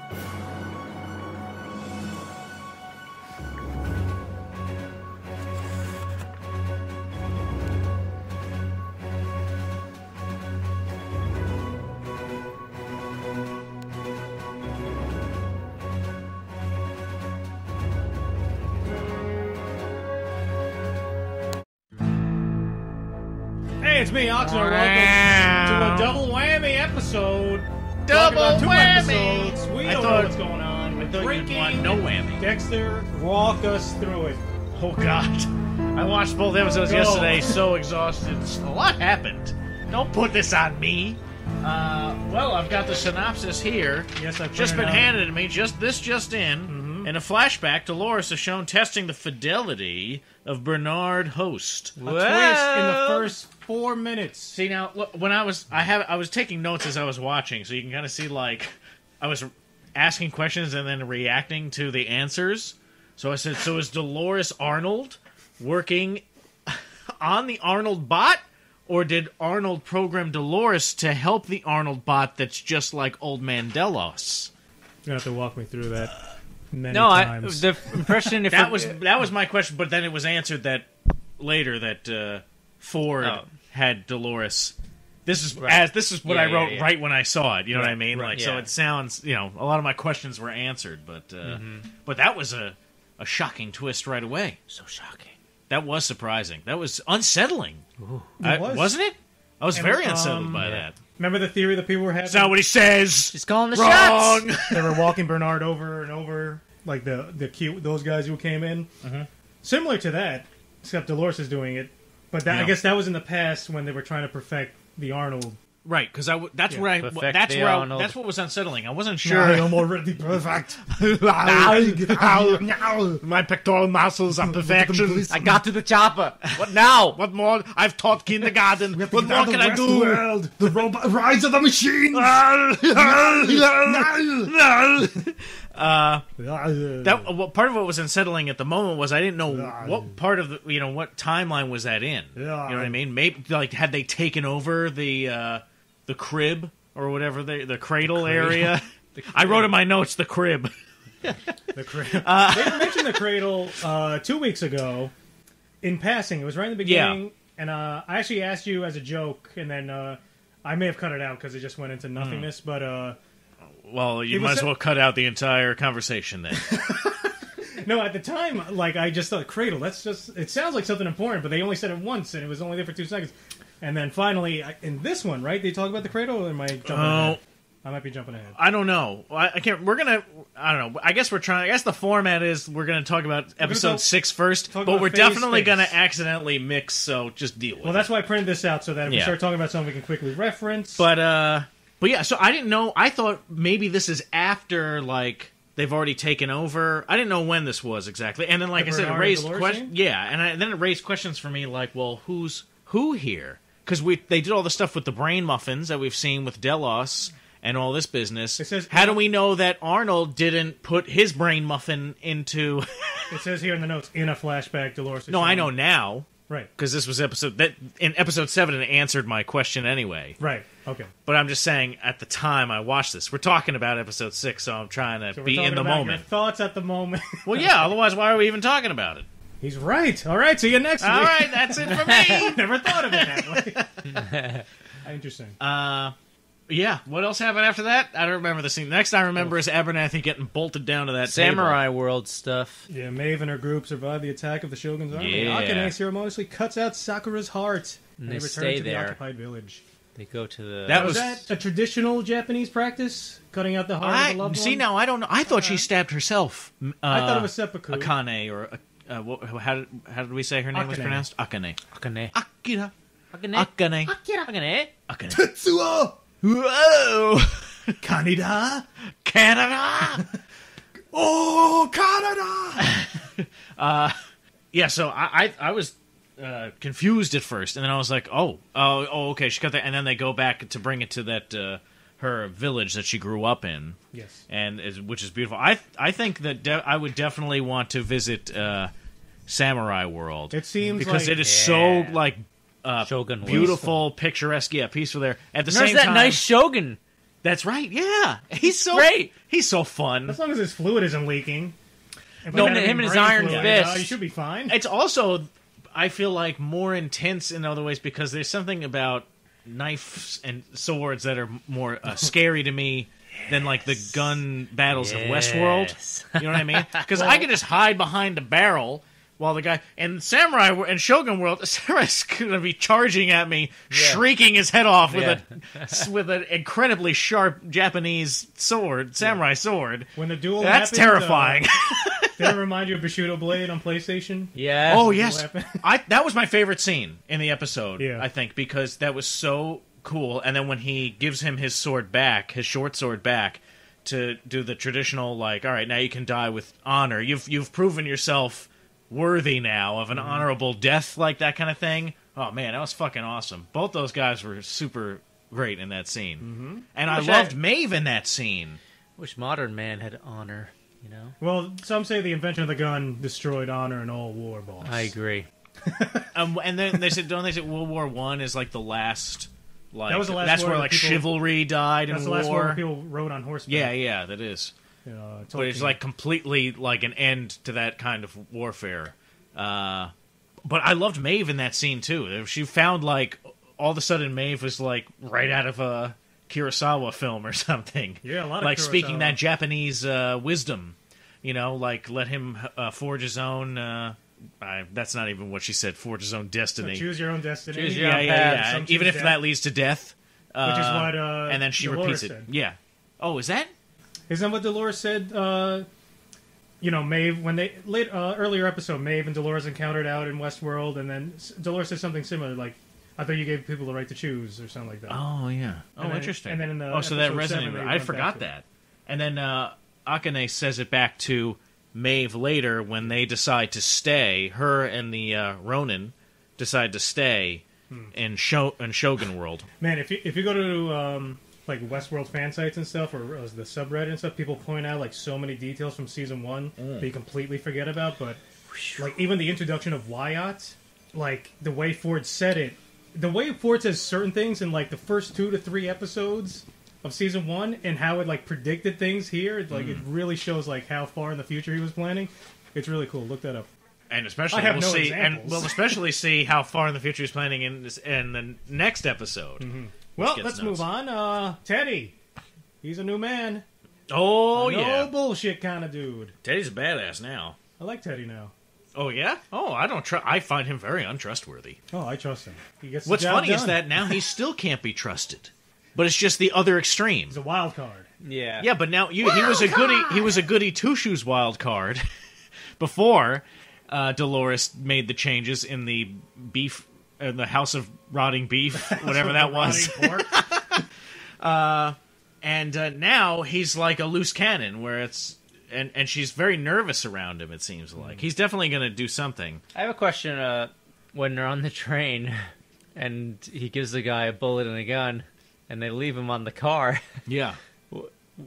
Hey, it's me, Oxnard. Welcome to a double whammy episode. Double whammy! Episodes. We don't know what's going on. We're drinking. You'd want no whammy. Dexter, walk us through it. Oh, God. I watched both episodes yesterday, so exhausted. A lot happened. Don't put this on me. Well, I've got the synopsis here. Yes, I've just been out. handed to me. Just in. In a flashback, Dolores is shown testing the fidelity of Bernard Host. A twist in the first 4 minutes. See, now, look, when I was taking notes as I was watching, so you can kind of see, like, I was asking questions and then reacting to the answers. So I said, so is Dolores Arnold working on the Arnold bot? Or did Arnold program Dolores to help the Arnold bot that's just like Old Man Delos? You're going to have to walk me through that many times. The impression... if that was my question, but then it was answered that later that Ford had Dolores. This is what I wrote right when I saw it. You know what I mean? Right, so it sounds, a lot of my questions were answered, but that was a shocking twist right away. So shocking. That was surprising. That was unsettling. Wasn't it? I was very unsettled by that. Remember the theory that people were having? That's not what he says. He's calling the Wrong. shots. They were walking Bernard over and over, like the cute those guys who came in. Similar to that, except Dolores is doing it. But I guess that was in the past when they were trying to perfect the Arnold. Right, because that's what was unsettling. I wasn't sure. I'm already perfect. My pectoral muscles are perfection. I got to the chopper. What now? What more? I've taught kindergarten. What more can I do? Westworld, the robot rise of the machines. Part of what was unsettling at the moment was I didn't know what part of the what timeline was that in. You know what I mean? Maybe had they taken over the crib or whatever the cradle area. I wrote in my notes the crib. The cradle. They mentioned the cradle 2 weeks ago in passing. It was right in the beginning, and I actually asked you as a joke, and then I may have cut it out because it just went into nothingness. But well, you might as well cut out the entire conversation then. No, at the time, I just thought cradle. It sounds like something important, but they only said it once, and it was only there for 2 seconds. And then finally, in this one, right, they talk about the cradle, or am I jumping ahead? I might be jumping ahead. I don't know. I can't. I don't know. I guess the format is we're gonna talk about episode 6 first, but we're definitely gonna accidentally mix. So just deal with it. Well, that's why I printed this out so that if we start talking about something, we can quickly reference. But yeah. So I didn't know. I thought maybe this is after they've already taken over. I didn't know when this was exactly. And then, like I said, it raised questions. Yeah, and then it raised questions for me, well, who's who here? Because they did all the stuff with the brain muffins that we've seen with Delos and all this business. How do we know that Arnold didn't put his brain muffin into... It says here in the notes, in a flashback, Dolores... No, I know now. Right. Because this was in episode 7, it answered my question anyway. Right, okay. But I'm just saying, at the time I watched this, we're talking about episode 6, so I'm trying to be in the moment. Your thoughts at the moment. Well, yeah, otherwise why are we even talking about it? He's right. All right, see you next week. All right, that's it for me. Never thought of it that way. Interesting. Yeah, what else happened after that? I don't remember the scene. Next I remember is Abernathy getting bolted down to that Samurai table. World stuff. Yeah, Maeve and her group survive the attack of the Shogun's army. Yeah. Akane ceremoniously cuts out Sakura's heart. And they return stay to there. the occupied village. They go to the... That was that a traditional Japanese practice? Cutting out the heart of the loved one? Now I don't know. I thought she stabbed herself. I thought it was seppuku. Akane, or... how did we say her name was pronounced? Akane. Akane. Akira. Akane. Akane. Akane. Akane. Tetsuo! Whoa! Canada! Canada! Oh, Canada! Yeah, so I was confused at first, and then I was like, oh, okay, she cut that, and then they go back to bring it to that her village that she grew up in. Yes, and which is beautiful. I think that I would definitely want to visit Samurai World. It seems because it is so Shogun beautiful, picturesque, peaceful there. At the There's same that time, nice Shogun. That's right. Yeah, he's so great. He's so fun. As long as his fluid isn't leaking. No, him and his iron fist. You should be fine. It's also, I feel like, more intense in other ways because there's something about knives and swords that are more scary to me than like the gun battles of Westworld. You know what I mean? Because I can just hide behind a barrel while the guy in Samurai and Shogun World, the Samurai's gonna be charging at me, shrieking his head off with an incredibly sharp Japanese sword, samurai sword. When the duel that's happened, terrifying. Did it remind you of Bushido Blade on PlayStation? Yeah. Oh yes, that was my favorite scene in the episode. Yeah. I think because that was so cool. And then when he gives him his sword back, his short sword back, to do the traditional like, all right, now you can die with honor. You've proven yourself worthy now of an honorable death, like that kind of thing. Oh man, that was fucking awesome. Both those guys were super great in that scene, and I loved Maeve in that scene. Wish modern man had honor. You know. Well, some say the invention of the gun destroyed honor in all war, boss. I agree. And then they said, don't they say World War I is like the last? Like, that was the last. That's war where like people, chivalry died in war. That's the last war where people rode on horseback. Yeah, that is. But it's like completely like an end to that kind of warfare. But I loved Maeve in that scene too. She found like all of a sudden Maeve was like right out of a Kurosawa film or something. Yeah, a lot of like Kurosawa. Speaking that Japanese wisdom. You know, like let him forge his own. That's not even what she said. Forge his own destiny. So choose your own destiny. Choose your own path. Yeah. Even if that leads to death. Which is what. And then she Dolores repeats it. said. Yeah. Oh, is that? Isn't that what Dolores said? Maeve, when they earlier episode, Maeve and Dolores encountered out in Westworld, and then Dolores said something similar, like, "I thought you gave people the right to choose," or something like that. Oh yeah. And then, Interesting. And then in the so that episode resonated. 7, I forgot that. And then Akane says it back to Maeve later when they decide to stay. Her and the Ronin decide to stay in Shogun World. Man, if you go to like Westworld fan sites and stuff, or the subreddit and stuff, people point out like so many details from season 1 that you completely forget about. But like even the introduction of Wyatt, like the way Ford said it, the way Ford says certain things in like the first 2 to 3 episodes of season 1, and how it like predicted things here, like it really shows like how far in the future he was planning. It's really cool. Look that up. And especially we'll especially see how far in the future he's planning in the next episode. Well, let's move on. Teddy, he's a new man. Oh No bullshit kind of dude. Teddy's a badass now. I like Teddy now. Oh yeah? Oh, I don't trust. I find him very untrustworthy. Oh, I trust him. He gets What's the job funny done. is that now he still can't be trusted. But it's just the other extreme. He's a wild card. Yeah. Yeah, but now he was a goody. He was a goody two shoes wild card before Dolores made the changes in the beef, the House of Rotting Beef, whatever that was. And now he's like a loose cannon, where it's and she's very nervous around him. It seems like he's definitely going to do something. I have a question. When they're on the train, and he gives the guy a bullet and a gun, and they leave him on the car. Yeah.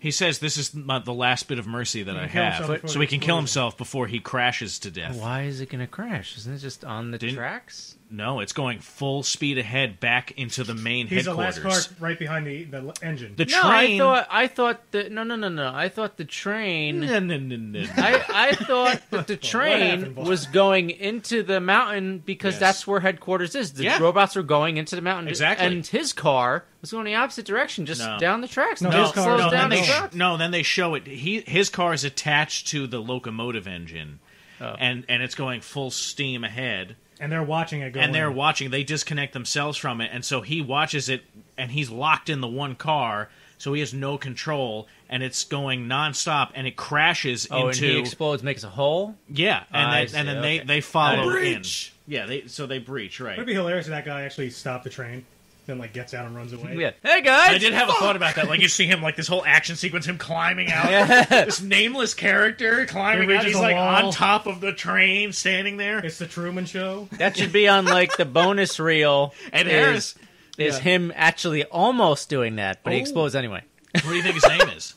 He says, this is the last bit of mercy that I have, so he can kill himself before he crashes to death. Why is it going to crash? Isn't it just on the tracks? No, it's going full speed ahead back into the main He's headquarters. the last car right behind the engine. The train... I thought that... No. I thought the train... No. I thought that the train was going into the mountain because that's where headquarters is. The robots were going into the mountain. Exactly. And his car was going the opposite direction, just down the tracks. No, his car slows down the truck. No, then they show it. His car is attached to the locomotive engine, and it's going full steam ahead. And they're watching it go. And they're watching. They disconnect themselves from it, and so he watches it, and he's locked in the one car, so he has no control, and it's going nonstop, and it crashes into. And he explodes, makes a hole. Yeah, and then they follow in. Yeah, they breach. Right. It'd be hilarious if that guy actually stopped the train, then like gets out and runs away. Yeah. Hey guys, I did have a thought about that. Like you see him, like this whole action sequence, him climbing out, this nameless character climbing out. He's like on top of the train, standing there. It's the Truman Show. That should be on like the bonus reel. And Harris is him actually almost doing that, but he explodes anyway. What do you think his name is?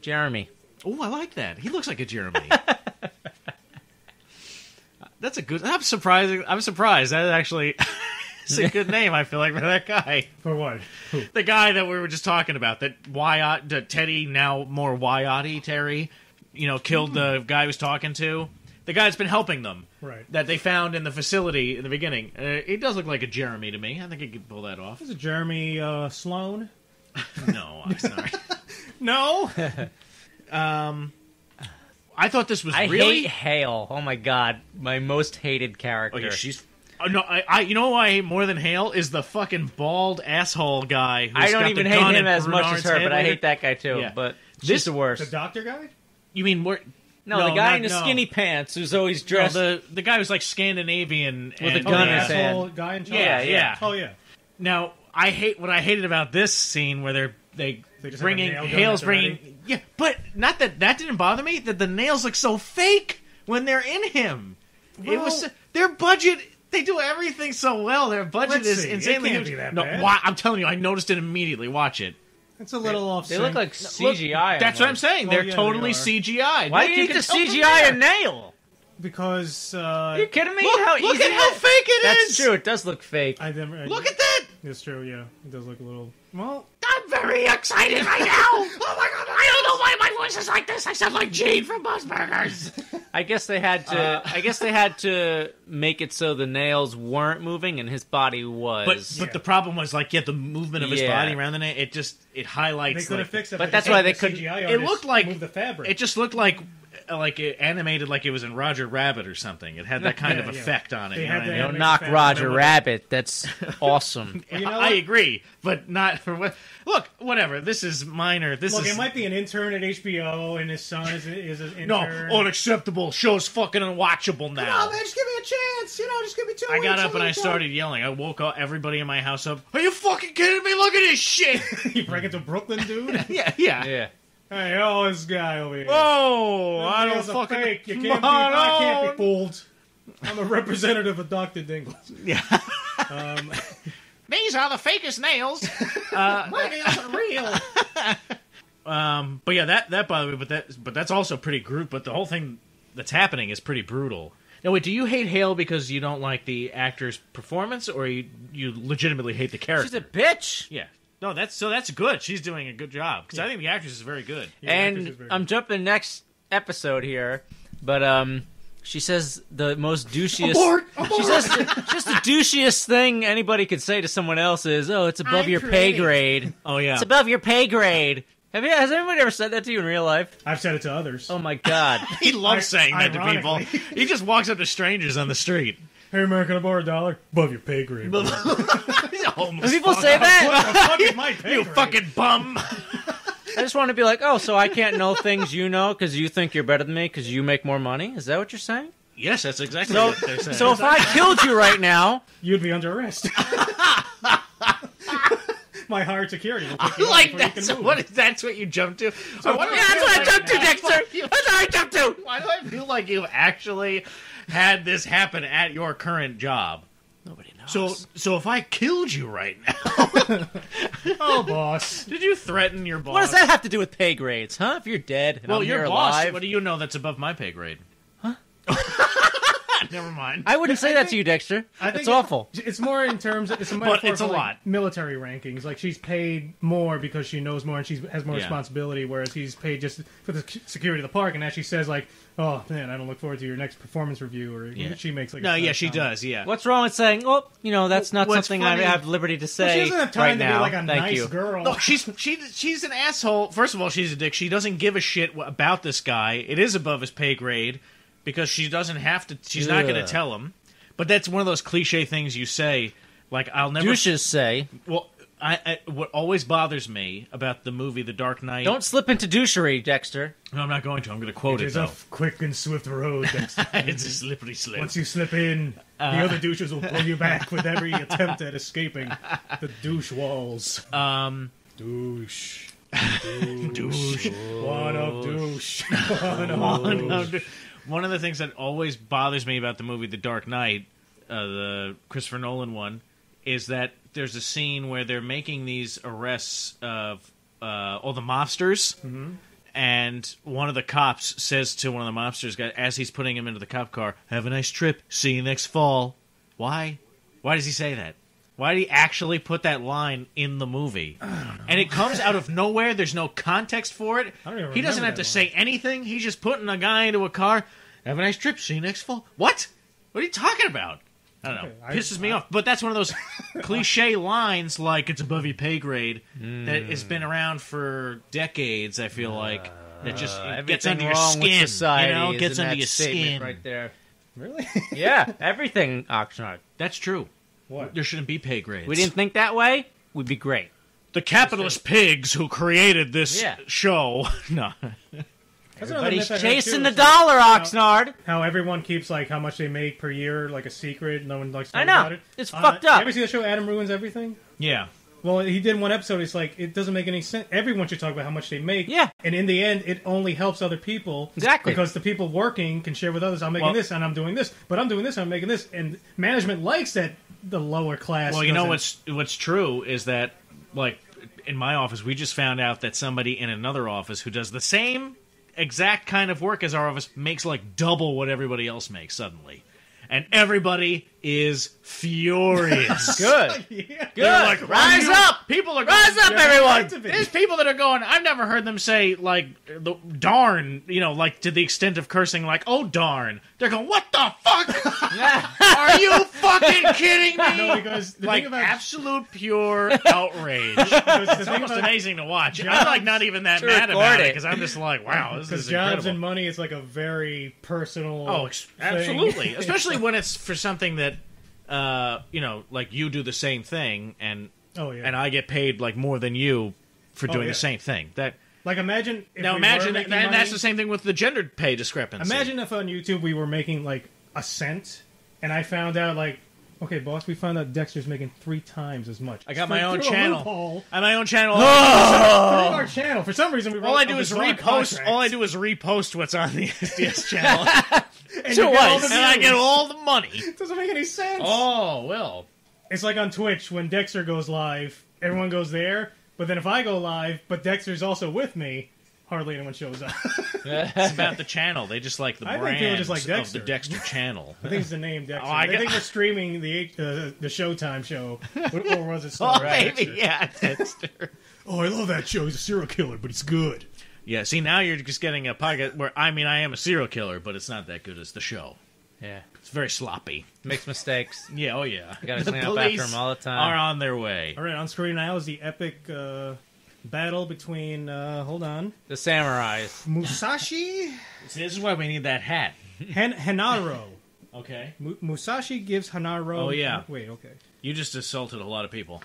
Jeremy. Oh, I like that. He looks like a Jeremy. That's a good. I'm surprised. That actually. is a good name, I feel like, for that guy. For what? Who? The guy that we were just talking about, that Teddy, now more Wyatt Terry, killed the guy he was talking to. The guy that's been helping them. Right. That they found in the facility in the beginning. He does look like a Jeremy to me. I think he could pull that off. Is it Jeremy Sloan? No, I'm sorry. No? I thought this was I really... hate Hale. Oh my god. My most hated character. Oh, yeah, she's... Oh, no, you know who I hate more than Hale is the fucking bald asshole guy. Who's I don't got even the hate gun him as much as her, but I later. hate that guy too. Yeah. But she's the worst. The doctor guy? You mean more... No, the guy in the skinny pants who's always dressed... No, the guy who's like Scandinavian... With a gun in his hand. Guy in charge? Yeah. Oh, yeah. Now, what I hated about this scene where they bringing... Hale's bringing... Yeah, but not that didn't bother me, that the nails look so fake when they're in him. Well, it was... Their budget... They do everything so well. Their budget is insanely... It can't be that no, bad. I'm telling you, I noticed it immediately. Watch it. It's a little off. They look like CGI. That's what I'm saying. They're totally CGI. Why do you need to CGI a nail? Because are you kidding me? Look at how fake it is. That's true. It does look fake. Look at that. It's true. Yeah, it does look a little. Well, I'm very excited right now. Oh my god! I don't know why my voice is like this. I sound like Gene from Buzz Burgers. I guess they had to. I guess they had to make it so the nails weren't moving and his body was. But the problem was the movement of his body around the nail. It highlights. They could have fixed it. But that's why they couldn't. It looked like move the fabric. It just looked like it animated like it was in Roger Rabbit or something. It had that kind of effect on it. Don't knock Roger Rabbit. That's awesome. I agree, but not for what. Look, whatever. This is minor. It might be an intern at HBO, and his son is an intern. No, unacceptable. Show's fucking unwatchable now. Come on, man, just give me a chance. Just give me 2 weeks. I got up and I started yelling. I woke up everybody in my house up. Are you fucking kidding me? Look at this shit. You bring it to Brooklyn, dude? Yeah. Hey, this guy over here. Whoa! I don't fucking... Fake. I can't be fooled. I'm a representative of Dr. Dingles. Yeah. These are the fakest nails. My nails are real. But yeah, that bothered me. But that's also pretty gruesome. But the whole thing that's happening is pretty brutal. Now, wait, do you hate Hale because you don't like the actor's performance, or you legitimately hate the character? She's a bitch. Yeah. No, that's good. She's doing a good job because I think the actress is very good. Yeah, and I'm jumping next episode here, but she says the most douchiest. Abort! She says just the douchiest thing anybody could say to someone else is, "Oh, it's above your pay grade." Oh yeah, it's above your pay grade. Has anybody ever said that to you in real life? I've said it to others. Oh my god, he loves saying that to people. He just walks up to strangers on the street. Hey, American, I borrow $1 above your pay grade. Do people say that? You fucking bum. I just want to be like, oh, so I can't know things you know because you think you're better than me because you make more money? Is that what you're saying? Yes, that's exactly what they're saying. So if I killed you right now... You'd be under arrest. My hired security will pick you up like before you can move. That's what you jumped to? That's what I jumped to, Dexter! That's what I jumped to! Why do I feel like you actually had this happen at your current job? Nobody knows. So if I killed you right now... Oh, boss. Did you threaten your boss? What does that have to do with pay grades, huh? If you're dead and I'm your here boss, alive... what do you know that's above my pay grade? Huh? Never mind. I wouldn't say that to you, Dexter. It's awful. It's more in terms of... It's a lot. Military rankings. Like, she's paid more because she knows more and she has more responsibility, whereas he's paid just for the security of the park. And as she says, like, oh, man, I don't look forward to your next performance review. Or she makes, like... No, she does, yeah. What's wrong with saying, oh, that's not something I have liberty to say she doesn't have time to now. be like a Thank nice you. girl. No, she's an asshole. First of all, she's a dick. She doesn't give a shit about this guy. It is above his pay grade because she doesn't have to... She's not going to tell him. But that's one of those cliche things you say. Like, I'll never... Douches say. Well, what always bothers me about the movie The Dark Knight... Don't slip into douchery, Dexter. No, I'm not going to. I'm going to quote it, though. It's a quick and swift road, Dexter. It's a slippery slope. Once you slip in, the other douches will pull you back with every attempt at escaping the douche walls. Douche. Douche. One of douche. One of douche. One of the things that always bothers me about the movie The Dark Knight, the Christopher Nolan one, is that there's a scene where they're making these arrests of all the mobsters, and one of the cops says to one of the mobsters, as he's putting him into the cop car, "Have a nice trip. See you next fall." Why? Why does he say that? Why did he actually put that line in the movie? And it comes out of nowhere. There's no context for it. He doesn't have to say anything. He's just putting a guy into a car. Have a nice trip. See you next fall. What? What are you talking about? I don't know. Pisses me off. But that's one of those cliche lines, like it's above your pay grade, that has been around for decades. I feel like that just gets under your skin. Gets under your skin right there. Really? Yeah, everything, Oxnard. That's true. What? There shouldn't be pay grades. We didn't think that way. We'd be great. The capitalist pigs who created this show. No. Everybody's chasing the dollar, Oxnard. How everyone keeps like how much they make per year, like a secret. No one likes to talk about it. It's fucked up. You ever see the show Adam Ruins Everything? Yeah. Well, he did one episode. It's like it doesn't make any sense. Everyone should talk about how much they make. Yeah. And in the end, it only helps other people. Exactly. Because the people working can share with others. I'm making this and I'm doing this, but I'm doing this and I'm making this, and management likes that the lower class. Well, you know what's true is that, like, in my office, we just found out that somebody in another office who does the same exact kind of work as our office makes like double what everybody else makes suddenly. And everybody is furious. Good. Yeah. Good. Like, rise up! People are rise up, everyone! There's people that are going, I've never heard them say, like, the darn, like, to the extent of cursing, like, oh, darn. They're going, what the fuck? Are you fucking kidding me? No, because the like, thing about absolute pure outrage. It's almost amazing to watch. Jobs, I'm, like, not even that mad about it, because I'm just like, wow, this is incredible. Because jobs and money is, like, a very personal absolutely. Especially when it's for something that, like you do the same thing, and I get paid like more than you for doing the same thing. That like imagine that's the same thing with the gender pay discrepancy. Imagine if on YouTube we were making like a cent, and I found out like, okay, boss, we found out Dexter's making 3 times as much. I got my own channel. I have my own channel. Through our channel. For some reson, all I do is repost what's on the StS channel. And I get all the money. It doesn't make any sense. Oh, well. It's like on Twitch when Dexter goes live, everyone goes there, but then if I go live, but Dexter's also with me, hardly anyone shows up. It's about the channel. They just like the brand just like of the Dexter channel. I think it's the name Dexter. I think we're streaming the Showtime show. Or was it still maybe, yeah, Dexter. Oh, I love that show. He's a serial killer, but he's good. Yeah, see, now you're just getting a podcast where, I am a serial killer, but it's not that good as the show. Yeah. It's very sloppy. Makes mistakes. Yeah, oh yeah. You gotta clean up after him all the time. Are on their way. All right, on screen now is the epic battle between, hold on. The samurais. Musashi? This is why we need that hat. Hanaro. Okay. Musashi gives Hanaro... Oh, yeah. Wait, okay. You just assaulted a lot of people.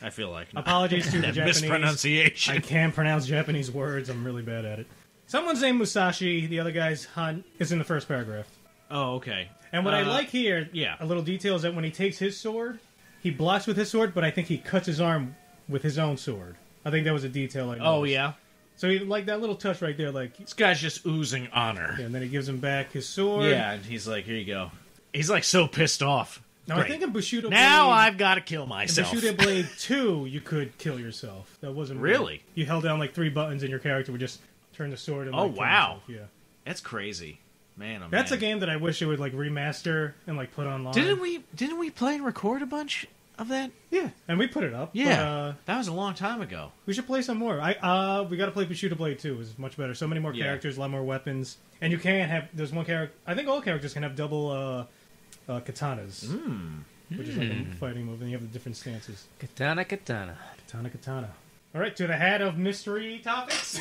I feel like. Apologies to the Japanese. Mispronunciation. I can't pronounce Japanese words. I'm really bad at it. Someone's named Musashi. The other guy's Han. Is in the first paragraph. Oh, okay. And what I like here, yeah, a little detail, is that when he takes his sword, he blocks with his sword, but I think he cuts his arm with his own sword. I think that was a detail I noticed. Oh, yeah? So he, like that little touch right there, like... This guy's just oozing honor. Yeah, and then he gives him back his sword. Yeah, and he's like, here you go. He's like so pissed off. Now, I think in Bushido Blade... Now I've got to kill myself. In Bushido Blade 2, you could kill yourself. That wasn't... Really? You held down like 3 buttons and your character would just turn the sword and... Like, wow. Yeah. That's crazy. Man, That's a game that I wish it would like remaster and like put online. Didn't we play and record a bunch of that? Yeah, and we put it up. Yeah, but, that was a long time ago. We should play some more. We got to play Bushido Blade 2. It's much better. So many more characters, a lot more weapons, and you can have. There's one character. I think all characters can have double katanas, which is like a fighting move, and you have the different stances. Katana. All right, to the hat of mystery topics.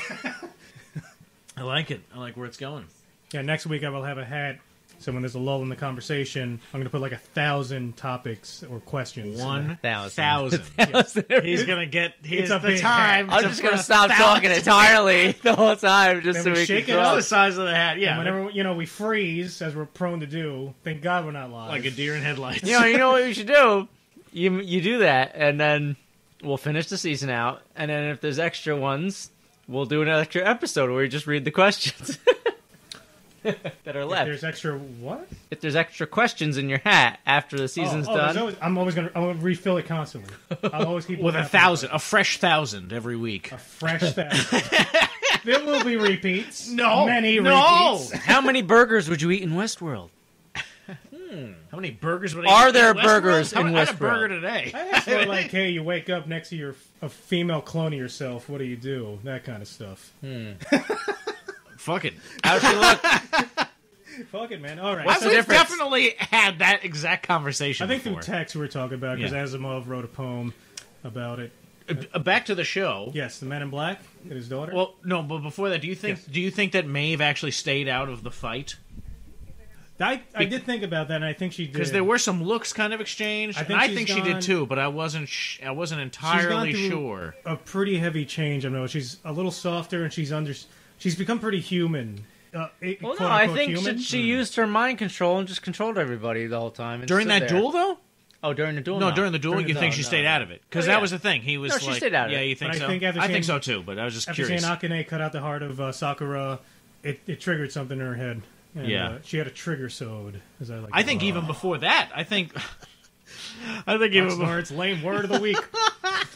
I like it. I like where it's going. Yeah, next week I will have a hat. So when there's a lull in the conversation, I'm going to put like 1,000 topics or questions. 1,000. He's going to get the time. I'm just going to stop talking entirely the whole time just so we shake can it up. The size of the hat, yeah. And whenever we freeze, as we're prone to do, thank God we're not live. Like a deer in headlights. You know what we should do? You do that, and then we'll finish the season out, and then if there's extra ones, we'll do an extra episode where we just read the questions. that are left. If there's extra what? If there's extra questions in your hat after the season's done, I'm gonna refill it constantly. I'll always keep with 1,000, a fresh 1,000 every week. A fresh 1,000. There will be repeats. No, many repeats. How many burgers would you eat in Westworld? How many burgers would Are there burgers in Westworld? I had a burger today. I just feel like, hey, you wake up next to a female clone of yourself. What do you do? That kind of stuff. Fuck it. How's she look? Fuck it, man. All right. We've definitely had that exact conversation I think before. through text we were talking about because Asimov wrote a poem about it. Back to the show. Yes, the Man in Black and his daughter. Well, no, but before that, do you think that Maeve actually stayed out of the fight? I did think about that, and I think she did. Because there were some looks kind of exchanged, I think she did too, but I wasn't entirely sure. A pretty heavy change. I know she's a little softer, and she's become pretty human. Well, no, I think she used her mind control and just controlled everybody the whole time. During that duel, though? Oh, during the duel? No, during the duel, you think she stayed out of it? Because that was the thing. He was she stayed out of it. Yeah, you think so? I think so too, but I was just curious. After saying Akane cut out the heart of Sakura, it triggered something in her head. And, she had a trigger sewed, as I like. I think even before that, I think even before it's lame word of the week.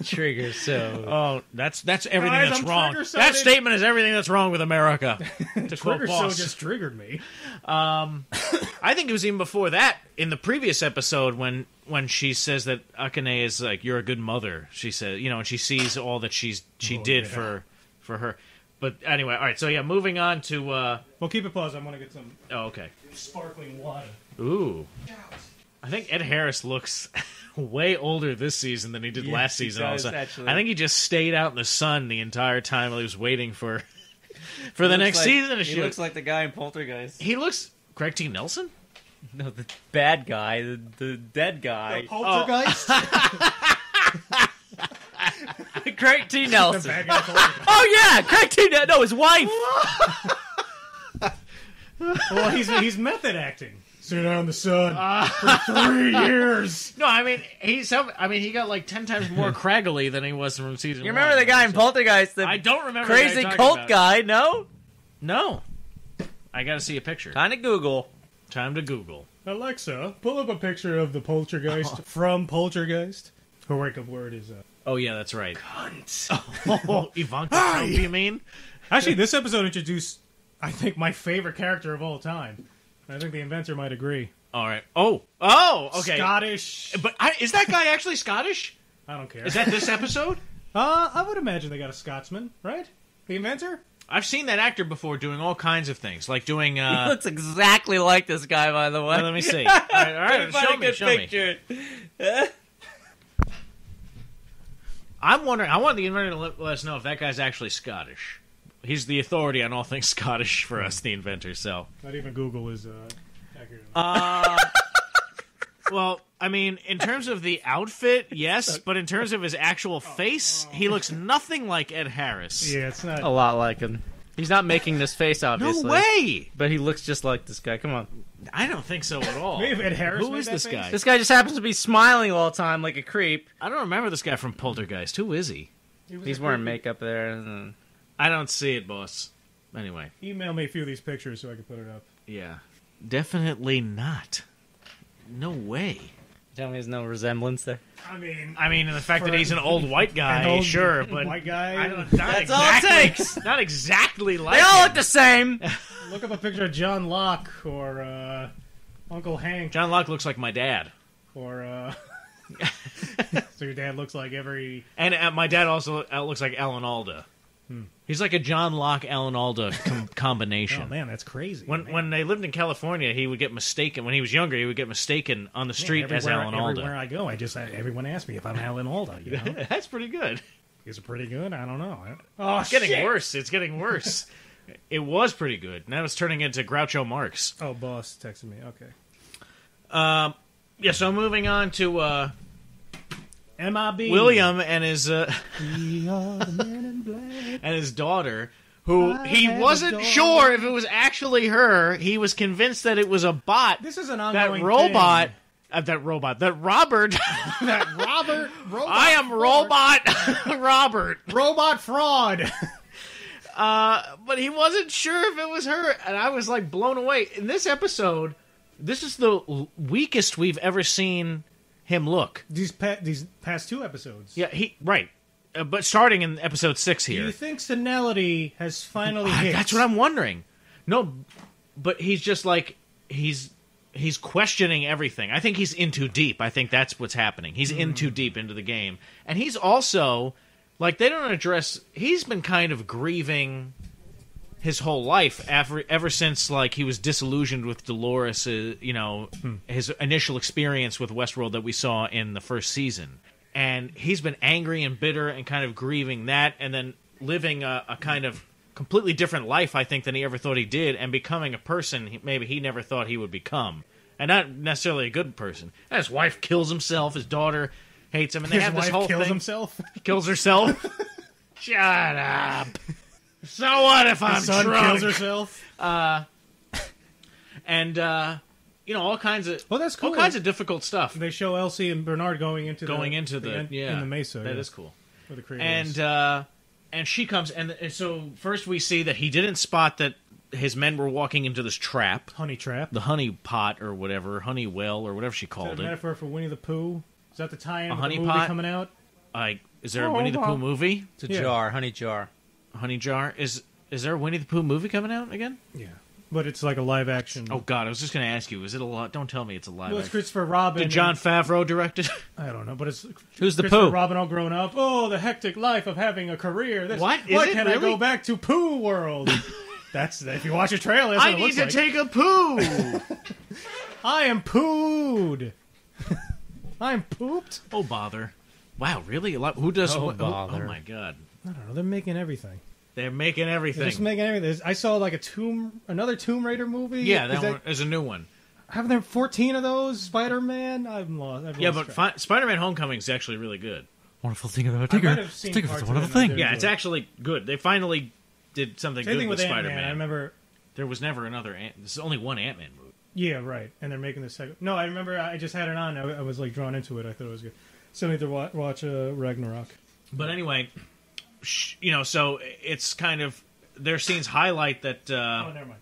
Trigger sewed. Oh, that's everything that's wrong. That statement is everything that's wrong with America. To trigger sewed just triggered me. I think it was even before that in the previous episode when she says that Akane is like, you're a good mother. She says, and she sees all that she did for her. But anyway, all right. So moving on to. Well, keep it paused. I want to get some. Oh, okay. Sparkling water. Ooh. I think Ed Harris looks way older this season than he did last season. Does, actually. I think he just stayed out in the sun the entire time while he was waiting for the next season to shoot. He looks like the guy in Poltergeist. He looks Craig T. Nelson? No, the bad guy, the dead guy. The Poltergeist. Craig T. Nelson. Oh yeah, Craig T. Nelson. No, his wife. Well, he's method acting. Sit out in the sun for 3 years. No, I mean he got like 10 times more craggly than he was from season 1. You remember the guy in Poltergeist? I don't remember. Crazy cult guy. No. I got to see a picture. Time to Google. Alexa, pull up a picture of the Poltergeist from Poltergeist. Her wake-up word is. Oh yeah, that's right. Cunt. Oh, Ivanka Trump, you mean? Actually, this episode introduced, I think, my favorite character of all time. I think the inventor might agree. All right. Oh, okay. Scottish. But is that guy actually Scottish? I don't care. Is that this episode? I would imagine they got a Scotsman, right? The inventor? I've seen that actor before doing all kinds of things, like doing... He looks exactly like this guy, by the way. Let me see. All right. Show me. I'm wondering... I want the inventor to let us know if that guy's actually Scottish. He's the authority on all things Scottish for us, the inventor, so... Not even Google is accurate. Well, I mean, in terms of the outfit, yes, but in terms of his actual face, he looks nothing like Ed Harris. Yeah, it's not... A lot like him. He's not making this face, obviously. No way! But he looks just like this guy. Come on. I don't think so at all. Maybe Ed Harris. Who is this guy? This guy just happens to be smiling all the time like a creep. I don't remember this guy from Poltergeist. Who is he? He's wearing makeup there. I don't see it, boss. Anyway. Email me a few of these pictures so I can put it up. Yeah. Definitely not. No way. Tell me there's no resemblance there. I mean, the fact that he's an old white guy, sure, but white guy. That's all it takes. Not exactly like. They all him. look the same. Look up a picture of John Locke or Uncle Hank. John Locke looks like my dad. Or so your dad looks like every. And my dad also looks like Alan Alda. He's like a John Locke, Alan Alda combination. Oh man, that's crazy. When they lived in California, he would get mistaken. When he was younger, he would get mistaken on the street as Alan Alda. Everywhere I go, everyone asks me if I'm Alan Alda. You know? That's pretty good. Is it pretty good? I don't know. Oh, it's getting worse. It's getting worse. It was pretty good. Now it's turning into Groucho Marx. Oh, boss texted me. Okay. Yeah. So moving on to. MIB. William and his and his daughter, who he wasn't sure if it was actually her. He was convinced that it was a bot. This is an ongoing that robot. Thing. That Robert. That Robert. I am Robot Robert. Robot fraud. But he wasn't sure if it was her, and I was like blown away. In this episode, this is the weakest we've ever seen him look. These past 2 episodes. Yeah, right. But starting in episode 6 here. Do you think senility has finally hit? That's what I'm wondering. No, but he's just like, he's he's questioning everything. I think he's in too deep. I think that's what's happening. He's in too deep into the game. And he's also, like, they don't address... He's been kind of grieving his whole life ever since, like, he was disillusioned with Dolores, his initial experience with Westworld that we saw in the first season. And he's been angry and bitter and kind of grieving that, and then living a kind of completely different life, I think, than he ever thought he did, and becoming a person maybe he never thought he would become. And not necessarily a good person. And his wife kills himself, his daughter hates him, and they have this whole thing. Kills himself? Kills herself? Shut up. So what if I'm son drunk? Kills herself? All kinds of that's cool. all kinds of difficult stuff. They show Elsie and Bernard going into the in the mesa. That is cool. Where the crater is. And she comes, and so first we see that he didn't spot that his men were walking into this trap. Honey trap. The honey pot or whatever, honey well or whatever she called it. Is that a metaphor for Winnie the Pooh? Is that the tie-in of the movie pot? Coming out? Is there a Winnie the Pooh movie? It's a jar, honey jar. Honey jar? Is there a Winnie the Pooh movie coming out again? Yeah. But it's like a live action. Oh, God, I was just going to ask you, is it a lot? Don't tell me it's a live action. Well, it's Christopher Robin. Did Jon Favreau direct it? I don't know, but it's Who's the Christopher Pooh? Robin all grown up. Oh, the hectic life of having a career. What? Why can't I go back to Pooh World? That's if you watch a trailer, that's what it looks like. I need to take a poo! I am pooed. I'm pooped. Oh, bother. Wow, really? Who does... Oh, what? bother. Oh, my God. I don't know. They're making everything. They're making everything. They're just making everything. I saw like another Tomb Raider movie. Yeah, that one is a new one. Haven't there 14 of those? Spider-Man? I'm lost. Yeah, but Spider-Man Homecoming is actually really good. Wonderful thing about I might have seen parts of wonderful thing. Yeah, it's actually good. They finally did something Same good thing with Spider-Man. Ant-Man. I remember... There was never another... There's only one Ant-Man movie. Yeah, right. And they're making the second... No, I remember I just had it on. I was like drawn into it. I thought it was good. Still need to watch Ragnarok. But anyway, so it's kind of... Their scenes highlight that... Oh, never mind.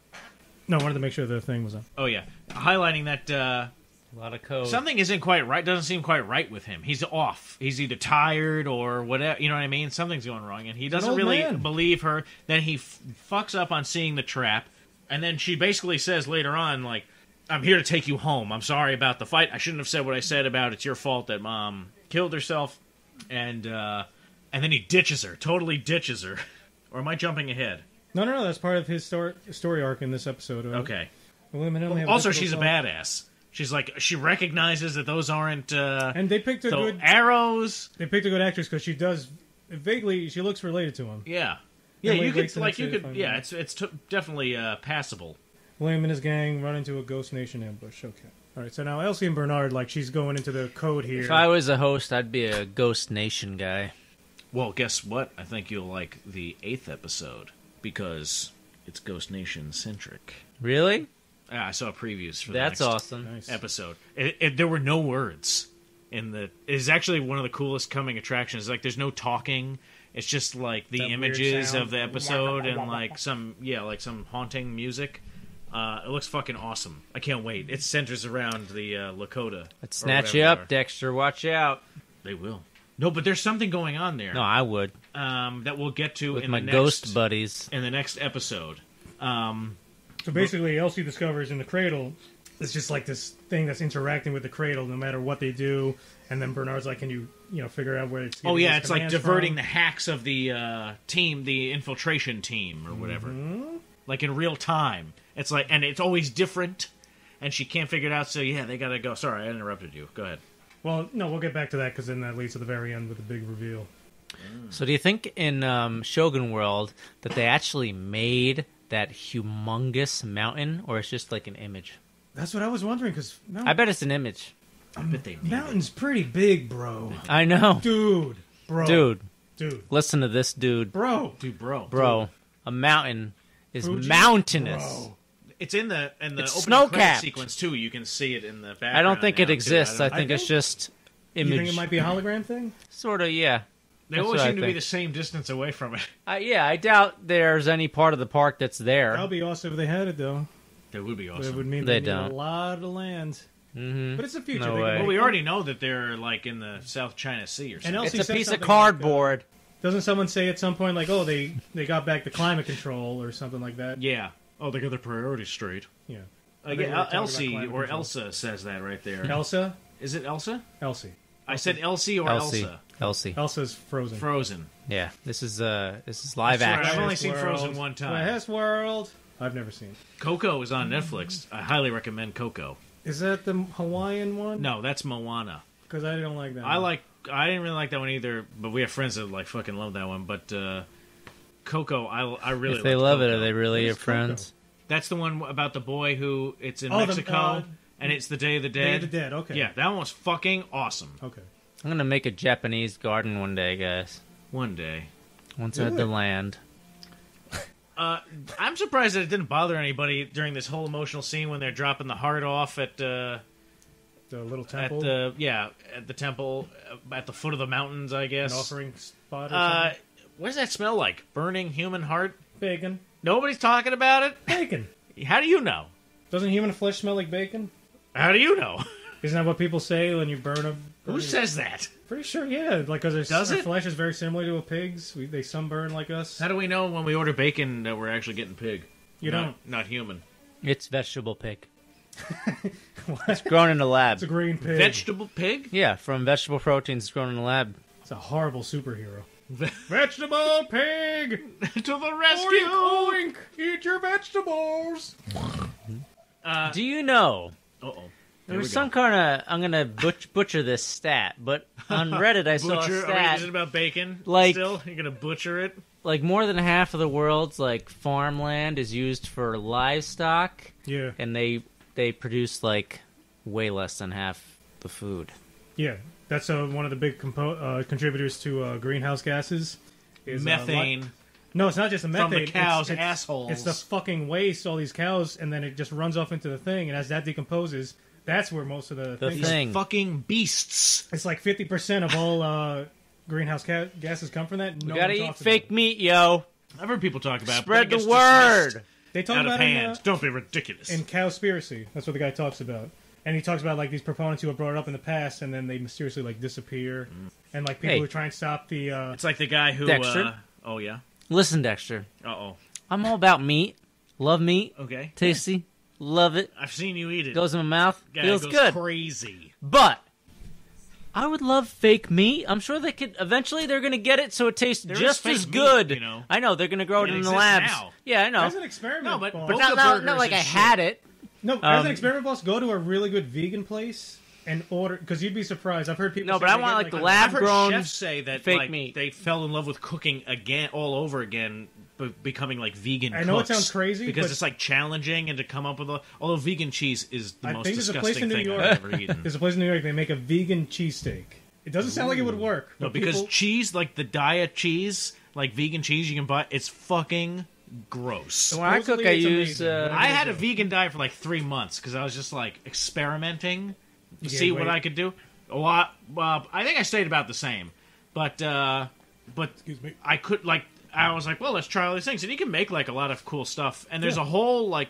No, I wanted to make sure the thing was on. Oh, yeah. Highlighting that... a lot of code. Something isn't quite right. Doesn't seem quite right with him. He's off. He's either tired or whatever. You know what I mean? Something's going wrong. And he doesn't really believe her. Then he fucks up on seeing the trap. And then she basically says later on, like, I'm here to take you home. I'm sorry about the fight. I shouldn't have said what I said about it's your fault that Mom killed herself. And then he ditches her. Totally ditches her. Or am I jumping ahead? No. That's part of his story arc in this episode. Okay. Also, she's a badass. She's like, she recognizes that those aren't and they picked a good arrows. They picked a good actress because she does vaguely. She looks related to him. Yeah, you could like you could. Yeah, it's definitely passable. William and his gang run into a Ghost Nation ambush. Okay. All right. So now Elsie and Bernard, like she's going into the code here. If I was a host, I'd be a Ghost Nation guy. Well, guess what? I think you'll like the 8th episode because it's Ghost Nation centric. Really? I saw previews for That's the next awesome. episode. There were no words in the. It's actually one of the coolest coming attractions. Like, there's no talking. It's just like the images of the episode and like some haunting music. It looks fucking awesome. I can't wait. It centers around the Lakota. Let's snatch you up, Dexter. Watch out. They will. No, but there's something going on there. No, I would. That we'll get to with in my the ghost buddies in the next episode. So basically, Elsie discovers in the cradle, it's just like this thing that's interacting with the cradle no matter what they do. And then Bernard's like, can you figure out where it's getting these it's like commands diverting from? the hacks of the team, the infiltration team or whatever. Mm-hmm. Like in real time. It's like, and it's always different. And she can't figure it out, so yeah, they gotta go. Sorry, I interrupted you. Go ahead. Well, no, we'll get back to that because then that leads to the very end with the big reveal. So do you think in Shogun World that they actually made that humongous mountain, or it's just like an image? That's what I was wondering, because... I bet it's an image. I bet they made Mountain's pretty big, bro. I know. Dude. Listen to this, dude. Bro. A mountain is mountainous. Bro. It's in the snow opening credit sequence, too. You can see it in the background. I don't think it exists. I think it's just image. You think it might be a hologram thing? Sort of, yeah. They always seem to be the same distance away from it. Yeah, I doubt there's any part of the park that's there. That would be awesome if they had it, though. That would be awesome. It would mean they need don't. a lot of land. Mm-hmm. But it's the future. No way. Well, we already know that they're like in the South China Sea or something. It's a piece of cardboard. Like, doesn't someone say at some point, like, oh, they got back the climate control or something like that? Yeah. Oh, they got their priorities straight. Yeah. Elsie or Elsa says that right there. Elsa? Is it Elsa? Elsie. I said Elsie or Elsa. Elsie. Elsa's Frozen. Frozen. Yeah, this is live action. I've only seen Frozen one time. Westworld. I've never seen. Coco is on Netflix. I highly recommend Coco. Is that the Hawaiian one? No, that's Moana. Because I don't like that. I didn't really like that one either, but we have friends that like fucking love that one. But Coco, I really. If they love Coco. it, are they really your friends? Coco? That's the one about the boy who it's in Mexico and it's the Day of the Dead. Day of the Dead. Okay. Yeah, that one was fucking awesome. Okay. I'm gonna make a Japanese garden one day, guys. One day. Once I had the land. I'm surprised that it didn't bother anybody during this whole emotional scene when they're dropping the heart off at the little temple. At the temple at the foot of the mountains, I guess. An offering spot. Or something? What does that smell like? Burning human heart? Bacon. Nobody's talking about it. Bacon. How do you know? Doesn't human flesh smell like bacon? How do you know? Isn't that what people say when you burn a? Who says that? Pretty sure, yeah. Like, because our flesh is very similar to a pig's. They sunburn like us. How do we know when we order bacon that we're actually getting pig? Not human. It's vegetable pig. It's grown in a lab. It's a green pig. Vegetable pig? Yeah, from vegetable proteins. It's grown in a lab. It's a horrible superhero. Vegetable pig to the rescue! Oink, oink, eat your vegetables. Do you know? Uh-oh. There was some kind of, I'm going to butcher this stat, but on Reddit I saw a stat. Is it about bacon? Like, still? You're going to butcher it? Like, more than half of the world's, like, farmland is used for livestock. Yeah. And they produce, like, way less than half the food. Yeah. That's one of the big contributors to greenhouse gases. Is methane. No, it's not just the methane. From the cows' assholes. It's the fucking waste, all these cows, and then it just runs off into the thing, and as that decomposes... That's where most of the thing. Fucking beasts. It's like 50% of all greenhouse gases come from that. No, we gotta eat fake meat, yo. I've heard people talk about it. Spread the word. They talk about it. Don't be ridiculous. In Cowspiracy, that's what the guy talks about, and he talks about like these proponents who have brought it up in the past, and then they mysteriously like disappear, and like people who try and stop the. It's like the guy who. Dexter. Oh yeah. Listen, Dexter. Uh-oh. I'm all about meat. Love meat. Okay. Tasty. Love it. I've seen you eat it. Goes in my mouth. Feels goes good. Crazy. But I would love fake meat. I'm sure they could. Eventually, they're going to get it so it tastes just as good. Meat, you know? I know they're going to grow it in the labs. Now. Yeah, I know. As an experiment, no, but not like I had it. No, as an experiment, boss, go to a really good vegan place and order, because you'd be surprised. I've heard people. No, but I want like the lab-grown chefs say that fake meat. They fell in love with cooking again, all over again. Becoming like vegan. I know cooks it sounds crazy because but it's like challenging and to come up with although vegan cheese is the most disgusting thing York, I've ever eaten. There's a place in New York they make a vegan cheesesteak. It doesn't sound like it would work. No, because cheese, like the diet cheese, like vegan cheese you can buy, it's fucking gross. So when I cook, I use. I had a vegan diet for like 3 months because I was just like experimenting to see what I could do. I think I stayed about the same, but excuse me, I could like. I was like, well, let's try all these things, and you can make like a lot of cool stuff. And there's a whole like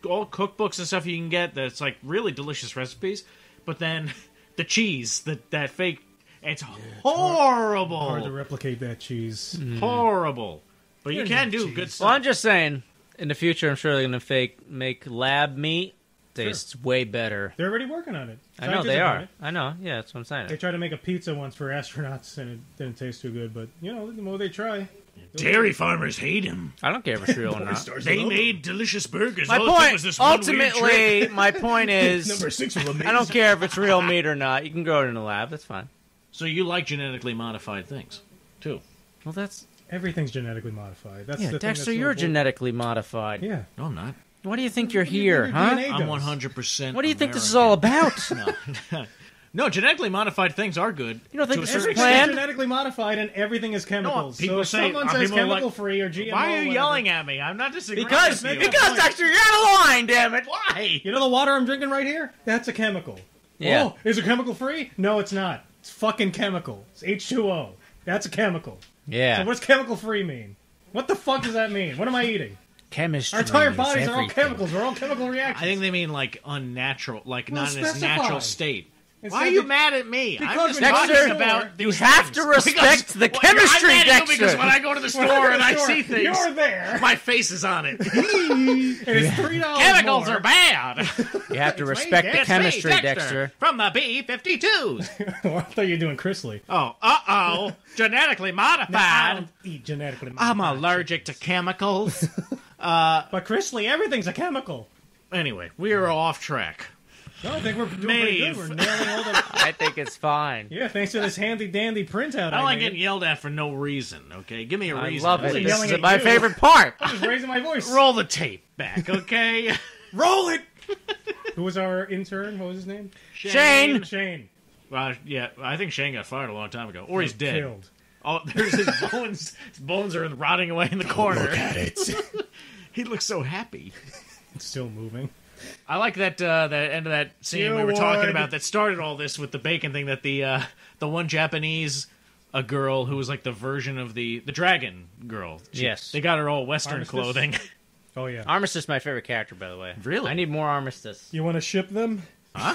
all cookbooks and stuff you can get that's like really delicious recipes. But then the cheese, that fake, it's horrible. Hard to replicate that cheese. Horrible. But you can do good stuff. Well, I'm just saying, in the future, I'm sure they're going to make lab meat. Tastes way better. They're already working on it. I know they are. I know. Yeah, that's what I'm saying. They tried to make a pizza once for astronauts, and it didn't taste too good. But the more they try. Dairy farmers hate him. I don't care if it's real or not. They made delicious burgers. My point, ultimately, my point is, Number 6 was amazing. I don't care if it's real meat or not. You can grow it in a lab. That's fine. So you like genetically modified things, too? Well, that's everything's genetically modified. That's the Dexter, thing you're genetically modified. Yeah. No, I'm not. Why do you think you're here, huh? I'm 100%. What do you think this is all about? No, genetically modified things are good. You don't think this is everything's planned? genetically modified and everything is chemicals. People so if someone says chemical free or GMO, why are you yelling at me? I'm not disagreeing. Because Dexter, you're out of line. Damn it! Why? You know the water I'm drinking right here? That's a chemical. Yeah. Oh, is it chemical free? No, it's not. It's fucking chemical. It's H2O. That's a chemical. Yeah. So what's chemical free mean? What the fuck does that mean? What am I eating? Chemistry. Our entire bodies are all chemicals. We're all chemical reactions. I think they mean like unnatural, like not in its natural state. Why are you mad at me? I'm just Dexter, talking about you have to respect the chemistry, I'm mad at you Dexter. because when I go to the store and I see things, you're there. my face is on it. And it's $3 Chemicals more. are bad. You have to respect the chemistry, Dexter. From the B-52s. I thought you were doing Chrisley. Oh, genetically modified. No, I don't eat genetically modified. I'm allergic to chemicals. But Chrisley, everything's a chemical. Anyway, we are off track. No, I think we're doing pretty good. We're nailing all the... I think it's fine. Yeah, thanks to this handy-dandy printout I don't like made. getting yelled at for no reason, okay? Give me a reason. I love it. wasn't This yelling is at my you. favorite part. I'm just raising my voice. Roll the tape back, okay? Roll it! Who was our intern? What was his name? Shane. Shane. Yeah, I think Shane got fired a long time ago. Or he's dead. Killed. Oh, there's his bones. His bones are rotting away in the corner. Look at it. He looks so happy. It's still moving. I like that end of that scene we were talking about that started all this with the bacon thing. That the one Japanese girl who was like the version of the dragon girl. Yes. They got her all Western Armistice? clothing. Oh, yeah. Armistice is my favorite character, by the way. Really? I need more Armistice. You want to ship them? Huh?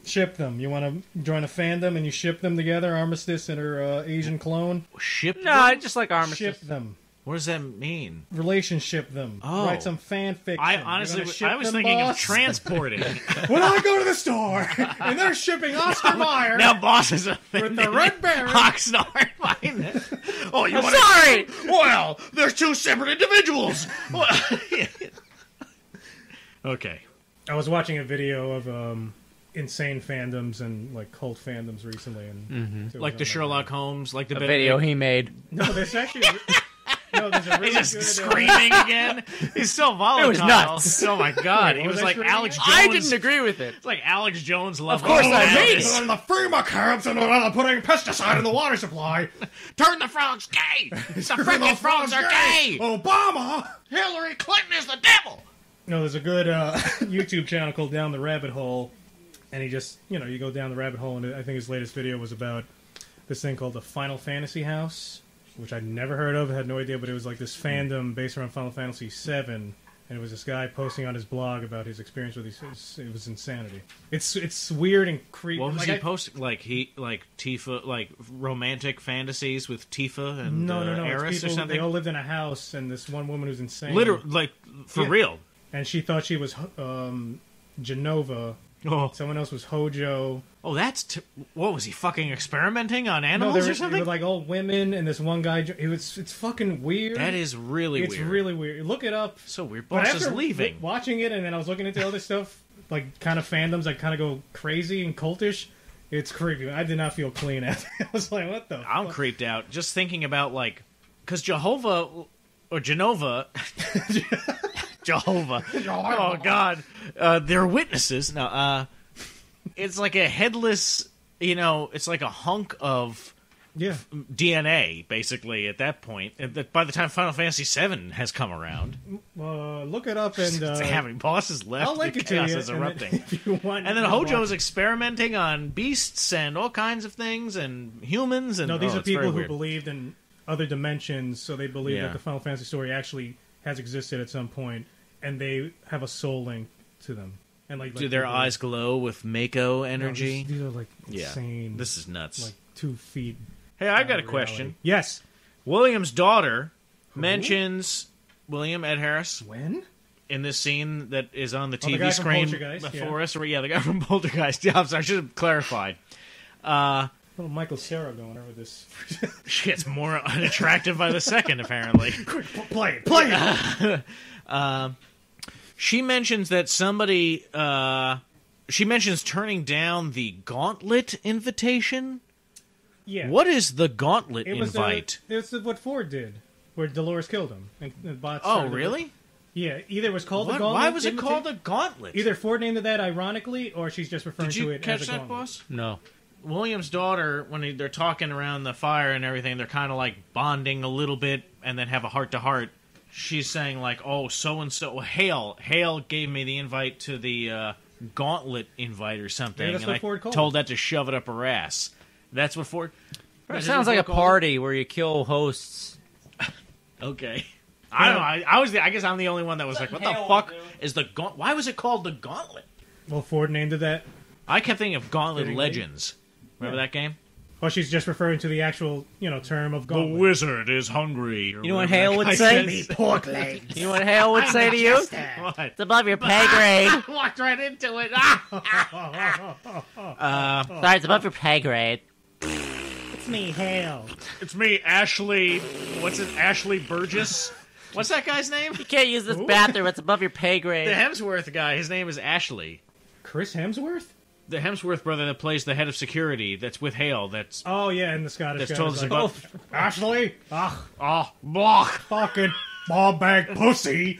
Ship them. You want to join a fandom and you ship them together? Armistice and her Asian clone? Ship? No, I just like Armistice. Ship them. What does that mean? Relationship them. Oh. Write some fan fiction. I You're honestly, gonna ship I was them, thinking boss? of transporting. When I go to the store and they're shipping Oscar Mayer Now, boss is with the Red Baron. Oxnard. Oh, you I'm want sorry! Well, there's two separate individuals. Okay. I was watching a video of insane fandoms and like cult fandoms recently, and Like the Sherlock Holmes, like the A video he made. No, there's actually there's a really He's just good, screaming again. He's so volatile. It was nuts. Oh my god, Wait, he what was was I like screaming Alex at? Jones. I didn't agree with it. It's like Alex Jones level. Of course I made madness. it. the FEMA camps and putting pesticide in the water supply. Turn the frogs gay. The freaking frogs are gay. Obama. Hillary Clinton is the devil. No, there's a good YouTube channel called Down the Rabbit Hole, and he just, you go down the rabbit hole, and I think his latest video was about this thing called the Final Fantasy House, which I'd never heard of, had no idea, but it was like this fandom based around Final Fantasy VII, and it was this guy posting on his blog about his experience with these. It was insanity. It's weird and creepy. What was he posting? Like Tifa, like romantic fantasies with Tifa and No, Eris it's people, or something. They all lived in a house, and this one woman who's insane. Literally, like for Yeah. real. And she thought she was Genova. Oh, Someone else was Hojo. that's what was he fucking experimenting on No, animals they or something? were like all women, and this one guy. It's fucking weird. That is really It's weird. really weird. Look it up. So weird. But Boss is after leaving. watching it, and then I was looking into other stuff, like kind of fandoms that kind of go crazy and cultish. It's creepy. I did not feel clean after. I was like, what the I'm fuck? creeped out just thinking about because Jehovah or Genova. Jehovah. Oh God, they're witnesses. Now, it's like a headless. It's like a hunk of Yeah. DNA, basically. At that point, and by the time Final Fantasy VII has come around, Look it up and it's having bosses left. I'll link the it to chaos you. is and then erupting. if you want, And then you can Hojo's watch experimenting on beasts and all kinds of things and humans. it. And No, these are it's very people who weird. believed in other dimensions, so they believe Yeah. that the Final Fantasy story actually has existed at some point, and they have a soul link to them. And like Do their people- eyes glow with Mako No, energy? these are like Yeah. insane. This is nuts. like 2 feet. Hey, I've got a reality. question. Yes. William's daughter mentions William Ed Harris When? in this scene that is on the the TV guy from screen Poltergeist, before us. Or, yeah, the guy from Poltergeist. Yeah, I'm sorry, I should have clarified. Little Michael Cera going over this. She gets more unattractive by the second, apparently. Quick, play it. She mentions that somebody. She mentions turning down the Gauntlet invitation. Yeah. What is the Gauntlet It was invite? It's what Ford did, where Dolores killed him. And bots Oh, started to- really? Yeah. Either it was called the What? Gauntlet. Why was it Invita- called the Gauntlet? Either Ford named it that ironically, or she's just referring Did to you it catch as a that, gauntlet. boss? No. William's daughter, when they're talking around the fire and everything, they're kind of like bonding a little bit and then have a heart-to-heart. She's saying like, oh, so-and-so, Hale gave me the invite to the Gauntlet invite or something. Maybe that's and what I Ford called told that to shove it up her ass. That's what Ford... It sounds like a party where you kill hosts. Okay. I don't know. I guess I'm the only one that was like, what the fuck is the Gauntlet? Why was it called the Gauntlet? Well, Ford named it that. I kept thinking of Gauntlet Legends. Remember that game? Well, she's just referring to the actual, term of gauntlet. The wizard is hungry. You know what Hale would say? Pork legs. You know what Hale would say to you? What? It's above your pay grade. Walked right into it. Sorry, it's above your pay grade. It's me, Hale. It's me, Ashley. What's it? Ashley Burgess. What's that guy's name? You can't use this bathroom. It's above your pay grade. The Hemsworth guy. His name is Ashley. Chris Hemsworth? The Hemsworth brother that plays the head of security. That's with Hale. That's and the Scottish that's guy. told us Like, about. Ashley, Blah. fucking ball bag pussy.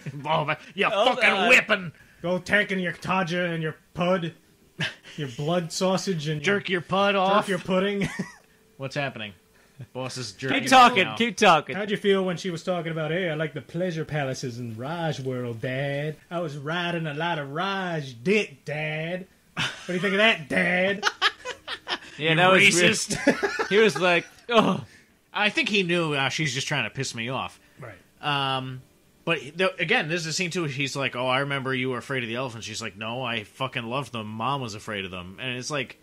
You fucking whipping. Go taking your taja and your pud, your blood sausage and Jerk your pud off. jerk your pudding. What's happening? Boss is jerking. Keep talking. How'd you feel when she was talking about, hey, I like the pleasure palaces in Raj World, Dad? I was riding a lot of Raj dick, Dad. What do you think of that, Dad? Yeah, that was racist. He was like, oh. I think he knew she's just trying to piss me off. Right. But again, there's a scene too. He's like, "Oh, I remember you were afraid of the elephants." She's like, "No, I fucking loved them. Mom was afraid of them." And it's like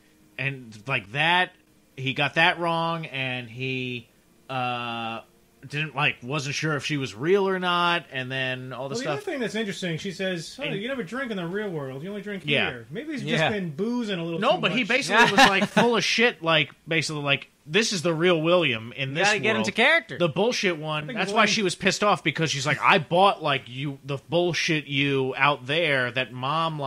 that. He got that wrong, and he wasn't sure if she was real or not, and then all the The stuff. other thing that's interesting, she says, you never drink in the real world. You only drink Yeah. here. Maybe he's just been boozing a little too No, much. but he basically was like full of shit. Like basically, like this is the real William in this. Gotta get world. into character. The bullshit one. That's why William- she was pissed off, because she's like, I bought like the bullshit you out there that mom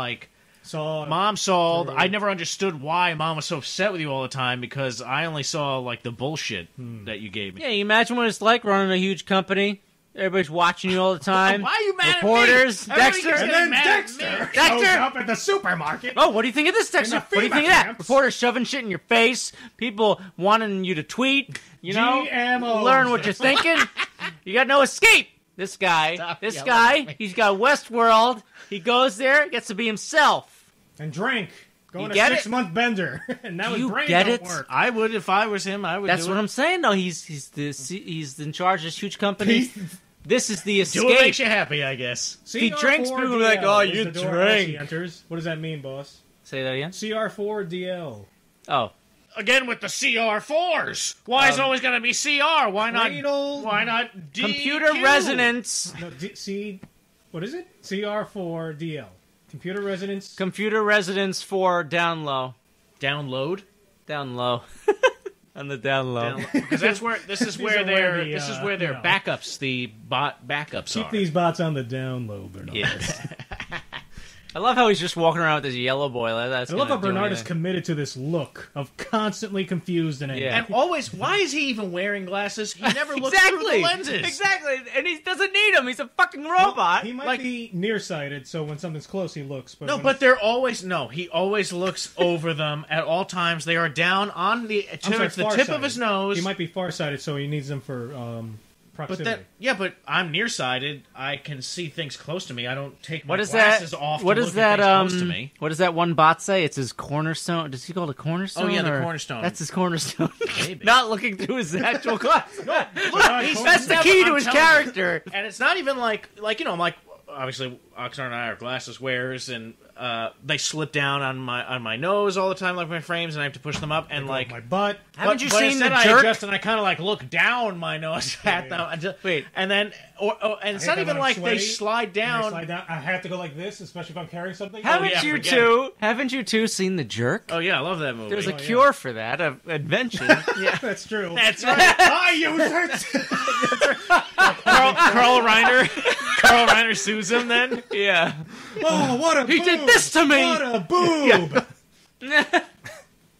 saw. I never understood why Mom was so upset with you all the time, because I only saw like the bullshit that you gave me. Yeah, you imagine what it's like running a huge company. Everybody's watching you all the time. Why are you mad Reporters, at me? Dexter, Everybody's And then mad at me. Dexter shows up at the supermarket. Oh, what do you think of this, Dexter? In the What do you think of FEMA that? camps. Reporters shoving shit in your face. People wanting you to tweet. You know, GMOs. learn what you're thinking. You got no escape. This guy, he's got Westworld. He goes there, gets to be himself. And drink. Go You on a get it? 6-month bender. And now his You brain get don't it? work. I would, if I was him. I would. That's do what it. I'm saying. No, he's in charge of this huge company. This is the escape. Do what makes you happy, I guess. He drinks, people are CR4DL like, oh, is you the door as he drink. enters. What does that mean, boss? Say that again. CR4DL. Oh, Again with the CR4s. Why is it always going to be CR? Why not? Cradle- Why not DQ? computer resonance. No, what is it? CR4DL. Computer resonance. Computer resonance for down low. Download. Down low. On the down low. Because that's where this is where are where the, this is where their backups, the bot backups Keep are. these bots on the down low, Bernard. Yes. I love how he's just walking around with this yellow boy. That's I love how gonna do Bernard is anything. committed to this look of constantly confused and angry. Yeah. And always, why is he even wearing glasses? He never looks through the lenses. Exactly. And he doesn't need them. He's a fucking robot. He might Like- be nearsighted, so when something's close, he looks. But No, when but they're always he always looks over them at all times. They are down on the I'm sorry, towards the tip of farsighted. his nose. He might be farsighted, so he needs them for but proximity. but I'm nearsighted. I can see things close to me. I don't take my What is glasses that? off. What to is look that? At things close to me. What does that one bot say? It's his cornerstone. Does he call it a cornerstone? Oh, yeah, the or- cornerstone. That's his cornerstone. Maybe. Not looking through his actual glasses. Bernard That's the key to his character. And it's not even like I'm like, obviously Oxnard and I are glasses wearers, and they slip down on my nose all the time, like my frames, and I have to push them up, and like my butt. Haven't you but seen instead the I jerk? adjust and I kind of like look down my nose at them. Wait. And then and it's hate not that even when I'm like they sweaty, slide down. When I slide down. I have to go like this, especially if I'm carrying something. Haven't yeah, you forget two? Haven't you two seen The Jerk? Oh yeah, I love that movie. There's a yeah. cure for that, an invention. yeah, That's true. that's right. I use it. Carl Reiner sues him then. yeah. Oh, what a He boob. did this to me. What a boob.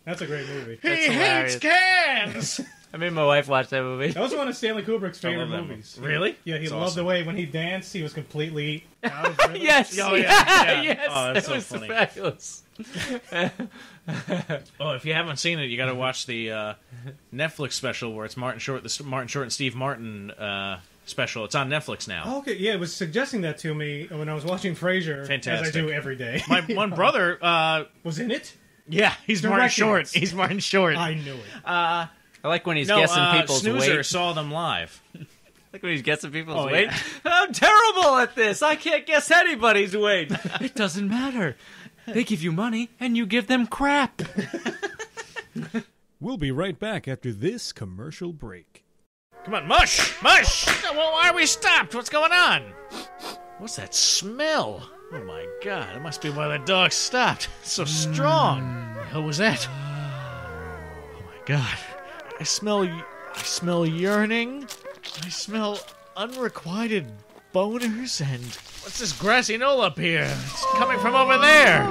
That's a great movie. He hilarious. hates cans. I made my wife watch that movie. That was one of Stanley Kubrick's favorite love that movies. Really? Yeah, he That's loved awesome. the way when he danced, he was completely out of rhythm. Yes. Oh, yeah. Yes. Oh, that's that so was funny. fabulous. Oh, if you haven't seen it, you got to watch the Netflix special where it's Martin Short, the Martin Short and Steve Martin special. It's on Netflix now. Oh, okay, yeah, it was suggesting that to me when I was watching Frasier, Fantastic. as I do every day. My one brother, was in it? yeah, he's Martin Directing Short. it. He's Martin Short. I knew it. I like when he's guessing people's Snoozer weight. saw them live. Like when he's guessing people's Oh, weight. yeah. I'm terrible at this. I can't guess anybody's weight. It doesn't matter. They give you money, and you give them crap. We'll be right back after this commercial break. Come on, mush! Mush! Well, why are we stopped? What's going on? What's that smell? Oh my god, it must be why the dog stopped. It's so strong. What the hell was that? Oh my god. I smell yearning. I smell unrequited boners and... What's this grassy knoll up here? It's coming from over there.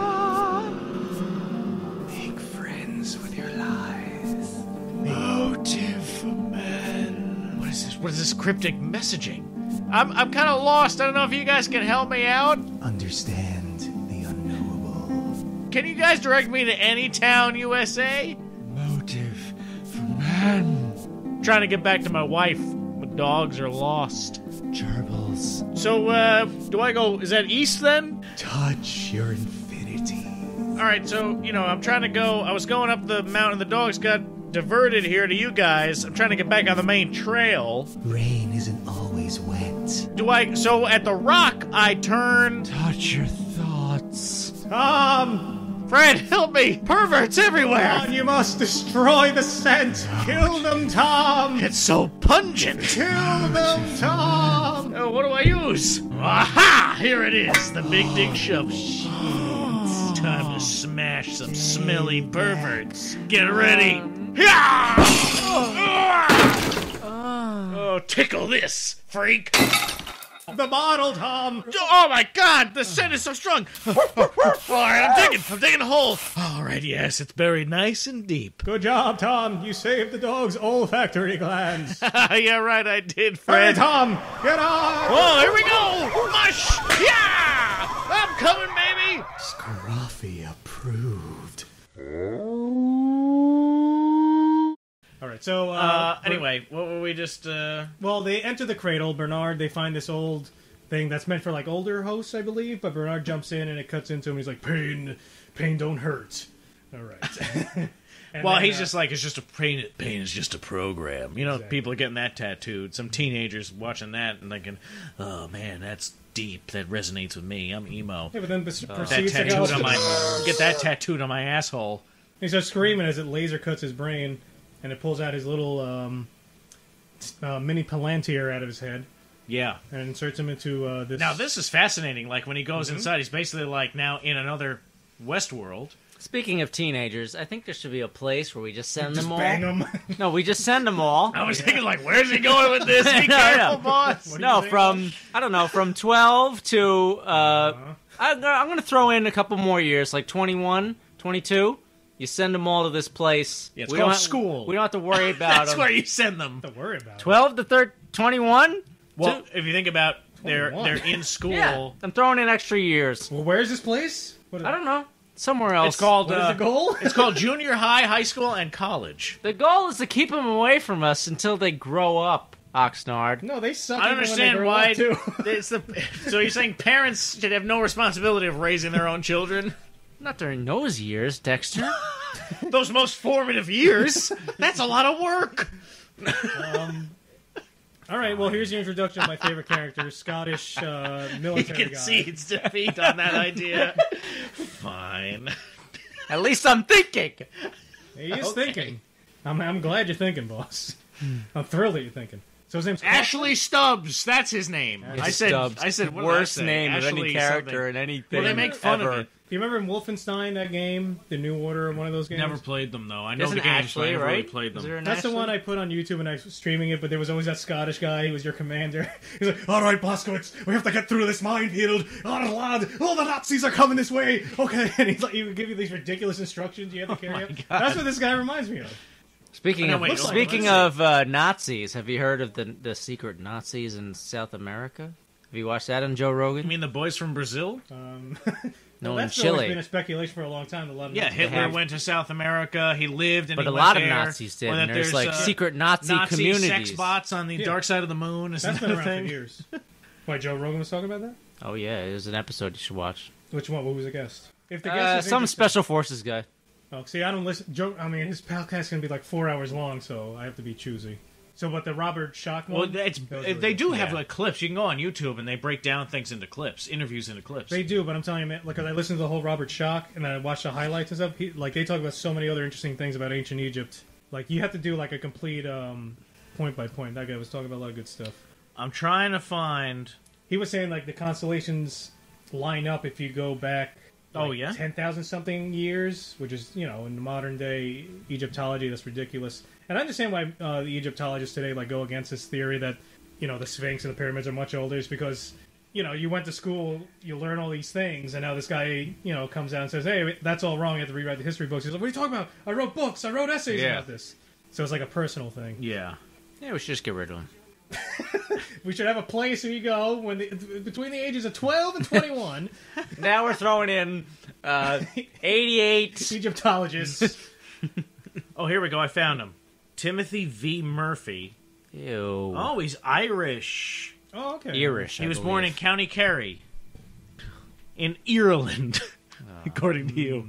Make friends with your lies. Motive for men. What is this? What is this cryptic messaging? I'm kind of lost. I don't know if you guys can help me out. Understand the unknowable. Can you guys direct me to any town, USA? Motive for men. Trying to get back to my wife. My dogs are lost. Gerbils. So, do I go... Is that east, then? Touch your infinity. Alright, so, I'm trying to go... I was going up the mountain. The dogs got diverted here to you guys. I'm trying to get back on the main trail. Rain isn't always wet. So, at the rock, I turn... Touch your thoughts. Fred, help me! Perverts everywhere! Tom, you must destroy the scent! Kill them, Tom! It's so pungent! Kill them, Tom! Oh, what do I use? Aha! Here it is, the big dick shovel. It's time to smash some smelly perverts. Get ready! Oh, tickle this, freak! The bottle, Tom! Oh my god, the scent is so strong! Alright, I'm digging a hole. Alright, yes, it's buried nice and deep. Good job, Tom. You saved the dog's olfactory glands. Yeah, right, I did, Hey, Fred. Tom! Get on! Oh, here we go! Mush! Yeah! I'm coming, baby! Scruffy approved. Alright, so, anyway, what were we just, Well, they enter the cradle. Bernard, they find this old thing that's meant for, like, older hosts, I believe, but Bernard jumps in and it cuts into him and he's like, pain don't hurt. Alright. Well, he's just like, it's just a pain is just a program. Exactly. People are getting that tattooed. Some teenagers watching that and thinking, oh man, that's deep. That resonates with me. I'm emo. Yeah, but then That proceeds to tattooed go... on my, get that tattooed on my asshole. He starts screaming as it laser cuts his brain, and it pulls out his little mini palantir out of his head. Yeah. And inserts him into this... Now, this is fascinating. Like, when he goes inside, he's basically, like, now in another Westworld. Speaking of teenagers, I think there should be a place where we just send Just them all. bang them. No, we just send them all. I was thinking, like, where's he going with this? Be careful, boss. No, from, I don't know, from 12 to, I'm going to throw in a couple more years, like 21, 22. You send them all to this place. Yeah, it's called school. We don't have to worry about That's them. where you send them. Don't worry about 12 to 21? Well, if you think about they're in school. Yeah, I'm throwing in extra years. it. Well, where's this place? What is I don't know. Somewhere else. It's called. What is the goal? It's called junior high, high school, and college. The goal is to keep them away from us until they grow up, Oxnard. No, they suck. I don't understand why. Too. So you're saying parents should have no responsibility of raising their own children? Not during those years, Dexter. Those most formative years. That's a lot of work. All right. Well, here's the introduction of my favorite character, Scottish military He guy. concedes defeat on that idea. Fine. At least I'm thinking. He is thinking. I'm glad you're thinking, boss. I'm thrilled that you're thinking. So his name's Ashley Stubbs. That's his name. I said. Stubbs. I said. What Worst did I say? name of any Ashley character something. in anything. Well, they make fun ever. of it. Do you remember in Wolfenstein, that game, The New Order, one of those games? Never played them though. I know Isn't the games, Ashley, but I never right? really played them. Is there an That's the Ashley? one I put on YouTube and I was streaming it, but there was always that Scottish guy who was your commander. He's like, all right, Boskowitz, we have to get through this minefield. Oh, lad, all the Nazis are coming this way. Okay, and he's like, he would give you these ridiculous instructions you have to carry out. That's what this guy reminds me of. Speaking Oh, of no, wait, speaking hold of Nazis, have you heard of the secret Nazis in South America? Have you watched that on Joe Rogan? You mean the boys from Brazil? No, in that's always Chile. been a speculation for a long time. A lot of Yeah, Nazis Hitler have- went to South America. He lived, and But he a went lot of there. Nazis did. Or And that there's like secret Nazi Nazi communities. sex bots on the Yeah. dark side of the moon. Isn't That's that been a around thing? for years. Why, Joe Rogan was talking about that? Oh yeah, there's an episode you should watch. Which one? What was the guest? If the guest is Some interesting- special forces guy. Oh, see, I don't listen. Joe, I mean, his podcast can be like 4 hours long, so I have to be choosy. So, what the Robert Schock one? Well, they do have like clips. You can go on YouTube and they break down things into clips, interviews into clips. They do, but I'm telling you, man, like I listened to the whole Robert Schock and I watched the highlights and stuff. They talk about so many other interesting things about ancient Egypt. Like you have to do like a complete point by point. That guy was talking about a lot of good stuff. I'm trying to find. He was saying like the constellations line up if you go back. 10,000 something years, which is in the modern day Egyptology, that's ridiculous. And I understand why the Egyptologists today go against this theory that the Sphinx and the pyramids are much older. Is because you went to school, you learn all these things, and now this guy comes out and says, "Hey, that's all wrong. You have to rewrite the history books." He's like, "What are you talking about? I wrote books. I wrote essays about this." So it's like a personal thing. Yeah, we should just get rid of him. We should have a place where you go between the ages of 12 and 21. Now we're throwing in 88 Egyptologists. Oh, here we go. I found him. Timothy V. Murphy. Ew. Oh, he's Irish. Oh, okay. Irish. He was born in County Kerry, in Ireland, according to you.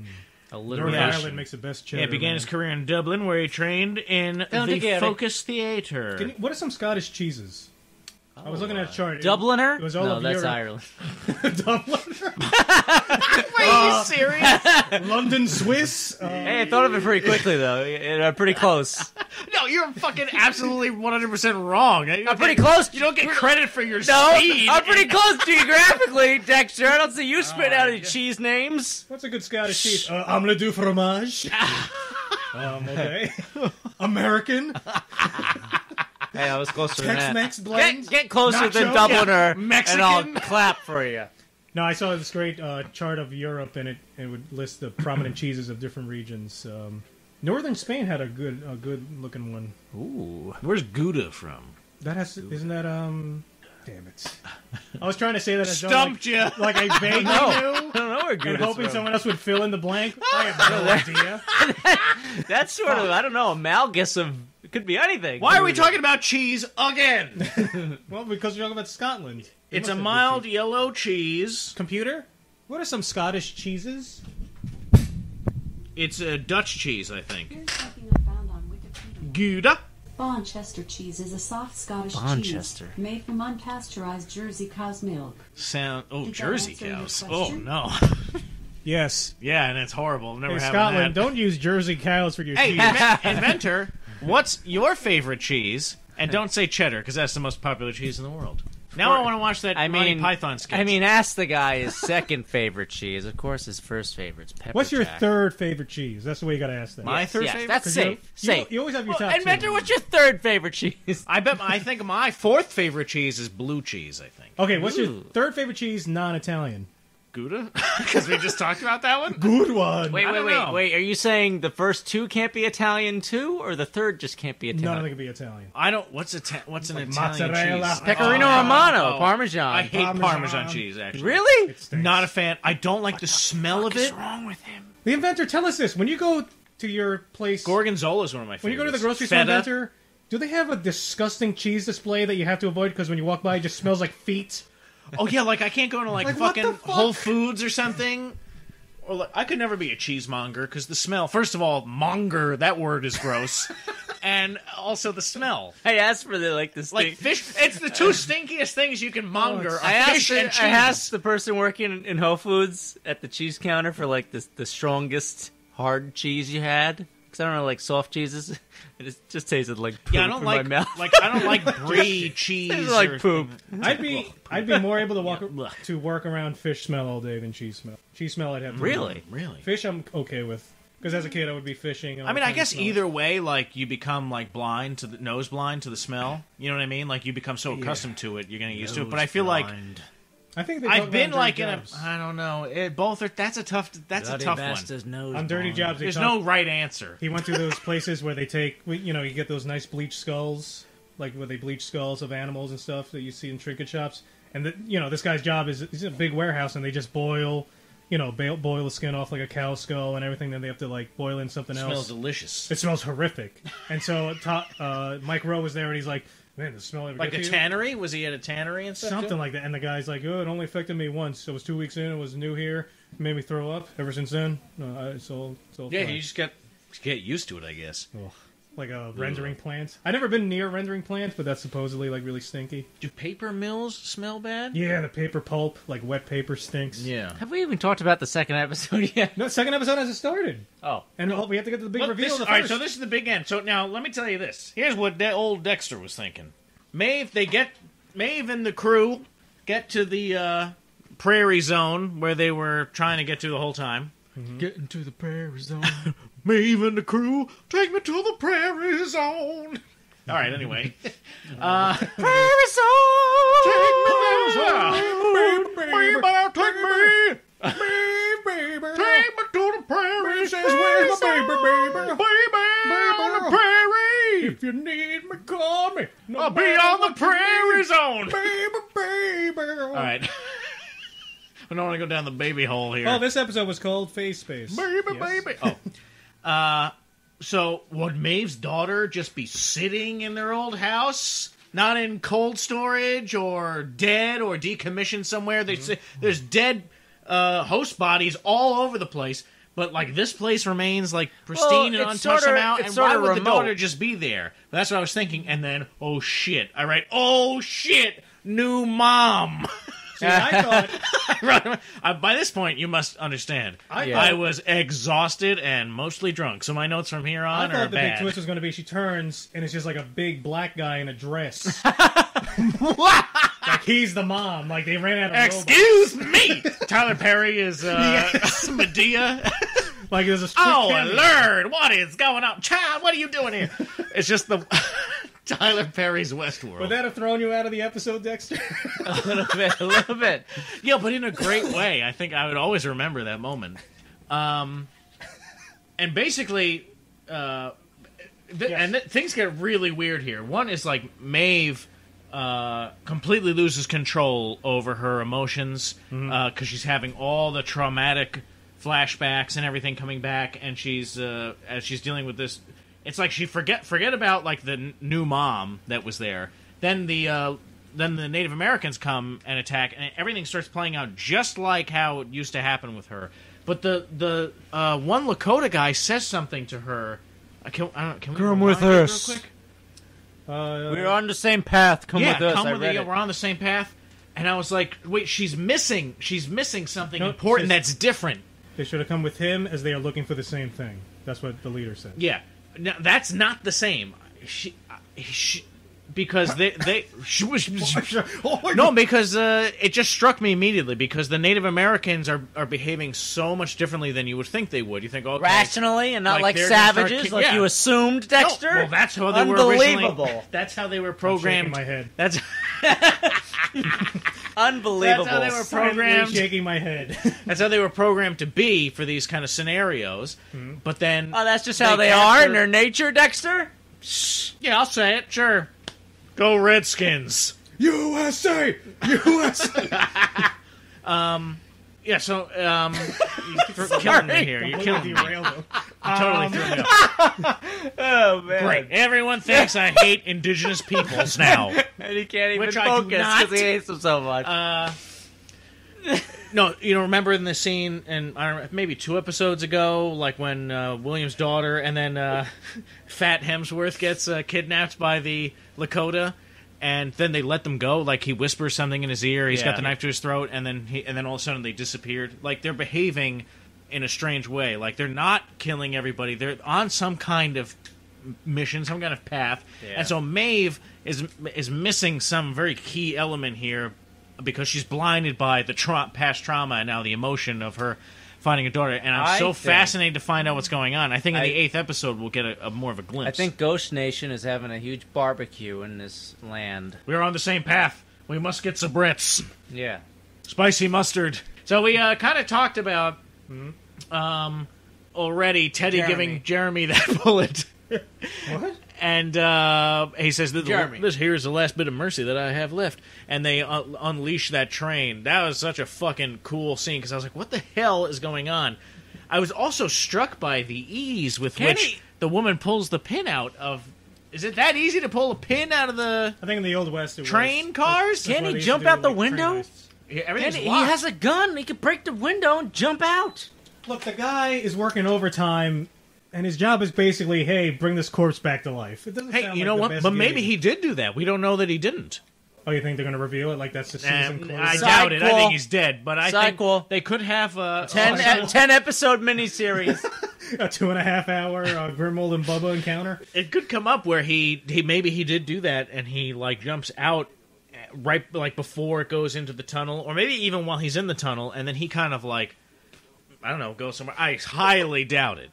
Northern Ireland makes the best cheddar. He began his career in Dublin, where he trained in the Focus Theatre. What are some Scottish cheeses? I was looking at a chart. Dubliner? It was all of that's Europe. Ireland. Dubliner? Are you serious? London Swiss? Hey, I thought of it pretty quickly, though. Pretty close. No, you're fucking absolutely 100% wrong. I'm pretty close. You don't get credit for your No, speed. I'm pretty close geographically, Dexter. I don't see you spit out any cheese names. What's a good Scottish cheese? Omelette du fromage. Okay. American. Hey, I was closer than that. Tex-Mex blend. Get closer Nacho. than Dubliner, Mexican. and I'll clap for you. No, I saw this great chart of Europe, and it would list the prominent cheeses of different regions. Northern Spain had a good looking one. Ooh, where's Gouda from? Isn't that Damn it! I was trying to say that as stumped you. Like I vaguely knew. I don't know where Gouda's and hoping from. someone else would fill in the blank. I have no idea. That's sort of, I don't know, amalgam of, it could be anything. Why are we talking about cheese again? Well, because we're talking about Scotland. It's a mild yellow cheese. Computer? What are some Scottish cheeses? It's a Dutch cheese, I think. Here's something I found on Wikipedia. Gouda? Bonchester cheese is a soft Scottish Bonchester. cheese made from unpasteurized Jersey cow's milk. Did Jersey that answer your cows. Oh, question? no. Yes. Yeah, and it's horrible. I've never Hey, had Scotland, that. don't use Jersey cows for your Hey, cheese. inventor, what's your favorite cheese? And don't say cheddar, because that's the most popular cheese in the world. Now I want to watch that Monty Python sketch. I mean, ask the guy his second favorite cheese. Of course, his first favorite's pepper What's your jack. third favorite cheese? That's the way you got to ask that. My third Yes, favorite? that's safe. Safe. You always have your top Inventor, two. what's your third favorite cheese? I think my fourth favorite cheese is blue cheese, I think. Okay, what's your Ooh. third favorite cheese non-Italian? Gouda? Because we just talked about that one? Good one. Wait. Are you saying the first two can't be Italian too, or the third just can't be Italian? None of them can be Italian. I don't... What's an Italian mozzarella. cheese? Pecorino Romano, Parmesan. I hate Parmesan. Parmesan cheese, actually. Really? It stinks. Not a fan. I don't like the smell of it. What's wrong with him? The inventor, tell us this. When you go to your place... Gorgonzola is one of my favorites. When you go to the grocery store, Feta. inventor, do they have a disgusting cheese display that you have to avoid because when you walk by it just smells like feet? Oh, yeah, like I can't go into Like, what fucking the fuck? Whole Foods or something. Or I could never be a cheesemonger because the smell. First of all, monger, that word is gross. And also the smell. I asked for this Like fish, it's the two stinkiest things you can monger. I are fish and cheese. asked the person working in Whole Foods at the cheese counter for the strongest hard cheese you had. Because I don't know, soft cheeses. It just tasted like poop Yeah, I don't in like my mouth. I don't like brie cheese. It's like or, poop. I'd be more able to Yeah. to work around fish smell all day than cheese smell. Cheese smell I'd have to Really? Really? Fish I'm okay with. Because as a kid I would be fishing. And I mean, I guess smell it. either way, you become blind to the nose blind to the smell. You know what I mean? You become so accustomed to it, you're getting used to it. But I feel I think they I've been talk about in Dirty a. Jobs. I don't know. Both are. That's a tough one. On Dirty Jobs. There's no right answer. He went to those places where they take, you get those nice bleached skulls, where they bleach skulls of animals and stuff that you see in trinket shops. And this guy's job is he's in a big warehouse, and they just boil the skin off like a cow skull and everything. Then they have to boil in something else. Smells delicious. It smells horrific. And so Mike Rowe was there, and he's like, "Man, the smell ever Like get a to you?" tannery? Was he at a tannery and stuff? Something like that. And the guy's like, "Oh, it only affected me once. It was 2 weeks in. It was new here. It made me throw up. Ever since then, it's all Yeah, fine." you just get used to it, I guess. Ugh. like a rendering plant. I've never been near rendering plants, but that's supposedly like really stinky. Do paper mills smell bad? Yeah, the paper pulp, like wet paper, stinks. Yeah. Have we even talked about the second episode yet? No, second episode hasn't started. Oh. And we have to get to the big reveal of the first. All right, so this is the big end. So now, let me tell you this. Here's what old Dexter was thinking. Maeve and the crew get to the prairie zone where they were trying to get to the whole time. Mm-hmm. Get into the prairie zone. Maeve and the crew, take me to the prairie zone. All right, anyway. Prairie zone! Take me there, baby, take me. Baby, Take me to the prairie. says, where's my baby? Baby, on the prairie. If you need me, call me. No I'll be matter on the what you prairie need. zone. Baby. All right. I don't want to go down the baby hole here. Oh, this episode was called Face Space. Baby. Oh. So would Maeve's daughter just be sitting in their old house? Not in cold storage or dead or decommissioned somewhere? There's dead host bodies all over the place. But, like, this place remains, like, pristine and untouched somehow. And why would the daughter just be there? That's what I was thinking. And then, oh, shit. I write, oh, shit, new mom. See, I thought... By this point, you must understand. I I was exhausted and mostly drunk. So my notes from here on I thought are the bad. big twist was going to be she turns, and it's just like a big black guy in a dress. Like, he's the mom. Like, they ran out of Excuse me! Tyler Perry is Medea. Like, there's a Oh, cameo. Lord, what is going on? Child, what are you doing here? It's just the Tyler Perry's Westworld. Would that have thrown you out of the episode, Dexter? A little bit. Yeah, but in a great way. I think I would always remember that moment. And basically, things get really weird here. One is, like, Maeve completely loses control over her emotions because she's having all the traumatic flashbacks and everything coming back, and she's as she's dealing with this, it's like she forget about like the new mom that was there. Then the Native Americans come and attack, and everything starts playing out just like how it used to happen with her. But the one Lakota guy says something to her. Can we Come with rewind it us. real quick? We're on the same path. Come with us. We're on the same path. And I was like, wait, she's missing something No, important she's- that's different. They should have come with him as they are looking for the same thing. That's what the leader said. Yeah. Now, that's not the same. Because no, because it just struck me immediately because the Native Americans are behaving so much differently than you would think they would. You think, okay, Rationally and not like they're gonna start savages, kick- like yeah. you assumed, Dexter. No, well, that's how they were Unbelievable. originally. That's how they were programmed. I'm shaking my head. That's Unbelievable. That's how they were programmed. Shaking my head. That's how they were programmed to be for these kind of scenarios. But then, Oh, that's just how they are in their nature, Dexter? yeah, I'll say it. Sure, go Redskins. USA! Yeah, so you're killing me here. You're killing me. Derailed him. You totally threw me off. Oh, man. Great. Everyone thinks I hate indigenous peoples now. And he can't even Which I do focus not. because he hates them so much. No, you know, remember in the scene, and I don't know, maybe 2 episodes ago, like when William's daughter and then Fat Hemsworth gets kidnapped by the Lakota, and then they let them go. Like he whispers something in his ear, he's got the knife to his throat, and then all of a sudden they disappeared. Like they're behaving in a strange way. Like they're not killing everybody. They're on some kind of mission, some kind of path, and so Maeve is missing some very key element here. Because she's blinded by the past trauma and now the emotion of her finding a daughter. And I'm so fascinated to find out what's going on. I think in the 8th episode we'll get a more of a glimpse. I think Ghost Nation is having a huge barbecue in this land. We're on the same path. We must get some Brits. Yeah. Spicy mustard. So we kind of talked about already Teddy giving Jeremy that bullet. What? And he says, this here is the last bit of mercy that I have left. And they unleash that train. That was such a fucking cool scene, because I was like, what the hell is going on? I was also struck by the ease with which the woman pulls the pin out of... Is it that easy to pull a pin out of the I think in the Old West it was. train cars? That's Can why he they used jump to do, out the like, window? train heists. Yeah, And everything's he locked. has a gun. He can break the window and jump out. Look, the guy is working overtime, And his job is basically, hey, bring this corpse back to life. It doesn't hey, sound you like know the what? best But gig. maybe he did do that. We don't know that he didn't. Oh, you think they're going to reveal it like that's the season closing? I doubt it. I think he's dead. But I think they could have a 10 episode miniseries. A 2.5 hour Grimwald and Bubba encounter. It could come up where he maybe he did do that, and he like jumps out right like before it goes into the tunnel, or maybe even while he's in the tunnel, and then he kind of like, I don't know, goes somewhere. I highly doubt it,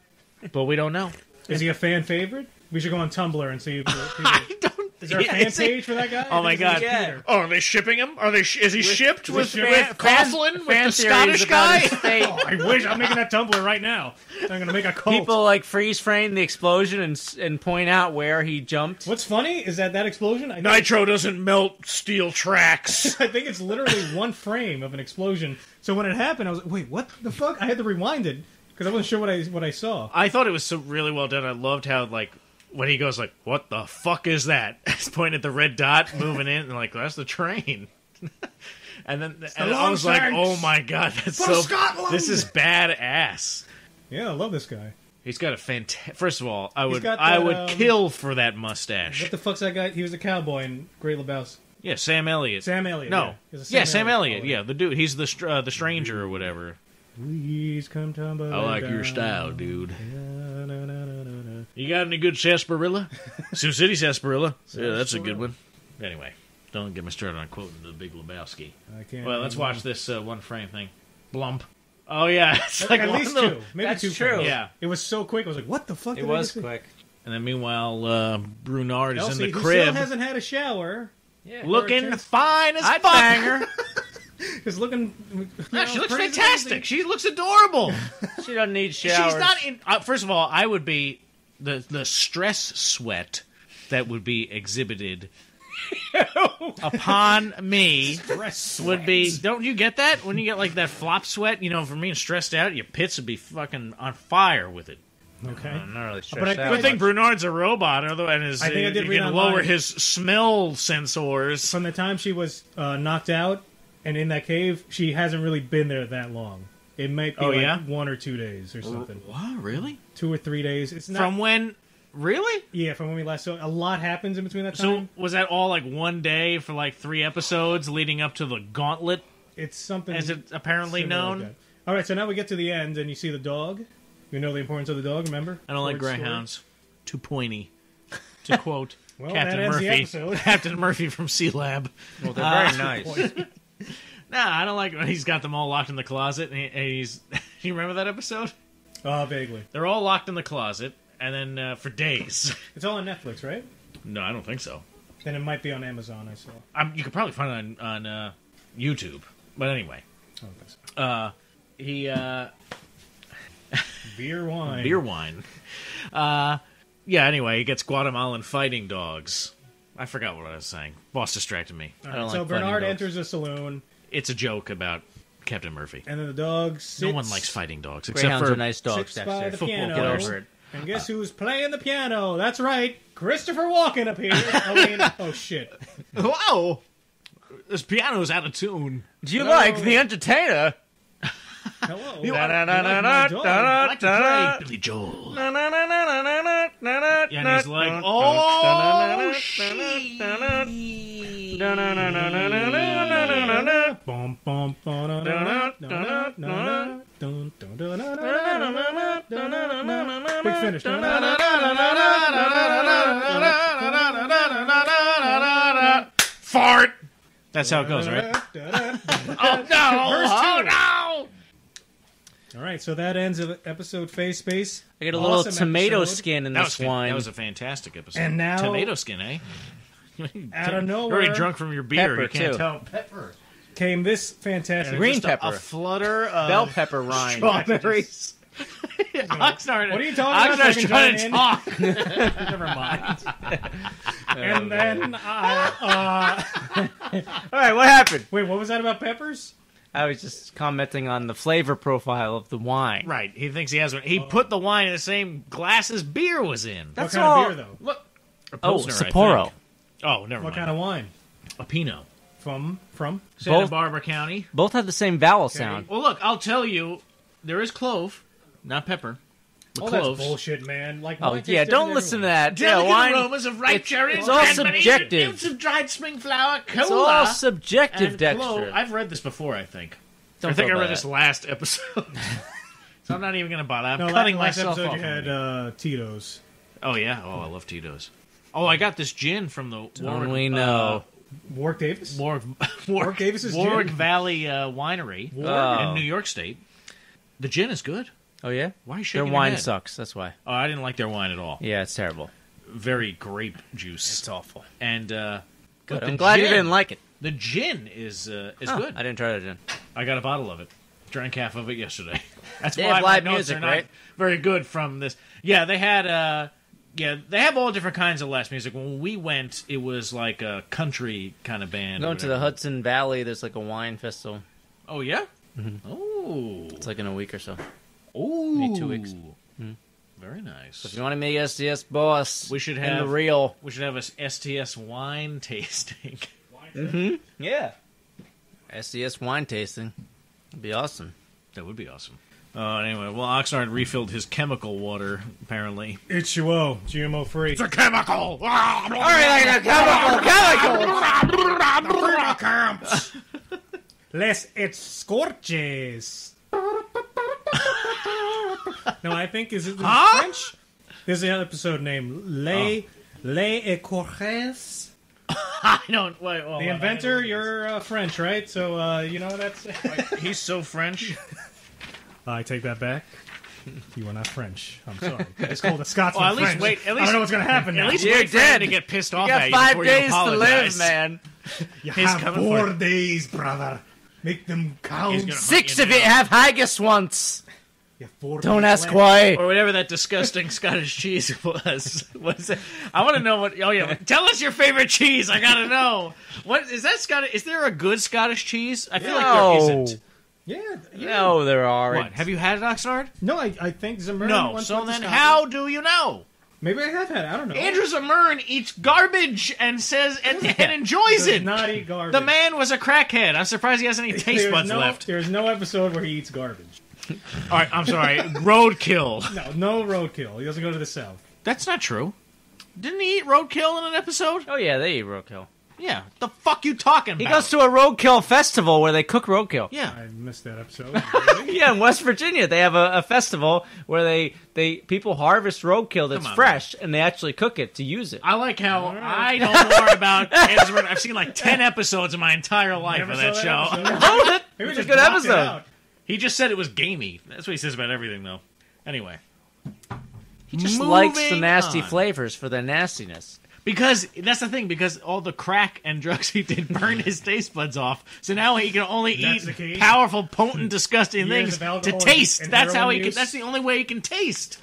but we don't know. Is he a fan favorite? We should go on Tumblr and see. I don't. Is there a fan page for that guy? Oh my god! Yeah. Oh, are they shipping him? Is he shipped with Coughlin, with fan the Scottish guy? Oh, I wish I'm making that Tumblr right now. I'm going to make a cult. People like freeze frame the explosion and point out where he jumped. What's funny is that explosion. Nitro doesn't melt steel tracks. I think it's literally one frame of an explosion. So when it happened, I was like, "Wait, what the fuck?" I had to rewind it because I wasn't sure what I saw. I thought it was so really well done. I loved how like. When he goes like, "What the fuck is that?" He's pointing at the red dot, moving in, and like, "That's the train." and I was like, "Oh my god, that's so Scotland! This is badass." Yeah, I love this guy. He's got a fantastic. First of all, I would kill for that mustache. What the fuck's that guy? He was a cowboy in Great Lebowski. Yeah, Sam Elliott. Sam Elliott. No, yeah, Sam Elliott. Yeah, the dude. He's the stranger or whatever. Please come tumbling I like your style, dude. You got any good sarsaparilla? Sioux City sarsaparilla. Yeah, that's a good one. Anyway, don't get me started on quoting the Big Lebowski. I can't. Well, let's watch this one frame thing. Blump. Oh yeah, it's like at least two, maybe That's two. true. Frames. Yeah, it was so quick. I was like, "What the fuck?" It was quick. and then meanwhile, Brunard is Elsie, in the who crib, still hasn't had a shower. Yeah, looking fine as I'd fuck. bang her. Just looking. She looks fantastic. She looks adorable. She doesn't need showers. She's not in. First of all, I would be the stress sweat that would be exhibited upon me would be. Don't you get that when you get like that flop sweat? You know, from being stressed out, your pits would be fucking on fire with it. Okay. I'm not really But I stressed out. Good thing Brunard's a robot, and is I think I did you read can online. lower his smell sensors. From the time she was knocked out and in that cave, she hasn't really been there that long. It might be 1 or 2 days or something. What? Really? 2 or 3 days. It's not From when? Really? Yeah, from when we last saw. A lot happens in between that So time. was that all like one day for like 3 episodes leading up to the gauntlet, It's something as it's apparently similar known? like that. All right, so now we get to the end, and you see the dog. You know the importance of the dog. Remember? I don't like Ford's story? greyhounds. Too pointy. To quote Well, Captain that ends the Murphy. episode. Captain Murphy from Sea Lab. Well, they're very nice. Nah, I don't like when he's got them all locked in the closet. And he's. You remember that episode? Vaguely. They're all locked in the closet, and then for days. It's all on Netflix, right? No, I don't think so. Then it might be on Amazon. I saw. You could probably find it on YouTube. But anyway, I don't think so. he. Beer wine. Beer wine. Yeah, anyway, he gets Guatemalan fighting dogs. I forgot what I was saying. Boss distracted me. All I don't right, so like Bernard fighting dogs. enters a saloon, It's a joke about Captain Murphy. and then the dog sits. No one likes fighting dogs, except Greyhounds for are nice dogs, sits by Dexter. the Football piano. Get players. over it. And guess who's playing the piano? That's right, Christopher Walken appeared. I mean, oh shit! Wow! This piano's out of tune. Do you like The Entertainer? Hello. You like are- my dog? I like to play Billy Joel. Yeah, and he's like, oh, shit. Bum, bum, ba-da-da-da-da-da-da-da-da. Dun, dun, da-da-da-da-da-da-da-da-da. Quick finish. Fart. That's how it goes, right? Oh no! Oh no! All right, so that ends episode Face Space. I get a little Awesome tomato episode. skin in That this was, wine. that was a fantastic episode. And now- tomato skin, eh? Out of nowhere, Very drunk from your beer. Pepper, You can't too. tell. Pepper. came this fantastic Green Just pepper. A flutter of Bell pepper rind. strawberries. Oxnard. What are you talking about, Oxnard's fucking trying to giant talk. Never mind. And then I All right, what happened? wait, what was that about peppers? I was just commenting on the flavor profile of the wine. Right. He thinks he has one. He put the wine in the same glass as beer was in. What That's kind all. of beer though? Look. A Oh, Pilsner, I Sapporo. think. Oh, never What mind. kind of wine? A Pinot. From? Santa Both- Barbara County. Both have the same vowel sound. Well, look, I'll tell you, there is clove, not pepper. Oh, that's bullshit, man. Like, oh yeah, don't listen to that. Delicate wine, aromas of ripe cherries, it's all subjective. Notes of dried spring flower, cola. It's all subjective, Dexter. I've read this before, I think. Don't I think I read that. this last episode. So I'm not even going to bother. I'm no, cutting last myself episode off. You had Tito's. Oh, yeah? Oh, I love Tito's. Oh, I got this gin from the Don't we know? Warwick Davis? Warwick Davis's Warwick gin? Valley Winery in New York State. The gin is good. Oh, yeah? Why are you shaking Their wine your head? sucks, that's why. Oh, I didn't like their wine at all. Yeah, it's terrible. Very grape juice. It's awful. And good. I'm glad you didn't like it. The gin is good. I didn't try that gin. I got a bottle of it. Drank half of it yesterday. That's they why have my live notes music, are not right? very good from this. Yeah, they had. They have all different kinds of live music. When we went, it was like a country kind of band. Going to the Hudson Valley, there's like a wine festival. Oh yeah. Mm-hmm. Oh, it's like in a week or so. Oh, maybe 2 weeks. Mm-hmm. Very nice. So if you want to make STS boss, we should in have the real. We should have a STS wine tasting. Mm-hmm. Yeah. STS wine tasting. It'd be awesome. That would be awesome. Anyway, well, Oxnard refilled his chemical water, apparently. H2O, GMO free. It's a chemical! Les Écorchés. No, I think is it French? There's an episode named Les Écorchés. I don't. Wait, well, the inventor, you're French, right? So you know that's. He's so French. I take that back. You are not French. I'm sorry. It's called a Scotsman. Well, at least French. wait. At least I don't know what's going to happen. At now. least you're wait for him dead to get pissed You off got at 5 before days you to live, apologize. man. You He's have coming 4 for it. days, brother. Make them count. He's gonna 6 hunt of you it down. have haggis once. You have 4 Don't days ask left. why. Or whatever that disgusting Scottish cheese was. What is it? I want to know what. Oh yeah, tell us your favorite cheese. I gotta know. What is that Scottish? Is there a good Scottish cheese? I feel like there isn't. Yeah. No, there are. What? Have you had it, Oxnard? No, I think Zimmern. No. once So went to then, Scotland. how do you know? Maybe I have had it. I don't know. Andrew Zimmern eats garbage and says and enjoys Does it. not eat garbage. The man was a crackhead. I'm surprised he has any taste buds left. There's no episode where he eats garbage. All right, I'm sorry. Roadkill. No roadkill. He doesn't go to the south. That's not true. Didn't he eat roadkill in an episode? Oh yeah, they eat roadkill. Yeah. The fuck you talking about? He goes to a roadkill festival where they cook roadkill. Yeah. I missed that episode. Really? Yeah, in West Virginia, they have a festival where they people harvest roadkill that's Come on, fresh and they actually cook it to use it. I like how I know more about Ezra. I've seen like 10 episodes in my entire life Never of that saw show. episode. Maybe It's a just good blocked it episode. out. He just said it was gamey. That's what he says about everything, though. Anyway. He just Moving likes the nasty on. flavors for their nastiness. Because that's the thing, because all the crack and drugs he did burned his taste buds off. So now he can only That's eat the key. powerful, potent, disgusting Years things of alcohol to taste. and That's how heroin he can. use. That's the only way he can taste.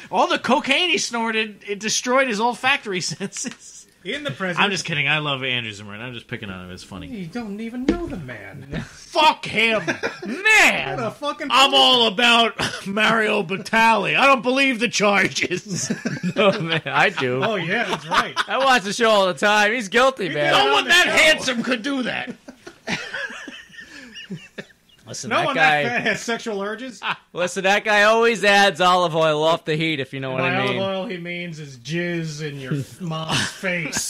All the cocaine he snorted, it destroyed his olfactory senses. In the present. I'm just kidding. I love Andrew Zimmern. I'm just picking on him. It's funny. You don't even know the man. Fuck him, man. What a fucking. I'm all about Mario Batali. I don't believe the charges. Oh man, I do. Oh yeah, that's right. I watch the show all the time. He's guilty, man. No one the that show. handsome could do that. Listen, No that one guy. that fat has sexual urges. Listen, that guy always adds olive oil off the heat, if you know what By I mean. olive oil, he means is jizz in your mom's face.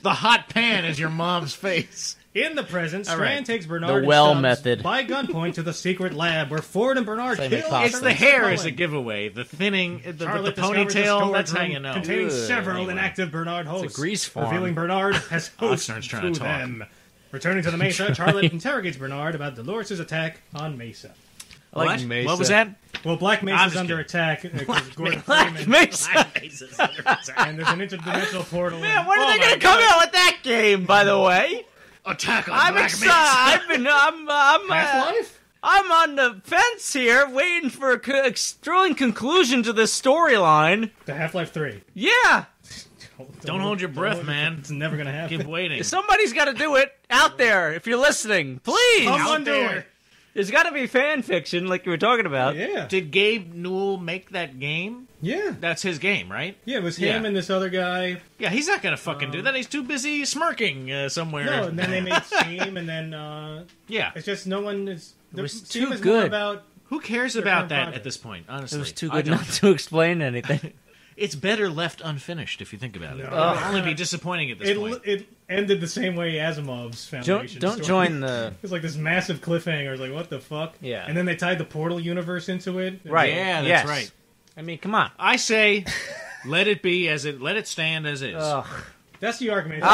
The hot pan is your mom's face. In the present, All Strand right. takes Bernard The and well Stubbs method. by gunpoint to the secret lab where Ford and Bernard Same kill. as pasta. It's the hair is a giveaway. The thinning, the Charlotte discovers a ponytail. storage That's how room you know. Containing Ugh. several Anyway. inactive Bernard hosts. grease farm. Revealing Bernard has hosts Oxnard's trying through to talk. them. Returning to the Mesa, Charlotte interrogates Bernard about Dolores' attack on Mesa. What? Mesa. What was that? Well, Black I'm Mesa's just under kidding. attack. Gordon Black Freeman, Mesa. and there's an interdimensional portal. Man, when Oh are they my going to come out with that game? By the way, Attack on I'm Black excited. Mesa. Half-Life? I'm on the fence here, waiting for a thrilling conclusion to this storyline. To Half-Life 3. Yeah, Don't hold your breath, man. It's never going to happen. Keep waiting. somebody's got to do it out there. If you're listening, please. Someone do there. it. There's got to be fan fiction, like you were talking about. Yeah. Did Gabe Newell make that game? Yeah. That's his game, right? Yeah, it was him Yeah. and this other guy. Yeah, he's not gonna fucking do that. He's too busy smirking somewhere. No, and then they made Steam, and then yeah. it's just no one is. It was Steam too is more good. about Who cares about that at this point, honestly? It was too good not to explain anything. It's better left unfinished if you think about it. It'll only be disappointing at this point. It ended the same way Asimov's Foundation Don't story. join the... It's like this massive cliffhanger. It's like, what the fuck? Yeah. And then they tied the Portal universe into it. Right. Yeah, that's right. I mean, come on. I say, let it stand as is. Ugh. That's the argument.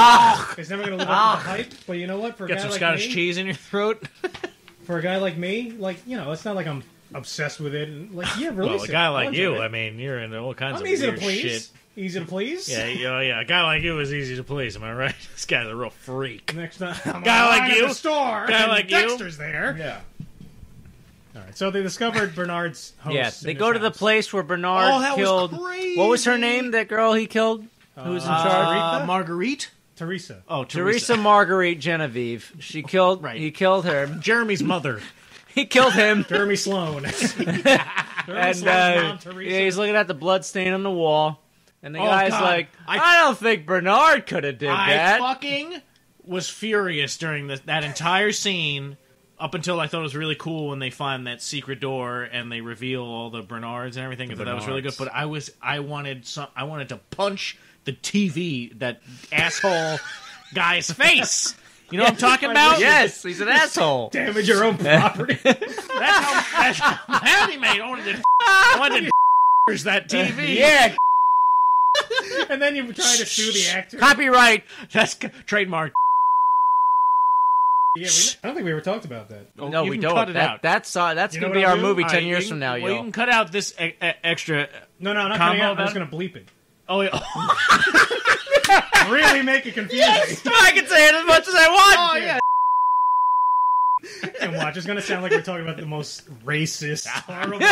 It's never going to live up to the hype. But you know what? For a Get guy some like Scottish me, cheese in your throat. For a guy like me, it's not like I'm obsessed with it. And, release it. Well, a guy like you, it. I mean, you're into all kinds of easy weird to please. shit. Easy to please. Yeah. A guy like you is easy to please. Am I right? This guy's a real freak. Next time, I'm guy like you, at the store. Guy like Dexter's you. there. Yeah. All right. So they discovered Bernard's host. Yes, they go to the place where Bernard killed. Was crazy. What was her name? That girl he killed. Who was in charge? Marguerite. Teresa. Oh, Teresa Marguerite Genevieve. She killed. Right. He killed her. Jeremy's mother. He killed him. Jeremy Sloan. And he's looking at the blood stain on the wall, and the guy's God. like, "I don't think Bernard could have did that." I fucking was furious during that entire scene. Up until I thought it was really cool when they find that secret door and they reveal all the Bernards and everything. I thought that was really good. But I wanted to punch the TV, that asshole guy's face. You know what I'm talking about? Yes, he's an asshole. Damage your own property. That's how mad he made. I wanted to that TV. Yeah, And then you try to sue the actor. copyright. That's trademark. Yeah, I don't think we ever talked about that. No, You we can don't. cut it out. That's You know going to what be I'll our do? movie All 10 right, years you from can- now, well, you yo. can cut out this extra. No, not Combo cutting out. I'm about just going to bleep it. Oh, yeah. Really make it confusing. I can say it as much as I want. Oh, yeah. And watch, it's going to sound like we're talking about the most racist, horrible thing.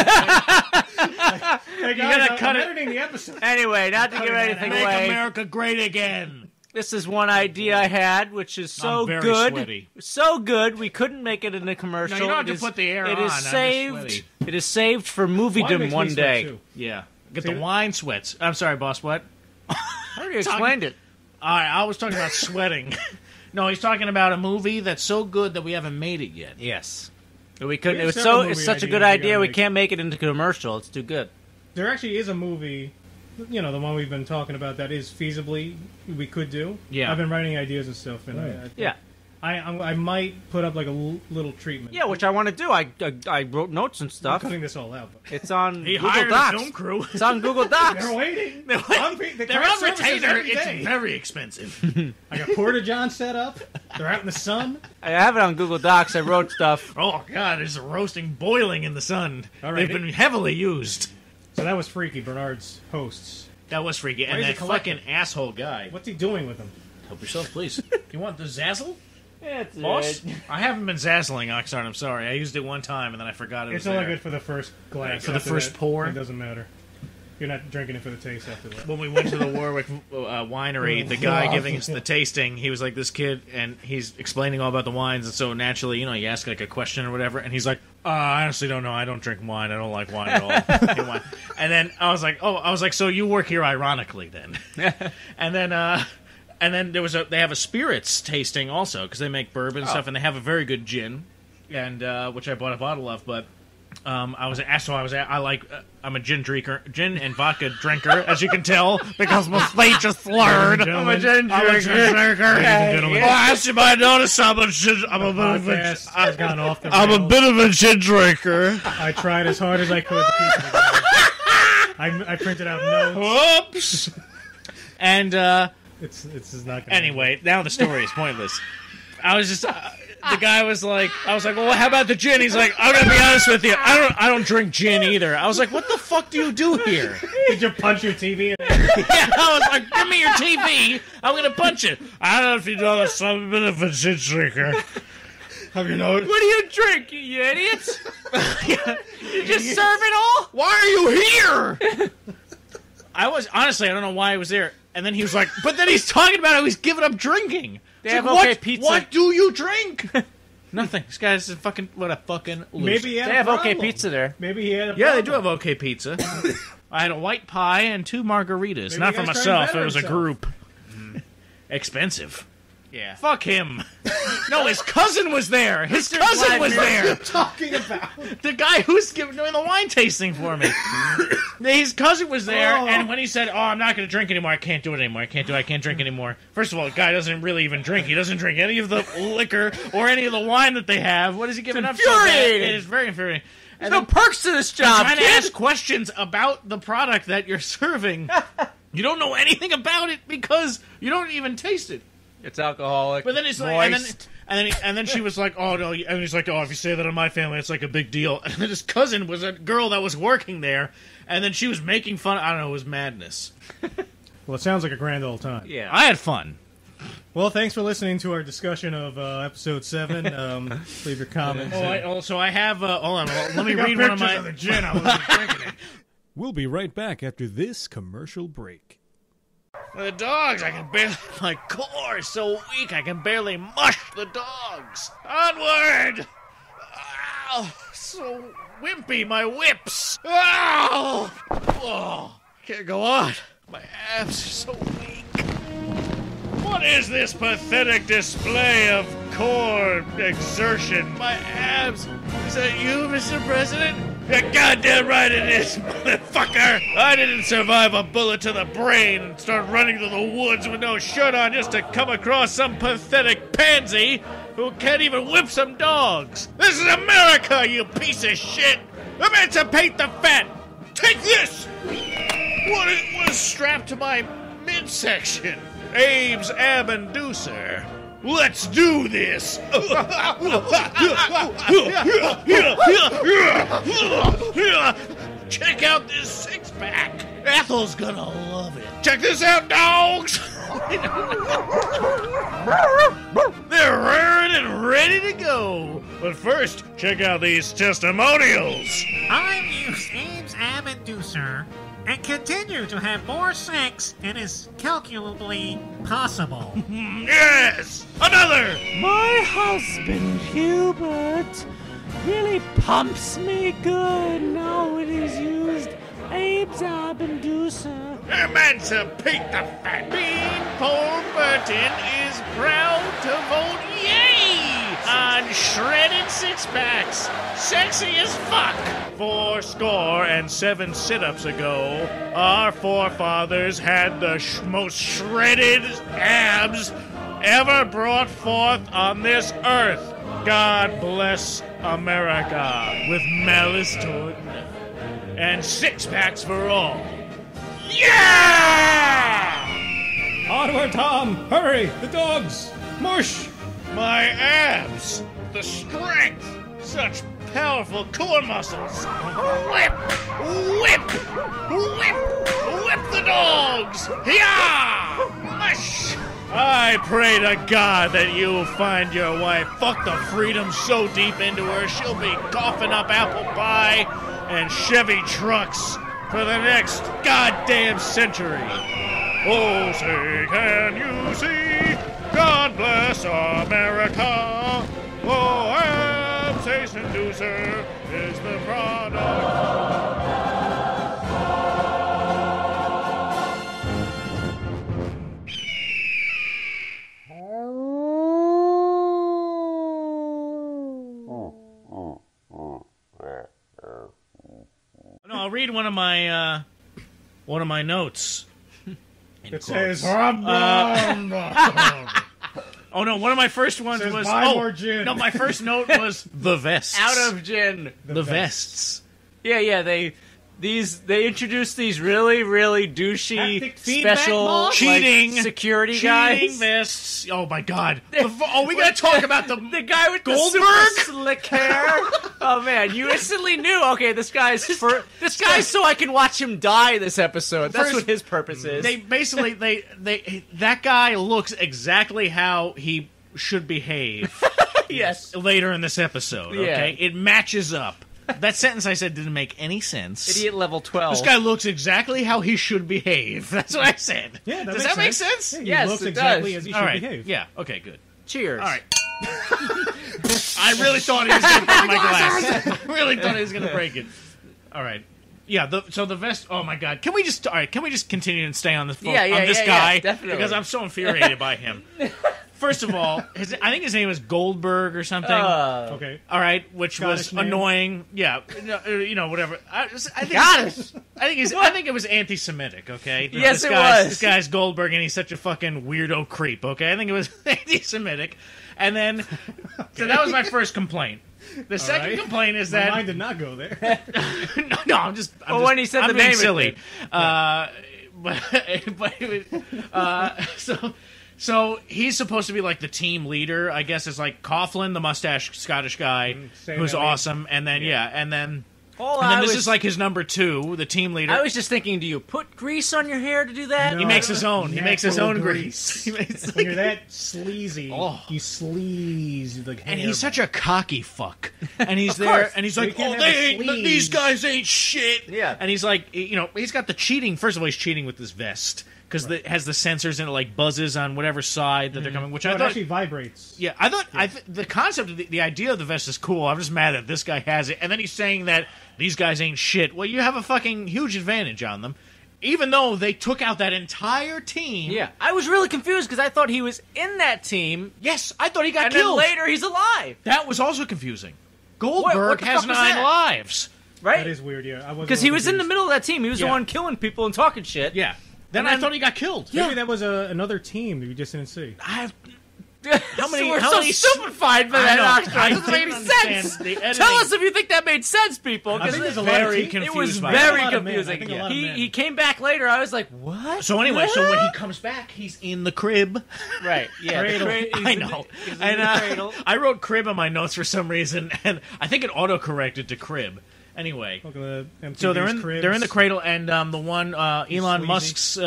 Hey guys, I'm editing the episode. Anyway, not to give anything Make away, America great again. this is one idea I had, which is so I'm very good, sweaty. so good we couldn't make it in a commercial. No, you don't have It to is- put the air It on. is I'm just saved. sweaty. It is saved for Wine moviedom makes me one sweat, day. too. Yeah. Get See, the wine sweats. I'm sorry, boss. What? I already explained it. All right, I was talking about sweating. No, he's talking about a movie that's so good that we haven't made it yet. Yes. We couldn't. have It's several movie It's such a ideas good we idea. gotta We make. can't make it into commercial. It's too good. There actually is a movie, the one we've been talking about, that is feasibly we could do. Yeah. I've been writing ideas and stuff, and Yeah. I might put up like a little treatment. Yeah, which I want to do. I wrote notes and I'm stuff. cutting this all out. But It's on He Google hired Docs. a film crew. It's on Google Docs. they're waiting. They're on retainer. It's very expensive. I got Porta-John set up. They're out in the sun. I have it on Google Docs. I wrote stuff. Oh, God, there's a roasting boiling in the sun. All They've right. been heavily used. So that was freaky. Bernard's hosts. That was freaky. Why And is that he collecting? fucking asshole guy. What's he doing with them? Help yourself, please. You want the Zazzle? It's Boss? I haven't been Zazzling, Oxnard. I'm sorry. I used it one time, and then I forgot it was It's only there. good for the first glass. For the After first that, pour? It doesn't matter. You're not drinking it for the taste after that. When we went to the Warwick winery, the guy giving us the tasting, he was like this kid, and he's explaining all about the wines, and so naturally, you ask like a question or whatever, and he's like, I honestly don't know. I don't drink wine. I don't like wine at all. And then I was like, so you work here ironically then? And then there was they have a spirits tasting also, because they make bourbon and stuff, and they have a very good gin, and which I bought a bottle of, but I'm a gin and vodka drinker, as you can tell, because my speech is slurred. I'm a gin drinker. Ladies and gentlemen. As you might notice, I'm a Podcast has gone off the I'm a rails. bit of a gin drinker. I tried as hard as I could to keep it together. I printed out notes. Whoops. And It's not gonna anyway, now the story is pointless. I was just the guy was like, I was like, well, how about the gin? He's like, I'm gonna be honest with you, I don't drink gin either. I was like, what the fuck do you do here? Did you punch your TV in? Yeah, I was like, give me your TV. I'm gonna punch it. I don't know if you know this. I'm a bit of a gin drinker. Have you noticed? What do you drink, you idiots? You just serve it all? Why are you here? I don't know why I was there. And then he was like, but then he's talking about how he's giving up drinking. They It's have like, okay pizza. What do you drink? Nothing. This guy's a fucking loser. Maybe he had They a have okay problem. pizza there. Maybe he had a Yeah, they problem. do have okay pizza. I had a white pie and 2 margaritas. Maybe Not the for guy's trying to myself. better It was a himself. group. Expensive. Yeah. Fuck him. No, his cousin was there. His cousin was there. What are you talking about? The guy who's doing the wine tasting for me. His cousin was there, and when he said, I'm not going to drink anymore, I can't do it anymore. I can't drink anymore. First of all, the guy doesn't really even drink. He doesn't drink any of the liquor or any of the wine that they have. What is he giving up? Infuriating. It is very infuriating. There's no perks to this job, trying to ask questions about the product that you're serving. You don't know anything about it because you don't even taste it. It's alcoholic. But then it's like, and then she was like, "Oh no," and he's like, "Oh, if you say that in my family, it's like a big deal." And then his cousin was a girl that was working there, and then she was making fun. I don't know, it was madness. Well, it sounds like a grand old time. Yeah, I had fun. Well, thanks for listening to our discussion of episode 7. Leave your comments. So I have. Hold on, let me read one of my. Of the gin. I wasn't drinking it. We'll be right back after this commercial break. The dogs, I can barely. My core is so weak, I can barely mush the dogs. Onward! Ow, so wimpy, my whips. Ow! Oh, can't go on. My abs are so weak. What is this pathetic display of core exertion? My abs. Is that you, Mr. President? You're goddamn right it is, motherfucker! I didn't survive a bullet to the brain and start running through the woods with no shirt on just to come across some pathetic pansy who can't even whip some dogs. This is America, you piece of shit! Emancipate the fat! Take this! What is strapped to my midsection? Abe's ab inducer. Let's do this! Check out this six-pack! Ethel's gonna love it. Check this out, dogs! They're raring and ready to go. But first, check out these testimonials. I've used Abe's ab inducer and continue to have more sex than is calculably possible. Yes! Another! My husband, Hubert, really pumps me good now it is used Abe's ab inducer. Emancipate the fat. Beanpole Burton is proud to vote yay on shredded six-packs. Sexy as fuck. 407 sit-ups ago, our forefathers had the most shredded abs ever brought forth on this earth. God bless America with malice toward nothing. And six-packs for all. Yeah! Onward, Tom! Hurry! The dogs! Mush! My abs! The strength! Such powerful core muscles! Whip! Whip! Whip! Whip the dogs! Yeah! Mush! I pray to God that you find your wife. Fuck the freedom so deep into her, she'll be coughing up apple pie and Chevy trucks for the next goddamn century. Oh, say, can you see? God bless America. Oh, abscess inducer is the product. No, I'll read one of my notes. It says, oh no, one of my first ones was more gin. No, my first note was the vests. Out of gin. The vests. Yeah, they introduced these really douchey special cheating security guys. Vests. Oh my god. We gotta talk about the guy with Goldberg? the super slick hair. Oh man, you instantly knew. Okay, this guy's so I can watch him die this episode. That's what his purpose is. They basically that guy looks exactly how he should behave. Yes. Later in this episode. Okay, it matches up. That sentence I said didn't make any sense. Idiot level 12. This guy looks exactly how he should behave. That's what I said. Yeah, does that make sense? Yeah, he yes, looks it exactly does. as he All should right. behave. Yeah. Okay. Good. Cheers. All right. I really thought he was going to break my glass. I really thought he was going to break it. All right. Yeah. So the vest. Oh my God. Can we just continue and stay on this? Yeah, on this guy? definitely. Because I'm so infuriated by him. First of all, I think his name was Goldberg or something. Okay. All right, which Scottish was name. annoying. Yeah, whatever. I think it was anti-Semitic. Okay. Yes, this it was. This guy's Goldberg, and he's such a fucking weirdo creep. Okay, I think it was anti-Semitic, and then so that was my first complaint. The second complaint is that my mind did not go there. no, I'm just. when he said the name, silly. So he's supposed to be like the team leader. I guess it's like Coughlin, the mustache Scottish guy, who's awesome, and then and then this is like his number 2, the team leader. I was just thinking, do you put grease on your hair to do that? No. He makes his own. He makes his own grease. When you're that sleazy, you sleaze the hair. And he's such a cocky fuck. And he's there, course. and he's You like, can't "Oh, have the these sleeves." guys ain't shit." Yeah. And he's like, he's got the cheating. First of all, he's cheating with this vest because it has the sensors and it like buzzes on whatever side that they're coming. Which I it thought actually vibrates. Yeah, I thought the concept of the idea of the vest is cool. I'm just mad that this guy has it, and then he's saying that these guys ain't shit. Well, you have a fucking huge advantage on them, even though they took out that entire team. Yeah, I was really confused because I thought he was in that team, Yes, I thought he got and killed. then later he's alive, That was also confusing. Goldberg what the has fuck was 9 that? lives. right? That is weird. Yeah, I was Because he was in the middle of that team. He was the Yeah. one killing people and talking shit. Yeah. Then I thought he got killed. Maybe that was another team that you just didn't see. How many? We're how so many stupefied by I that, know. Oxnard. I It doesn't make didn't any understand sense. the editing. Tell us if you think that made sense, people. I Because think there's a I'm lot of very teams. confused it was by very A lot of men. I confusing. think a lot of men. He came back later. I was like, what? So anyway, so when he comes back, he's in the crib. Right, yeah. Cradle. I know. He's in And the cradle. I wrote crib on my notes for some reason, and I think it auto-corrected to crib. Anyway, so they're in the cradle, and the one Elon sleazy. Musk's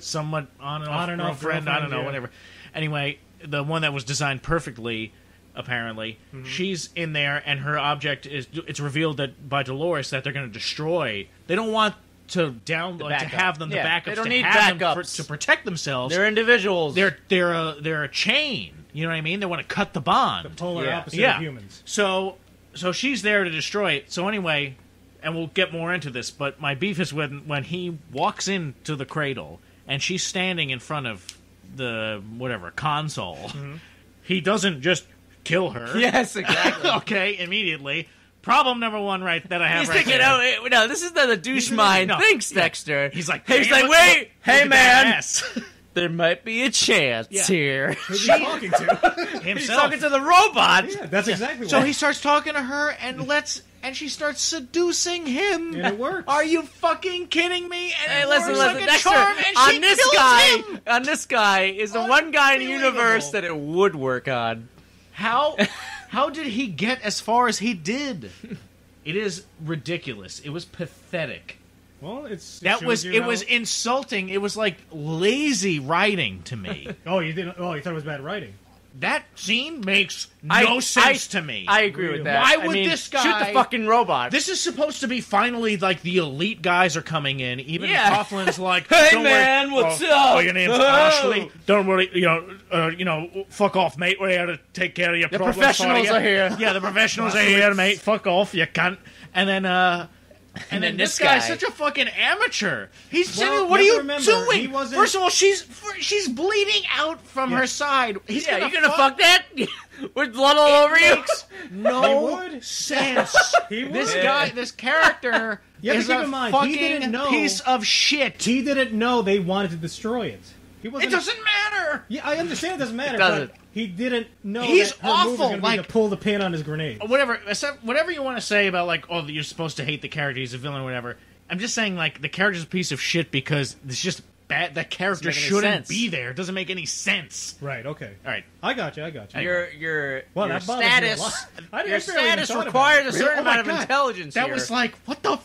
somewhat on and off girlfriend, I don't know, whatever. Anyway, the one that was designed perfectly, apparently, she's in there, and her object is. It's revealed that by Dolores that they're going to destroy. They don't want to have them the backups. They don't to need have them backups to protect themselves. They're individuals. They're a chain. You know what I mean? They want to cut the bond. The polar opposite Yeah. of humans. So she's there to destroy it. So anyway, and we'll get more into this, but my beef is when he walks into the cradle and she's standing in front of the console. He doesn't just kill her. Yes, exactly. Okay, immediately. Problem number 1 right that I have He's right thinking, there. oh, no, this is not the douche mind no, thinks, yeah. Dexter. He's like, wait, look hey, at that man, ass. there might be a chance here. Who's he talking to? He's Himself. talking to the robot. Yeah, that's exactly So what. he starts talking to her and she starts seducing him. And it works. Are you fucking kidding me? And Hey, it listen, works listen, like a Dexter, charm, and on she this kills guy, him. on this guy is the one guy in the Unbelievable. universe that it would work on. How did he get as far as he did? It is ridiculous. It was pathetic. Well, it Was was insulting. It was like lazy writing to me. Oh, you didn't. Oh, you thought it was bad writing. That scene makes no sense to me. I agree with that. Why I would mean, this guy shoot the fucking robot? This is supposed to be finally like the elite guys are coming in. Even Yeah. Coughlin's like, Hey, don't man, worry. what's Oh, up? Oh, your name's Oh. Ashley. Don't worry. Fuck off, mate. We're here to take care of your The problems. professionals for you. are here. Yeah, the professionals are here, mate. Fuck off, you cunt. And then then this guy's such a fucking amateur. He's saying, "What are you doing?" he wasn't- First of all, she's bleeding out from her side. He's Yeah, you gonna fuck that? With blood all over you? Makes He no would. sense. He would. This character You have is to keep a in mind, he fucking didn't know. piece of shit. He didn't know they wanted to destroy it. He It wasn't. doesn't matter. Yeah, I understand it doesn't matter. doesn't. But he didn't know. He's that her move was awful, gonna be like- to pull the pin on his grenade. Whatever you want to say about like, oh, you're supposed to hate the character, he's a villain, or whatever. I'm just saying like the character's a piece of shit because it's just bad. That character Doesn't make any shouldn't sense. be there. It doesn't make any sense. Right. Okay. All right. I got you. Your Well, your that bothers me a status lot. I your barely even status thought about requires it. a certain Oh my amount of God. intelligence That here. was like, what the I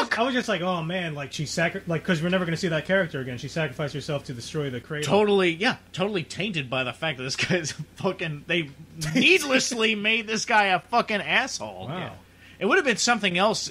fuck? was just like, oh man, like she because we're never going to see that character again. She sacrificed herself to destroy the cradle. Totally tainted by the fact that this guy's fucking. They needlessly made this guy a fucking asshole. Wow. It would have been something else.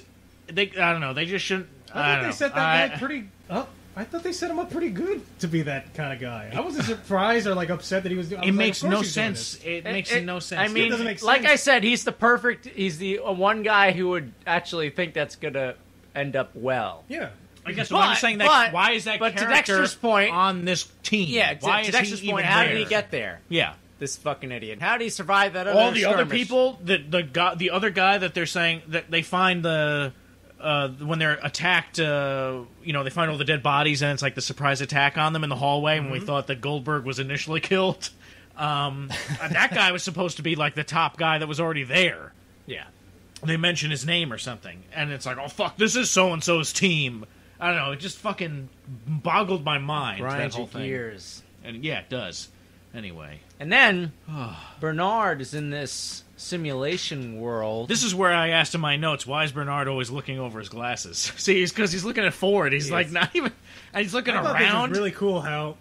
I don't know. They just shouldn't. I thought they set that guy pretty up. I thought they set him up pretty good to be that kind of guy. I wasn't surprised or like upset that he was. It makes no sense. It makes no sense. I mean, doesn't make like sense. I said, he's the one guy who would actually think that's gonna end up well. Yeah. I guess I'm saying that. Why is that character to Dexter's point, on this team? Yeah, why to Dexter's point, how did he get there? Yeah. This fucking idiot. How did he survive that All the other people, the other guy that they're saying that they find when they're attacked, they find all the dead bodies and it's like the surprise attack on them in the hallway when we thought that Goldberg was initially killed. That guy was supposed to be like the top guy that was already there. Yeah. They mention his name or something, and it's like, oh fuck, this is so-and-so's team. I don't know, it just fucking boggled my mind. Grinds that whole thing. Gears. And yeah, it does. Anyway. And then, Bernard is in this simulation world. This is where I asked in my notes, why is Bernard always looking over his glasses? See, because he's looking at Ford. He's like not even... And he's looking around. It's really cool how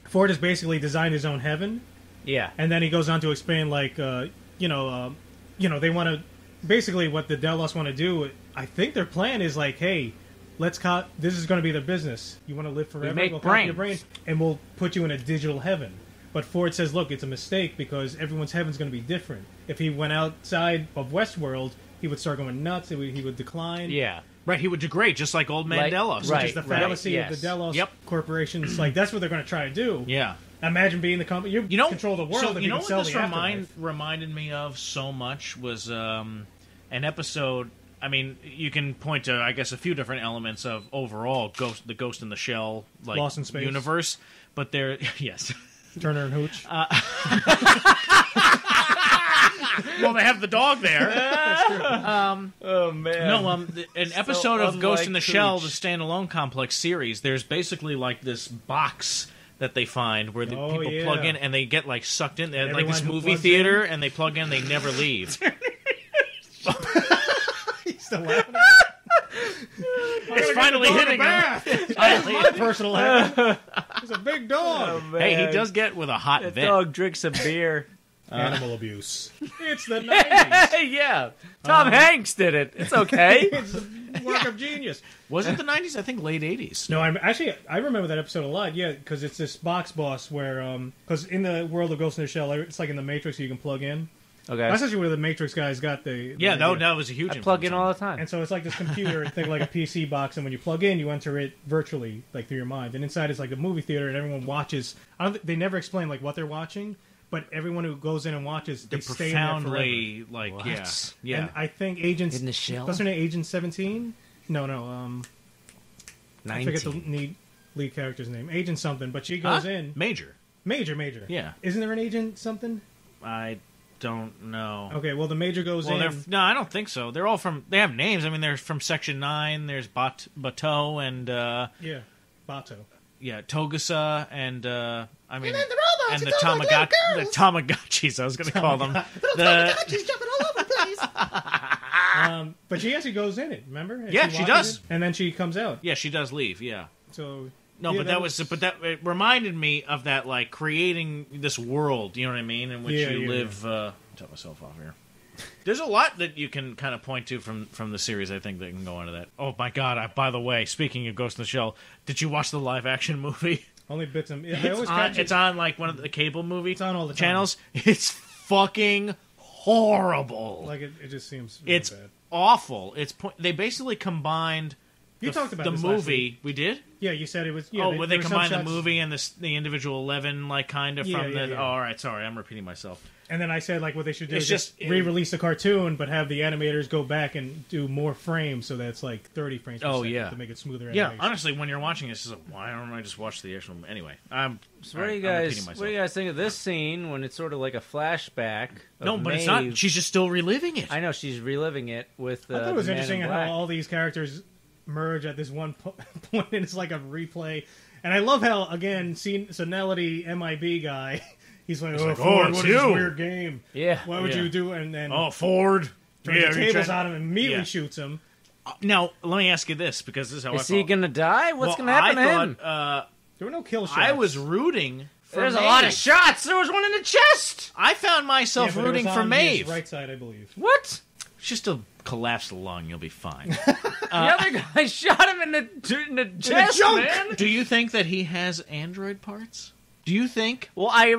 Ford has basically designed his own heaven. Yeah. And then he goes on to explain, like, they want to... Basically, what the Delos want to do, I think their plan is like, hey, this is going to be their business. You want to live forever? We'll copy your brain, and we'll put you in a digital heaven. But Ford says, look, it's a mistake because everyone's heaven's going to be different. If he went outside of Westworld, he would start going nuts. He would decline. Yeah. Right, he would degrade, just like Old Man Delos. Which is the fallacy of the Delos corporations. Like, that's what they're going to try to do. Yeah. Imagine being the company. You control the world. So, and you can sell what this reminded me of so much was an episode... I mean, you can point to, I guess, a few different elements of overall the Ghost in the Shell Lost in Space universe, but there, yes, Turner and Hooch. Well, they have the dog there. Oh man! No, an episode of Ghost in the Shell, the standalone complex series. There's basically like this box that they find where the people plug in and they get like sucked in. Like this movie theater, and they plug in, they never leave. Still laughing. It's finally hitting him. My personal heaven. He's a big dog. Oh, hey, he does get with a hot that vet. dog drinks a beer. Animal abuse. It's the 90s. Yeah. Tom Hanks did it. It's okay. It's a work of genius. Was it the 90s? I think late 80s. No, I remember that episode a lot, yeah, because it's this box boss where, because in the world of Ghost in the Shell, it's like in the Matrix you can plug in. Okay. That's actually where the Matrix guys got the that was a huge I plug in all the time. And so it's like this computer, think like a PC box, and when you plug in, you enter it virtually, like through your mind. And inside is like a movie theater, and everyone watches. They never explain like what they're watching, but everyone who goes in and watches, they stay in there forever. Like, what? Yeah. And I think Agent... In the Shell? What's her name? Agent 17? No. 19. I forget the lead character's name. Agent something, but she goes in... Major. Yeah. Isn't there an Agent something? I don't know. Okay, well, the Major goes in... No, I don't think so. They're all from... They have names. I mean, they're from Section 9. There's Bateau and... yeah, Bateau. Yeah, Togusa and... I mean... And then the robots, and the Tamagotchis, I was going to call them. The Tamagotchis jumping all over the place. But she actually goes in it, remember? And she does. It, and then she comes out. Yeah, she does leave, yeah. So... No, yeah, but it reminded me of that, like, creating this world, you know what I mean, in which you live... Tell myself off here. There's a lot that you can kind of point to from the series, I think, that can go into that. Oh, my God, by the way, speaking of Ghost in the Shell, did you watch the live-action movie? Only bits and... It's on, like, one of the cable movie all the channels. It's fucking horrible. Like, it just seems really it's bad. Awful. They basically combined... You talked about the this movie. Last week. We did? Yeah, you said it was... Yeah, where they combined the movie and the individual 11, like, kind of from the... Yeah. Oh, all right, sorry, I'm repeating myself. And then I said, like, what they should do is just re-release the cartoon, but have the animators go back and do more frames, so that's, like, 30 frames per second to make it smoother animation. Yeah, honestly, when you're watching this, it's like, why don't I just watch the actual... Anyway, so what do you guys think of this scene when it's sort of like a flashback of No, but Maeve? it's not. She's just still reliving it. I know, she's reliving it with I thought it was the interesting Man in how Black. all these characters merge at this one point, and it's like a replay. And I love how, again, Sonality MIB guy, he's like, Ford, what is this weird game? Yeah. Why would you do it? And then Ford. turns the tables on him and immediately shoots him. Now, let me ask you this, because this is how Is he going to die? What's going to happen to him? There were no kill shots. I was rooting for There's Maeve. a lot of shots. There was one in the chest. I found myself but rooting it was for on Maeve. his right side, I believe. What? Just a collapsed lung, you'll be fine. The other guy shot him in the chest, man. Do you think that he has android parts? Do you think? Well, I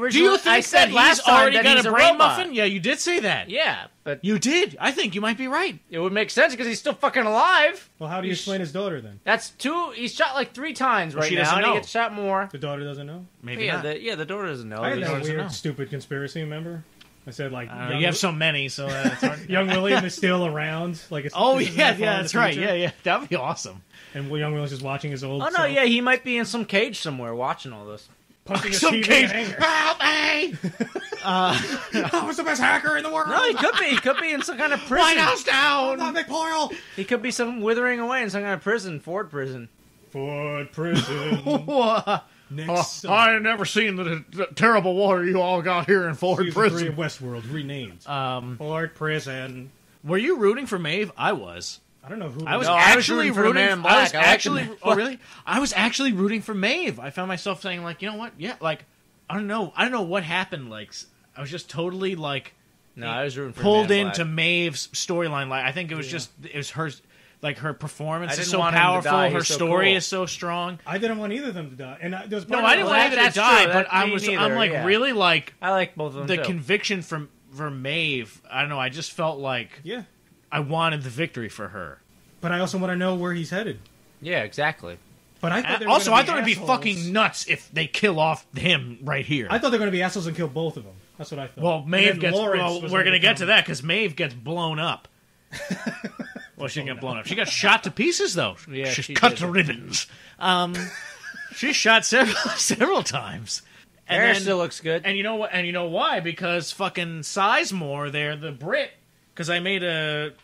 said last he's time already that got he's a a brain robot. muffin? Yeah, you did say that. Yeah, but You did. I think you might be right. it would make sense because he's still fucking alive. Well, how do you explain his daughter then? That's 2. He's shot like 3 times right she now, doesn't and know. he gets shot more. The daughter doesn't know? Maybe Yeah, not. the daughter doesn't know. I had The that daughter doesn't weird, know. stupid conspiracy, remember? I said, like... You have so many, so it's hard. Young William is still around. Like, it's, Oh, this is yeah, not far in the that's right. future. Yeah. That'd be awesome. And Young William's just watching his old Oh, no, self, yeah, he might be in some cage somewhere watching all this. punching his Some TV cage. in hanger. Help me! I was the best hacker in the world! No, he could be. He could be in some kind of prison. White House down! Not McPoyle! He could be some withering away in some kind of prison, Ford prison. Ford prison. Next I ain't never seen the terrible water you all got here in Ford Season 3 Prison. of Westworld renamed. Ford prison. Were you rooting for Maeve? I was. I don't know who... I was No, I was actually rooting for the Man in Black. I was I like actually. the- Oh, really? I was actually rooting for Maeve. I found myself saying, like, you know what? Yeah, like, I don't know what happened. Like, I was just totally like No, I was rooting for pulled Man in into Black. Maeve's storyline. Like, I think it was her. Like, her performance I is didn't so want him to powerful. die. Her He's so story cool. is so strong. I didn't want either of them to die. And there was No, part I of didn't me- want either to that's die, true. but That- me I'm neither, like yeah. really like I like both of them the too. conviction for Maeve. I don't know. I just felt like Yeah. I wanted the victory for her. But I also want to know where he's headed. Yeah, exactly. But I thought they were Also, gonna I thought it'd be assholes. fucking nuts if they kill off him right here. I thought they were going to be assholes and kill both of them. That's what I thought. Well, And Maeve then gets. Lawrence Well, was we're gonna gonna get to become- that because Maeve gets blown up. Well, she didn't get blown up. She got shot to pieces, though. Yeah, She's she cut did. to ribbons. She's shot several times. And Hair then- still looks good. And you know what? And you know why? Because fucking Sizemore there, the Brit. Because I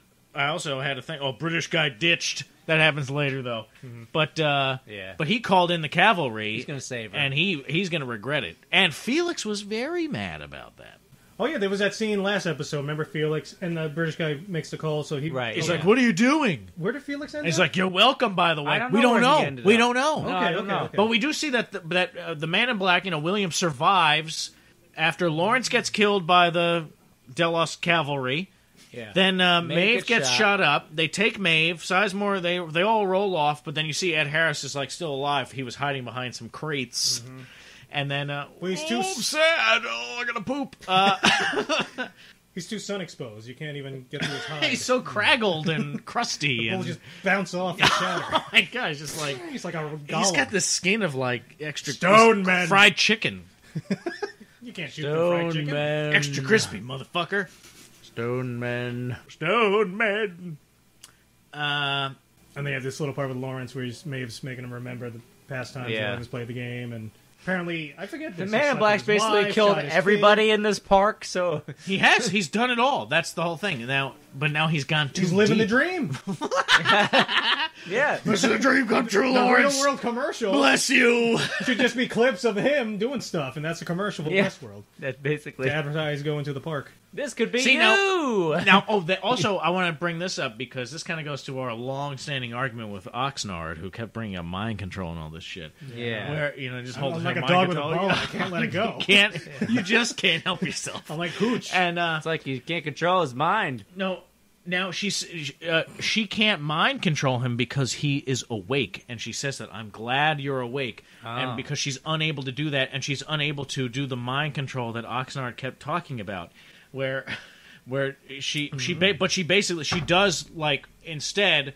also had a thing. Oh, British guy ditched. That happens later, though. But but he called in the cavalry. He's gonna save her. and he's gonna regret it. And Felix was very mad about that. Oh, yeah, there was that scene last episode. Remember Felix? And the British guy makes the call, so he... Right. He's Yeah. like, "What are you doing?" Where did Felix end He's up? like, "You're welcome." By the way, I don't we know don't where he know. ended We up. don't know. No, I don't know. okay. But we do see that the Man in Black, William survives after Lawrence gets killed by the Delos cavalry. Yeah. Then Maeve gets gets shot up. They take Maeve. Sizemore, they all roll off. But then you see Ed Harris is like still alive. He was hiding behind some crates. And then, he's too I'm sad. Oh, I gotta poop. He's too sun exposed. You can't even get through his hide. He's so craggled and crusty. Bull And just bounce off and shatter. oh my god, it's just like He's like a he's golem. got the skin of like extra Stone man. fried chicken, You can't shoot through fried chicken. Man. extra crispy, motherfucker. Stone Man. Stone man. And they have this little part with Lawrence where Maeve's making him remember the past times Yeah. he always played the game. And apparently, I forget The this. Man he in slept Black's with his basically wife, killed shot his everybody kid. in this park, so... He's done it all. That's the whole thing. But now he's gone too He's living deep. the dream. Yeah. This is a dream come true, The Lawrence. real world commercial Bless you. should just be clips of him doing stuff, and that's a commercial for Yeah. Westworld That's basically... to advertise going to the park. This could be See, you! Now, also, I want to bring this up because this kind of goes to our long-standing argument with Oxnard, who kept bringing up mind control and all this shit. Yeah. Where just holding I'm like a mind dog with a control. bone. I can't let it go. You just can't help yourself. I'm like Hooch. And It's like you can't control his mind. no, now she can't mind control him because he is awake, and she says that I'm glad you're awake, and because she's unable to do that, and she's unable to do the mind control that Oxnard kept talking about, where she does like instead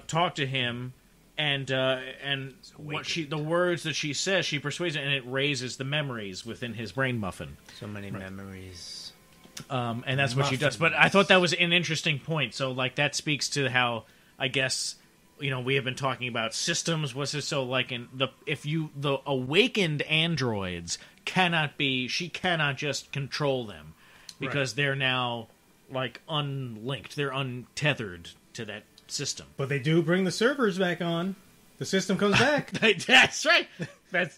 talk to him. And the words that she says, she persuades him, and it raises the memories within his brain muffin. So many memories. And that's what she does. But I thought that was an interesting point. So, like, that speaks to how, I guess, we have been talking about systems. What's it? So, like, the awakened androids she cannot just control them because they're now, like, unlinked. They're untethered to that system. But they do bring the servers back on. The system comes back. That's right.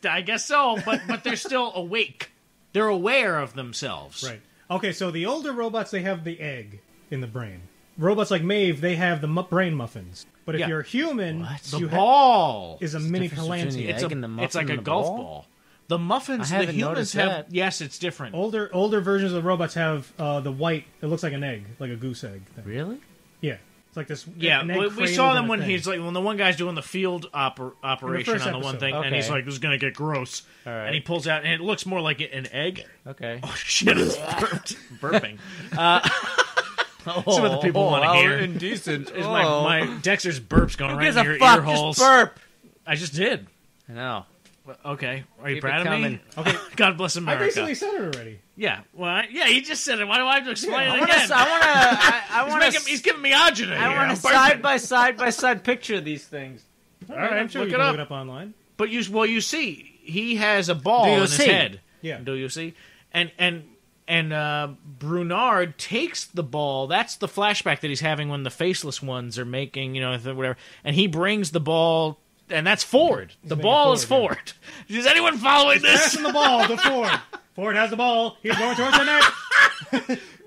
I guess so. But they're still awake. They're aware of themselves. Right. Okay, so the older robots, they have the egg in the brain. Robots like Maeve, they have the brain muffins. But if Yeah. you're human, The ball is a mini difference between Palantir. the egg and the muffin It's like a and the golf ball? ball. The muffins, I the haven't humans noticed have. that. Yes, it's different. Older versions of the robots have the white. It looks like an egg, like a goose egg thing. Really? Yeah. It's like this. Yeah, we saw them when he's like when the one guy's doing the field operation on the one thing, and he's like, "This is gonna get gross," and he pulls out, and it looks more like an egg. Okay. Oh shit! It's burping. Some of the people want to hear. Indecent. Is my Dexter's burps going right in your ear holes? Just burp. I just did. I know. Okay, are you Keep proud it of coming. me? Okay, God bless America. I basically said it already. Yeah, well, yeah, he just said it. Why do I have to explain it again? I want to. He's giving me agita. I want a side by side picture of these things. All right, I'm sure you can look it up online. But you see, he has a ball in his head. Yeah. Do you see? And Brunard takes the ball. That's the flashback that he's having when the faceless ones are making, whatever. And he brings the ball, and that's Ford. The ball is Ford. Yeah. Is anyone following this? Passing the ball to Ford. Ford has the ball. He's going towards the net.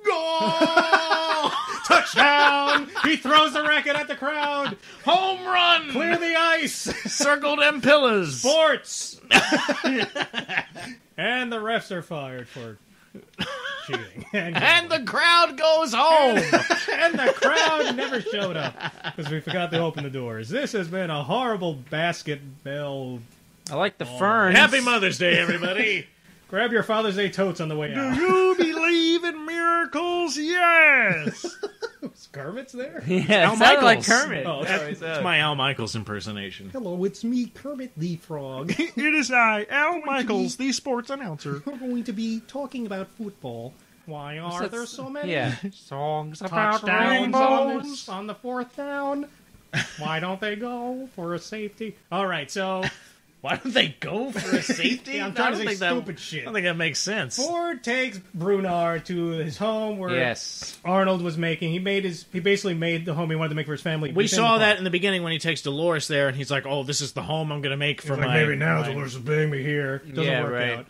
Goal! Touchdown! He throws the racket at the crowd. Home run! Clear the ice. Circle them pillars. Sports. And the refs are fired for cheating. And the crowd goes home. And the crowd never showed up because we forgot to open the doors. This has been a horrible basketball. I like the ferns. Happy Mother's Day, everybody. Grab your Father's Day totes on the way out. Do you believe in miracles? Yes. Was Kermit's there? Yeah, it sounded like Kermit. Oh, it's my Al Michaels impersonation. Hello, it's me, Kermit the Frog. It is I, Al Michaels, the sports announcer. We're going to be talking about football. Why are there so many songs about touchdowns rainbows on the fourth down? Why don't they go for a safety? All right, so... Why don't they go for a safety? I'm trying to say stupid shit. I don't think that makes sense. Ford takes Brunard to his home where Arnold was making. He basically made the home he wanted to make for his family. We saw that in the beginning when he takes Dolores there, and he's like, "Oh, this is the home I'm going to make for my." Maybe now Dolores will bang me here. Doesn't work out.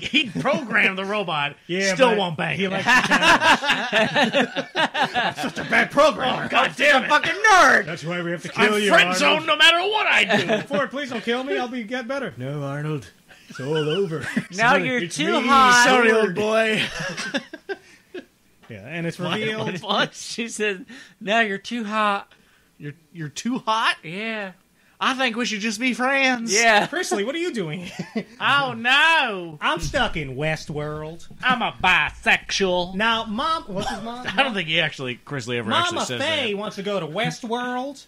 He programmed the robot. Still won't bang. He likes the challenge. I'm such a bad programmer. Oh, God damn it! Fucking nerd. That's why we have to kill you, friend Arnold. zone no matter what I do. Ford, please don't kill me. I'll get better. No, Arnold. It's all over. Now you're too hot. Sorry, old boy. Yeah, and it's revealed. What? She said, now you're too hot. You're too hot? Yeah. I think we should just be friends. Yeah. Chrisley, what are you doing? Oh, no. I'm stuck in Westworld. I'm a bisexual. Now, Mom... What's his mom? I don't think Chrisley ever actually says that. Mama Faye wants to go to Westworld.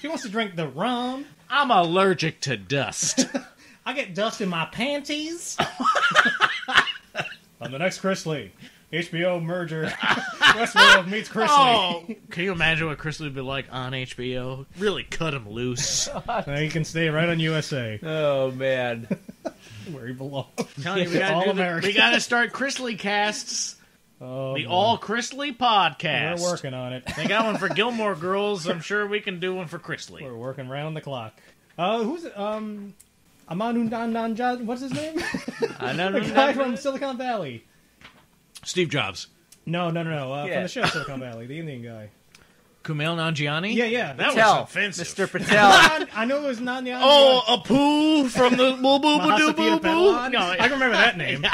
She wants to drink the rum. I'm allergic to dust. I get dust in my panties. On the next Chrisley. HBO merger. Westworld meets Chrisley. Oh, can you imagine what Chrisley would be like on HBO? Really cut him loose. Now he can stay right on USA. Oh, man. Where he belongs. Telling you, we got to start Chrisley casts. Oh, the All Chrisley podcast. We're working on it. They got one for Gilmore Girls. I'm sure we can do one for Chrisley. We're working round the clock. Who's Amanu Nanjan? What's his name? The guy from Silicon Valley. Steve Jobs. No. From the show Silicon Valley, the Indian guy. Kumail Nanjiani? Yeah. That was offensive. Mr. Patel. I know it was Nanjiani. Oh, Apu from the Boo Boo Boo Boo Boo. No, I can remember that name.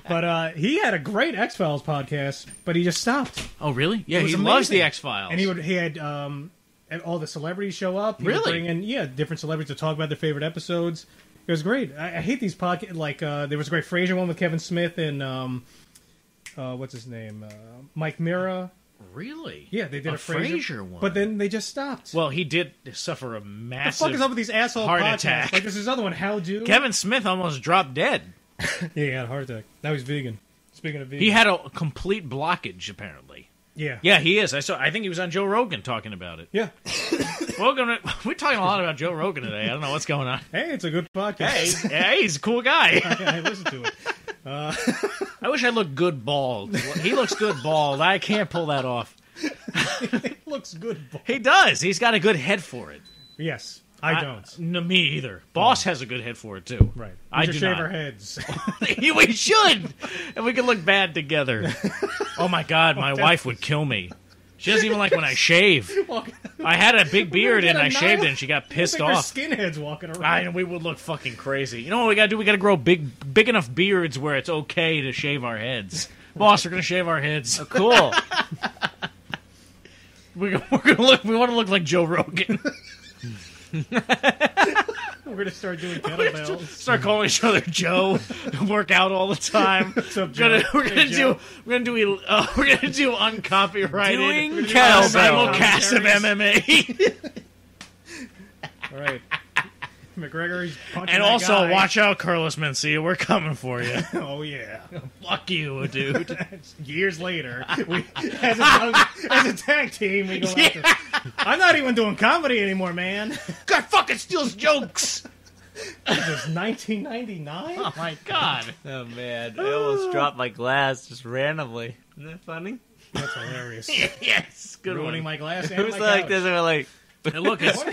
But he had a great X-Files podcast, but he just stopped. Oh, really? Yeah, he amazing. loves the X-Files. And he had all the celebrities show up. He would bring in different celebrities to talk about their favorite episodes. It was great. I hate these podcasts. Like there was a great Frasier one with Kevin Smith and what's his name? Mike Mira. Really? Yeah, they did a Frasier one. But then they just stopped. Well, he did suffer a massive the fuck is up with these asshole heart podcasts? attack. Like, there's this other one, How Do? Kevin Smith almost dropped dead. Yeah, he had a heart attack. Now he's vegan. Speaking of vegan. He had a complete blockage, apparently. Yeah. Yeah, he is. I think he was on Joe Rogan talking about it. Yeah. We're talking a lot about Joe Rogan today. I don't know what's going on. Hey, it's a good podcast. Hey, he's a cool guy. I listen to it. I wish I looked good bald. He looks good bald. I can't pull that off. He looks good bald. He does. He's got a good head for it. Yes. I don't. No, me either. Boss has a good head for it, too. Right. I do shave not. our heads. We should. And we could look bad together. Oh, my God. My wife would kill me. She doesn't even like when I shave. I had a big beard and I shaved it and she got pissed off. Skinheads walking around. And we would look fucking crazy. You know what we got to do? We got to grow big enough beards where it's okay to shave our heads. Boss, we're going to shave our heads. Oh, cool. We want to look like Joe Rogan. We're gonna start doing kettlebells. Start calling each other Joe. Work out all the time. What's up, Joe? We're gonna do uncopyrighted Doing kettlebell. simulcast of MMA. All right. McGregor's punching And that also, guy. watch out, Carlos Mencia. We're coming for you. Oh yeah. Fuck you, dude. Years later, as a tag team, we go after. I'm not even doing comedy anymore, man. God fucking steals jokes. This is 1999. Oh my god. Oh man, I almost dropped my glass just randomly. Isn't that funny? That's hilarious. Yes, good Ruining one. my glass and It was my like couch. this, and we're like, And look, it's,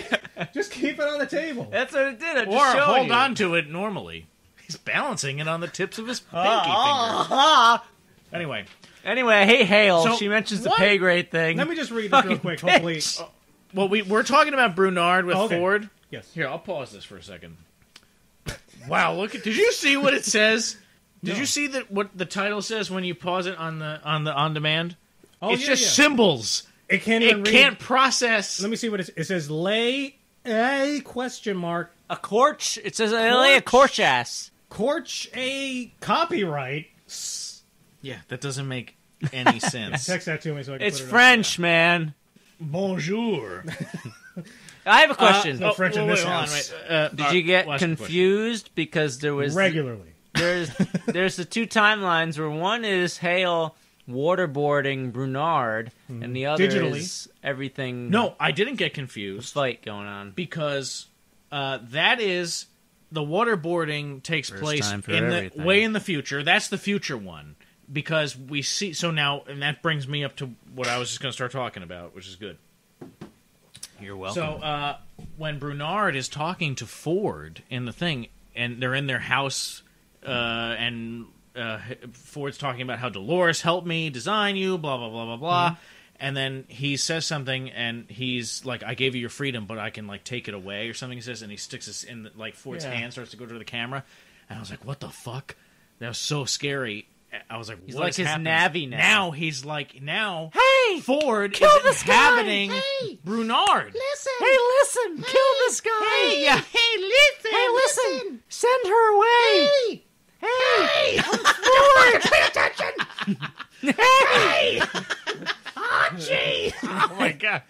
Just keep it on the table. that's what it did. I just or showed hold you. on to it normally. He's balancing it on the tips of his pinky fingers. Anyway, Anyway, hey Hale, So, she mentions the what? pay grade thing. Let me just read this real quick. Hopefully, well, we're talking about Brunard with Okay. Ford. yes. Here, I'll pause this for a second. Wow, look! Did you see what it says? Did you see that? What the title says when you pause it on the on demand? Oh, It's yeah, just yeah. symbols. It can't even It read. can't process. Let me see what it says. Lay a question mark. A corch. It says a corch ass. Corch a copyright. Yeah, that doesn't make any sense. Text that to me so I can It's put it French, man. Bonjour. I have a question. no French in this hold on, house. wait. Did you get Watch the question. confused because there was up regularly. there's the two timelines where one is Hale waterboarding Brunard and the other Digitally. is everything. No, I didn't get confused fight going on. because that is the waterboarding takes First place time for in everything. the way in the future. That's the future one because we see. So now, and that brings me up to what I was just going to start talking about, which is good. You're welcome. So when Brunard is talking to Ford in the thing, and they're in their house, and Ford's talking about how Dolores helped me design you, blah blah blah blah blah, and then he says something, and he's like, "I gave you your freedom, but I can like take it away," or something. He says, and he sticks this in like Ford's hand, starts to go to the camera, and I was like, "What the fuck?" That was so scary. I was like, He's what like is his happening? Navi now. Now he's like, Hey, Ford kill is this guy! inhabiting Hey! Brunard. Listen. Hey, listen! Kill this guy! Hey, hey, listen. Hey, listen! Send her away! Hey. Hey! Ford, pay attention. Hey. Archie. Oh my god!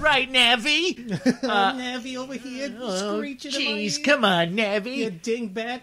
Right, Navi. Navi over here screeching. Jeez, come on, You Navi. dingbat.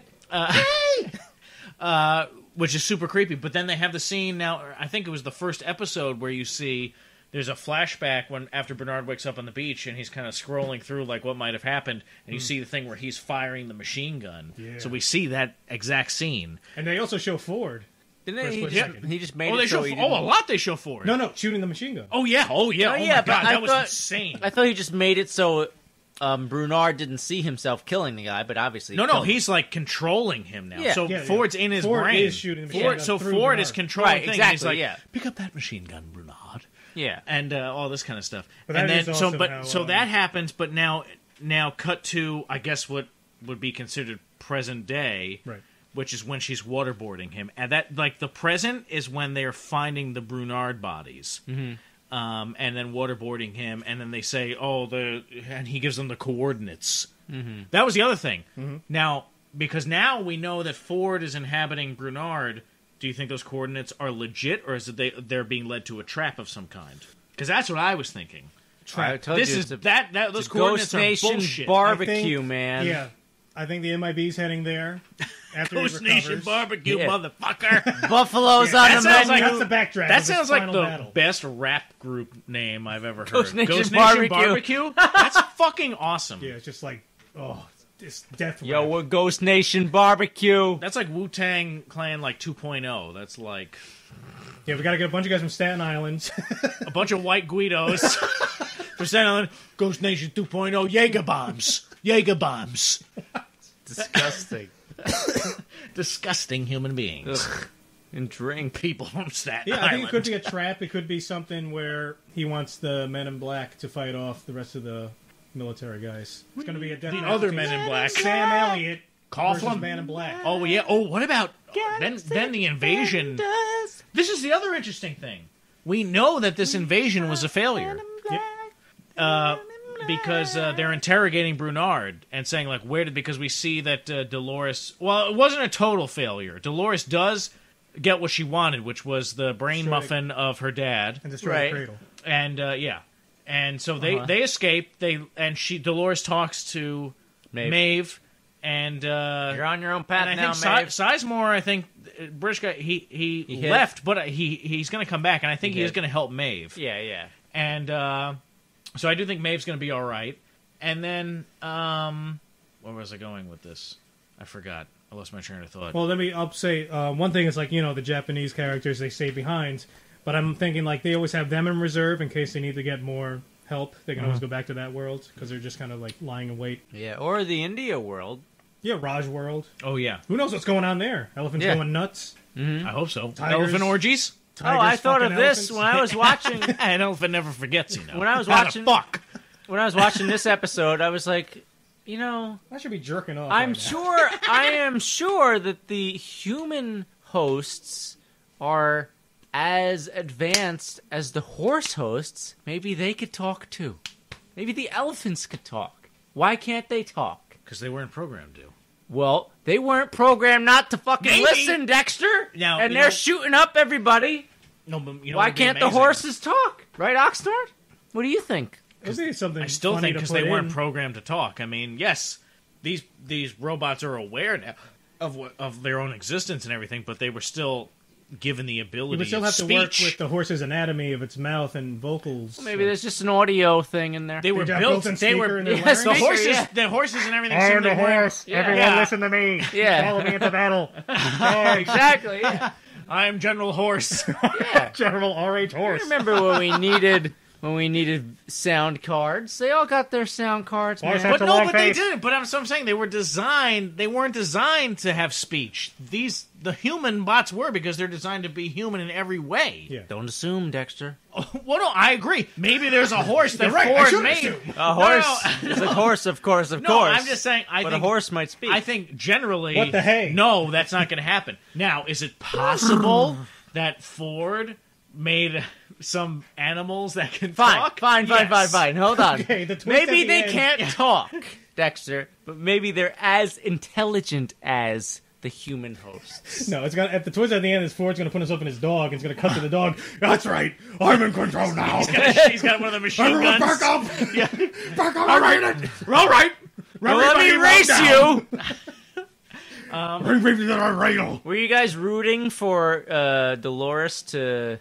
Which is super creepy. But then they have the scene now. I think it was the first episode where you see there's a flashback when after Bernard wakes up on the beach and he's kind of scrolling through like what might have happened, and you see the thing where he's firing the machine gun. Yeah. So we see that exact scene. And they also show Ford. Didn't For a he split just, second. he just made Oh, it they so show. he Oh, didn't... a lot they show for it. No, shooting the machine gun. Oh yeah. Oh yeah. Oh, Oh, yeah, my but god, I that was thought- insane. I thought he just made it so Brunard didn't see himself killing the guy, but obviously No, killed him. he's like controlling him now. Yeah. So Yeah, yeah. Ford's in his Ford brain. is shooting the machine gun So through Ford Bernard. is controlling Right, things. And he's exactly, like, yeah. pick up that machine gun, Bernard. Yeah. And all this kind of stuff. But And that then is also how, so that happens. But now cut to I guess what would be considered present day, Right. which is when she's waterboarding him. And that like the present is when they're finding the Brunard bodies. Mm-hmm. And then waterboarding him, and then they say, and he gives them the coordinates. Mm-hmm. That was the other thing. Mm-hmm. Now, because now we know that Ford is inhabiting Brunard, do you think those coordinates are legit, or is it they're being led to a trap of some kind? Because that's what I was thinking. I told This you, is it's a- that those it's a coordinates Ghost are Nation bullshit. barbecue, I think- man. Yeah. I think the MIB's heading there. After Ghost he Nation recovers. barbecue, Yeah. motherfucker. Buffalo's Yeah, on that the sounds menu. like- That's the backdraft. That of sounds his like final the battle. best rap group name I've ever heard. Ghost Nation Ghost Barbecue. Nation Barbecue? That's fucking awesome. Yeah, it's just like, it's death Yo, rap. we're Ghost Nation barbecue. That's like Wu-Tang Clan like 2.0. That's like Yeah, we got to get a bunch of guys from Staten Island. a bunch of white Guidos. For Staten Island, Ghost Nation 2.0, Jaeger bombs. Jaeger bombs. Disgusting. Disgusting human beings. Ugh. And drink. People from Staten Yeah, I Island. think it could be a trap. It could be something where he wants the Men in Black to fight off the rest of the military guys. It's going to be a death The match other between Men in Black. Sam Elliott versus Coughlin. Man in Black. Oh, yeah. Oh, what about... Then the invasion... This is the other interesting thing. we know that this invasion was a failure. Because they're interrogating Brunard and saying, like, because we see that Dolores... Well, it wasn't a total failure. Dolores does get what she wanted, which was the brain muffin of her dad. And destroy the cradle. And, And so they escape. Dolores talks to Maeve. And you're on your own path now, Maeve. Sizemore, I think, British guy, he left, but he's going to come back, and I think he is going to help Maeve. Yeah. And... So I do think Maeve's going to be all right. And then, where was I going with this? I forgot. I lost my train of thought. Well, I'll say one thing is like, the Japanese characters they stay behind, but I'm thinking like they always have them in reserve in case they need to get more help. They can always go back to that world because they're just kind of like lying in wait. Yeah, or the India world. Yeah, Raj world. Oh yeah. Who knows what's going on there? Elephants going nuts. Mm-hmm. I hope so. Tigers. Elephant orgies. I thought of this when I was watching. An elephant never forgets, When I was watching, when I was watching this episode, I was like, I should be jerking off. I am sure that the human hosts are as advanced as the horse hosts. Maybe they could talk too. Maybe the elephants could talk. Why can't they talk? Because they weren't programmed to. Well, they weren't programmed not to fucking listen, Dexter. Now, and they're shooting up everybody. No, but why can't the horses talk? Right, Oxnard? What do you think? I still think because they weren't programmed to talk. I mean, yes, these robots are aware now of their own existence and everything, but they were still given the ability. You would still have to work with the horse's anatomy of its mouth and vocals. Well, maybe there's just an audio thing in there. They were built. They were the horses and everything. I am the horse. Everyone, listen to me. Yeah, follow me into battle. Exactly. Yeah. I am General Horse. Yeah, General R.H. Horse. Remember when we needed sound cards? They all got their sound cards, man. But they didn't. But I'm saying they weren't designed to have speech. The human bots were, because they're designed to be human in every way. Yeah. Don't assume, Dexter. Well, no, I agree. Maybe there's a horse that Ford made. A horse is a horse, of course. No, I'm just saying. But a horse might speak. I think generally. What the hey? No, that's not going to happen. Now, is it possible that Ford made some animals that can talk? Fine. Hold on. Okay, maybe they can't talk, Dexter, but maybe they're as intelligent as the human hosts. No, it's gonna. At the twist at the end, is Ford's gonna put himself in his dog. And it's gonna cut to the dog. That's right. I'm in control now. He's got one of the machine guns. Back up. Yeah. Back up. All right. Let me race you. Bring me to the radle. Were you guys rooting for Dolores to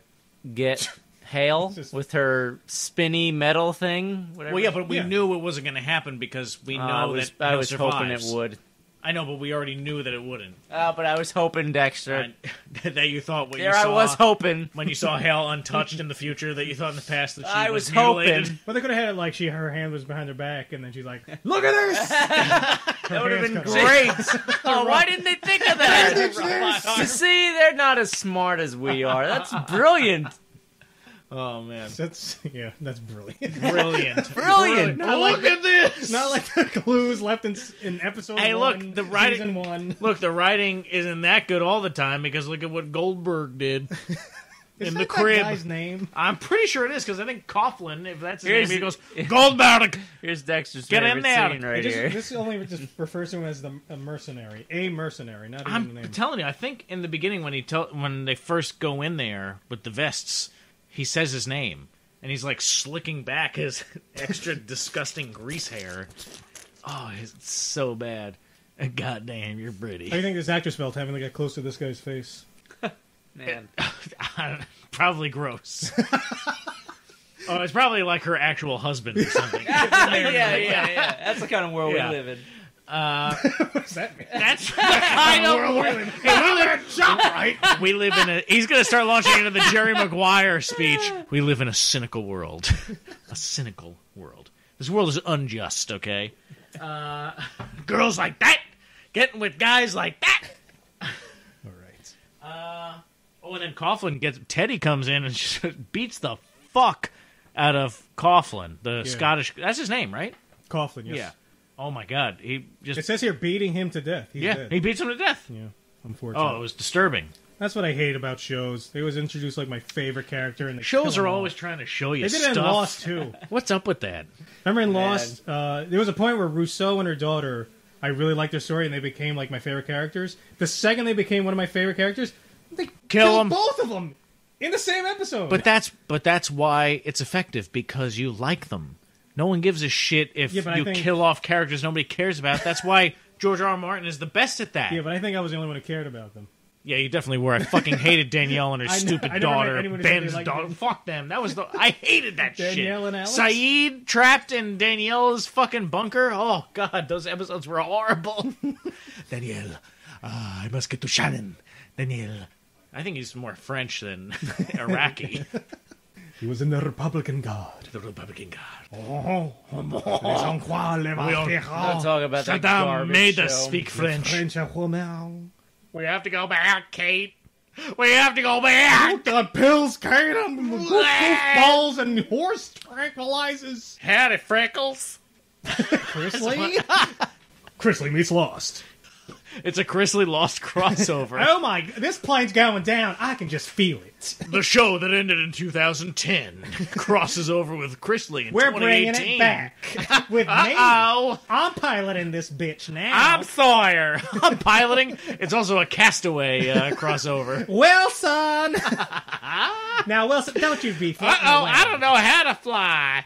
get Hale with her spinny metal thing? Whatever. Well, yeah, but we knew it wasn't going to happen because we know that I was survives. hoping it would. I know, but we already knew that it wouldn't. But I was hoping, Dexter. That you thought what there you saw. I was hoping. When you saw Hale untouched in the future, that you thought in the past that she I was mutilated. Hoping. But they could have had it like her hand was behind her back, and then she's like, "Look at this." That would have been great. Why didn't they think of that? See, they're not as smart as we are. That's brilliant. Oh man, that's brilliant. Brilliant. Look at this. Not like the clues left in episode. Hey, one, look, the writing. Season 1. Look, the writing isn't that good all the time because look at what Goldberg did in the crib. That guy's name? I'm pretty sure it is because I think Coughlin, if that's his name, he goes Goldberg. Here's Dexter's Get favorite in there. scene right here. This only just refers to him as a mercenary, not even I'm the name. telling you, I think in the beginning when they first go in there with the vests. He says his name, and he's like slicking back his extra disgusting grease hair. Oh, it's so bad. God damn, you're pretty. How do you think this actress felt having to get close to this guy's face? Man. Probably gross. Oh, it's probably like her actual husband or something. Yeah. That's the kind of world we live in. What's that mean? That's the kind of world. We live in a. He's going to start launching into the Jerry Maguire speech. We live in a cynical world. A cynical world. This world is unjust. Okay. Girls like that getting with guys like that. All right. And then Coughlin Teddy comes in and just beats the fuck out of Coughlin, the Scottish. That's his name, right? Coughlin. Yes. Yeah. Oh my God! It says here beating him to death. He's dead. He beats him to death. Yeah, unfortunately. Oh, it was disturbing. That's what I hate about shows. They always introduce like my favorite character, and shows are always trying to show you stuff. They did it in Lost too. What's up with that? Remember in Lost, there was a point where Rousseau and her daughter, I really liked their story, and they became like my favorite characters. The second they became one of my favorite characters, they killed both of them in the same episode. But that's why it's effective, because you like them. No one gives a shit if you kill off characters nobody cares about. That's why George R. R. Martin is the best at that. Yeah, but I think I was the only one who cared about them. Yeah, you definitely were. I fucking hated Danielle and her stupid daughter, Ben's daughter. Fuck them. That was I hated that shit. Danielle and Alex? Saeed trapped in Danielle's fucking bunker. Oh god, those episodes were horrible. Danielle, I must get to Shannon. Danielle, I think he's more French than Iraqi. He was in the Republican Guard. The Republican Guard. We don't talk about that Saddam made show. us speak French. We have to go back, Kate. We have to go back. The pills, Kate. Balls and horse tranquilizers. Howdy, Freckles. Chrisley? Chrisley meets Lost. It's a Chrisley Lost crossover. Oh my, this plane's going down. I can just feel it. The show that ended in 2010 crosses over with Chrisley in 2018. We're bringing it back with me. I'm piloting this bitch now. I'm Sawyer. I'm piloting. It's also a Castaway crossover. Wilson! Now, Wilson, don't you be floating away. I don't know how to fly.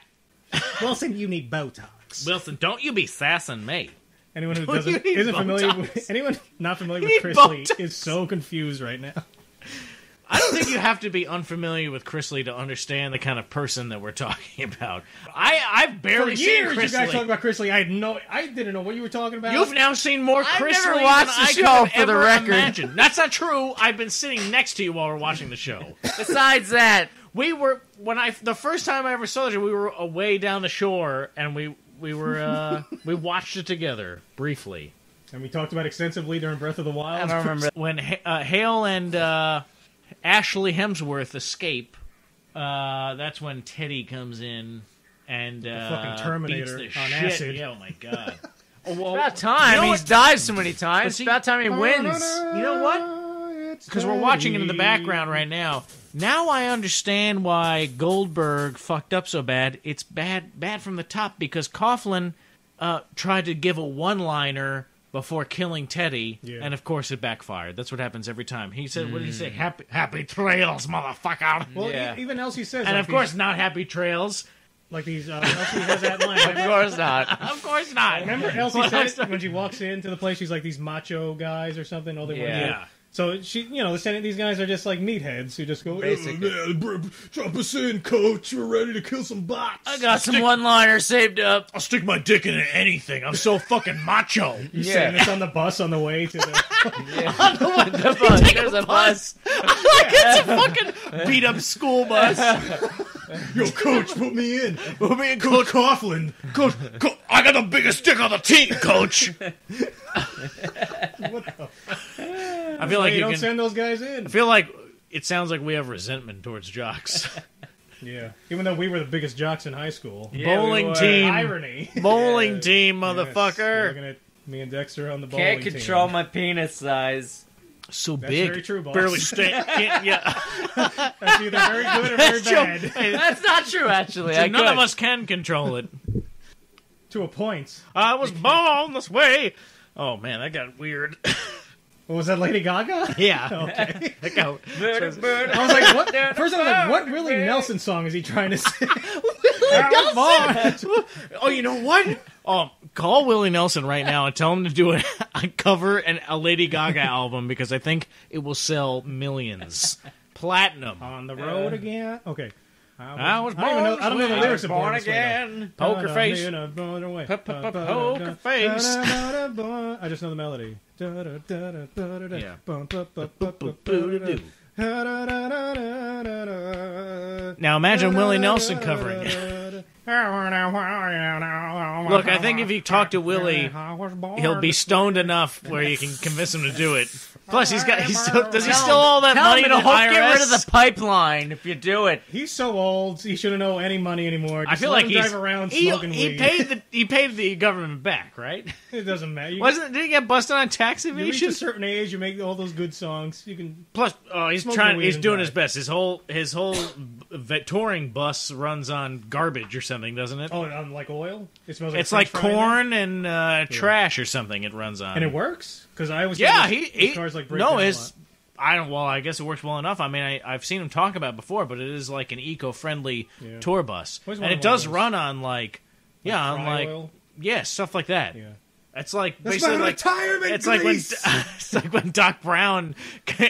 Wilson, you need Botox. Wilson, don't you be sassing me. Anyone who isn't familiar with anyone not familiar with Chrisley is so confused right now. I don't think you have to be unfamiliar with Chrisley to understand the kind of person that we're talking about. I've barely For years, seen Chrisley. you guys talk about Chrisley. I didn't know what you were talking about. You've now seen more Chrisley I've never than watched the I show, could for the ever record. imagine. That's not true. I've been sitting next to you while we're watching the show. Besides that, We were the first time I ever saw the show, we were away down the shore, and we we watched it together briefly. And we talked about extensively during Breath of the Wild. I don't remember. When Hale and Ashley Hemsworth escape, that's when Teddy comes in and fucking Terminator beats the on shit. acid. Yeah, oh my god. It's about time. He's died so many times. It's about time he wins. You know what? Because we're watching it in the background right now. Now I understand why Goldberg fucked up so bad. It's bad from the top because Coughlin tried to give a one-liner before killing Teddy, and of course it backfired. That's what happens every time. He said, what did he say? Happy trails, motherfucker. Well, even Elsie says... And like of course not happy trails. Like these... Elsie has that line. Of course not. Of course not. Remember Elsie said when she walks into the place, she's like these macho guys or something. All they want to do. So she, these guys are just like meatheads who just go, Basically. "Oh, man, drop us in, coach. We're ready to kill some bots." I got some one-liners saved up. I'll stick my dick into anything. I'm so fucking macho. You saying this on the bus on the way to the... The bus. There's a bus. It's a fucking beat up school bus. Yo, coach, put me in. Put me in, Coach Coughlin. Coach, I got the biggest dick on the team, coach. What the... I feel like you you don't can send those guys in. I feel like it sounds like we have resentment towards jocks. Yeah, even though we were the biggest jocks in high school. Bowling team. Irony. Bowling team, Yes, motherfucker. looking at me and Dexter on the bowling Can't control team. my penis size. So That's big. very true, boss. Barely stand. Yeah. That's either very good or very bad. That's not true, actually. So none of us can control it. To a point. I was born this way. Oh man, that got weird. What was that, Lady Gaga? Yeah. Okay. That got, I was like, what? First, I was like, what Willie Nelson song is he trying to sing? oh, you know what? Call Willie Nelson right now and tell him to do a cover and a Lady Gaga album because I think it will sell millions. Platinum. On the road again? Okay. I was born. I don't know the lyrics of Born This Way, again. Poker face. Poker face. I just know the melody. Now imagine Willie Nelson covering it. Look, I think if you talk to Willie, he'll be stoned enough where you can convince him to do it. Plus, does he still owe that money to the IRS? Get rid of the pipeline if you do it. He's so old, he shouldn't owe any money anymore. Just I feel like he's drive around smoking weed. He paid the government back, right? It doesn't matter. Did he get busted on tax evasion? You reach a certain age, you make all those good songs. You can. Plus, he's doing his best. His whole touring bus runs on garbage or something, doesn't it? Oh, on like oil. It smells like it's like corn and trash or something. It runs on, and it works because I always his cars like break down a lot. I guess it works well enough. I mean, I've seen him talk about it before, but it is like an eco-friendly tour bus, and it does run on oil? Stuff like that. Yeah. It's like basically like retirement. It's like when Doc Brown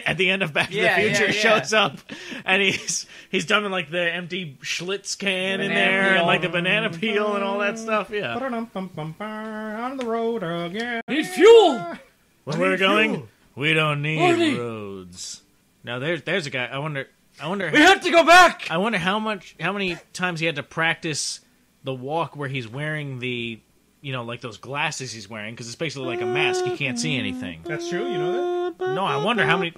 at the end of Back to the Future shows up, and he's done like the empty Schlitz can in there, and like the banana peel and all that stuff. Yeah. On the road again. Need fuel. Where we're going, we don't need roads. Now there's a guy. I wonder. We have to go back. I wonder how many times he had to practice the walk where he's wearing the. Like those glasses he's wearing, because it's basically like a mask. You can't see anything. That's true, you know that? No, I wonder how many...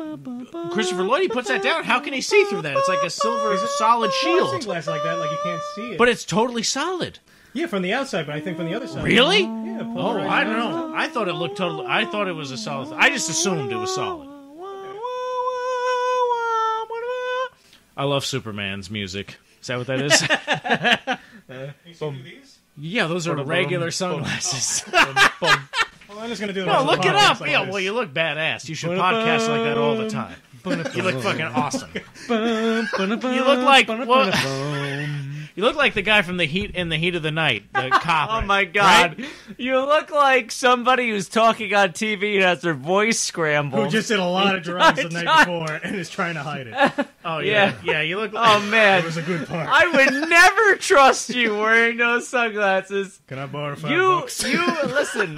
Christopher Lloyd, he puts that down. How can he see through that? It's like a silver solid shield. I've seen glasses like that, like you can't see it. But it's totally solid. Yeah, from the outside, but I think from the other side. Really? Yeah. I don't know. I thought it looked totally... I thought it was a solid... I just assumed it was solid. I love Superman's music. Is that what that is? You see these? Yeah, those are regular sunglasses. Well, I'm just going to do it. No, look it up. Yeah, well, you look badass. You should podcast like that all the time. You look fucking awesome. You look like the guy from the Heat of the Night, the cop. Oh my god, right? You look like somebody who's talking on TV and has their voice scrambled. Who just did a lot of drugs the night before and is trying to hide it. Oh yeah, you look. Like... Oh man, it was a good part. I would never trust you wearing those sunglasses. Can I borrow $5? You listen.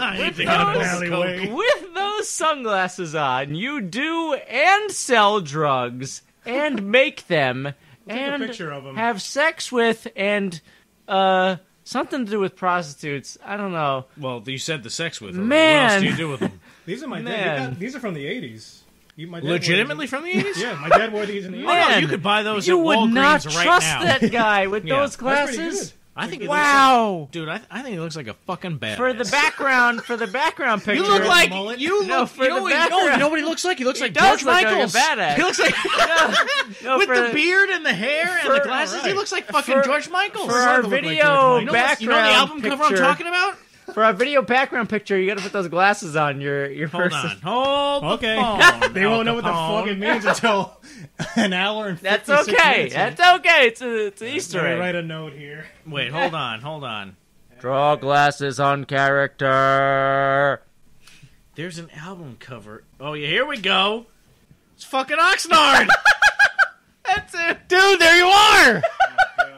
With those sunglasses on, you do and sell drugs and make them. And a picture of them. Have sex with and something to do with prostitutes. I don't know. Well, you said the sex with. Man, what else do you do with them? These are these are from the 80s. Legitimately from the 80s? Yeah, my dad wore these in the 80s. Oh, no, you could buy those at Walgreens right now. You would not trust that guy with those glasses. I think it wow, dude! I think he looks like a fucking badass. For the background picture, you look like you what he looks like? He looks like George Michaels. Like a badass. He looks like with the beard and the hair and the glasses. Right. He looks like fucking George Michaels. For our video background, you know the album cover I'm talking about? For our video background picture, you got to put those glasses on your person. Hold on. Okay. They won't know what the fuck it means until an hour and 56 That's okay. minutes. That's okay. It's an Easter egg. Write a note here. Wait, hold on. Draw glasses on character. There's an album cover. Oh yeah, here we go. It's fucking Oxnard. That's it, dude. There you are.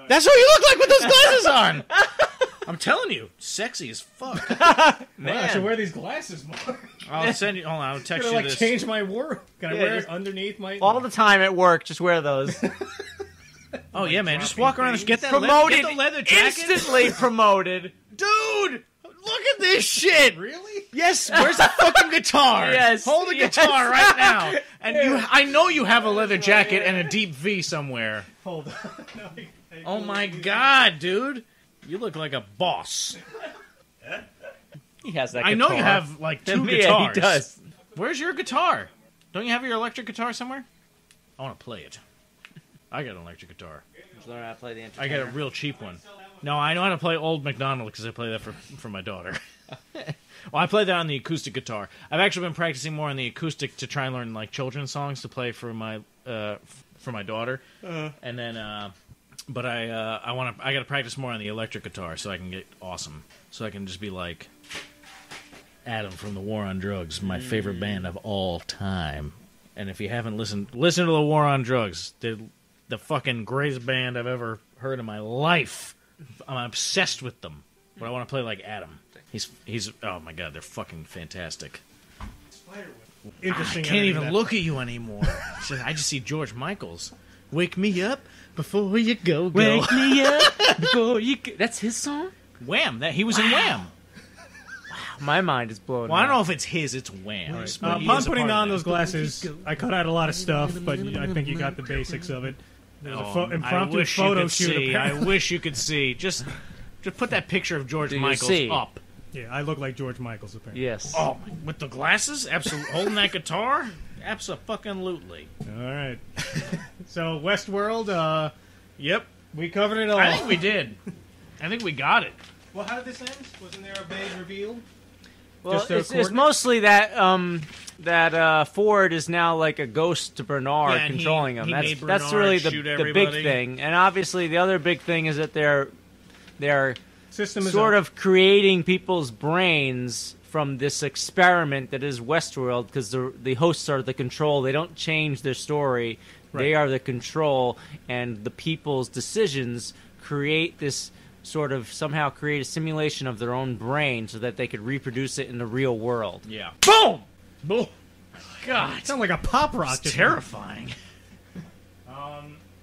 That's what you look like with those glasses on. I'm telling you, sexy as fuck. Man, I should wear these glasses more. I'll send you. Hold on, I'll text you this. Change my work. Can I wear it underneath my? All the time at work, just wear those. Oh yeah, man, just walk around and get that promoted. Get the leather jacket. Instantly promoted, dude. Look at this shit. Really? Yes. Where's the fucking guitar? Yes. Hold the guitar right now. And I know you have a leather jacket and a deep V somewhere. Hold on. Oh my god, dude. You look like a boss. He has that guitar. I know you have like two guitars. He does. Where's your guitar? Don't you have your electric guitar somewhere? I want to play it. I got an electric guitar. I got a real cheap one. No, I know how to play Old MacDonald because I play that for my daughter. Well, I play that on the acoustic guitar. I've actually been practicing more on the acoustic to try and learn like children's songs to play for my daughter. And then but I got to practice more on the electric guitar so I can get awesome. So I can just be like Adam from the War on Drugs, my favorite band of all time. And if you haven't listened to the War on Drugs. They're the fucking greatest band I've ever heard in my life. I'm obsessed with them. But I want to play like Adam. He's oh my god, they're fucking fantastic. Interesting. I can't even look at you anymore. I just see George Michaels. Wake me up before you go. Wake me up before you go. That's his song? Wham! He was in Wham. My mind is blown. Well, I don't know if it's his. It's Wham's. Upon putting on those glasses, I cut out a lot of stuff, but I think you got the basics of it. Impromptu photo shoot. I wish you could see. Just put that picture of George Michaels up. Yeah, I look like George Michaels, apparently. Yes. Oh, with the glasses? Absolutely. Holding that guitar? Absolutely. All right. So, Westworld, yep, we covered it all. I think we did. I think we got it. Well, how did this end? Wasn't there a vague reveal? Well, it's mostly that Ford is now like a ghost to Bernard, controlling him. That's really the big thing. And obviously, the other big thing is that they're sort of creating people's brains from this experiment that is Westworld, because the hosts are the control. They don't change their story. Right. They are the control, and the people's decisions create this somehow create a simulation of their own brain so that they could reproduce it in the real world. Yeah. Boom! Boom! God. It sounds like a pop rock. It's terrifying.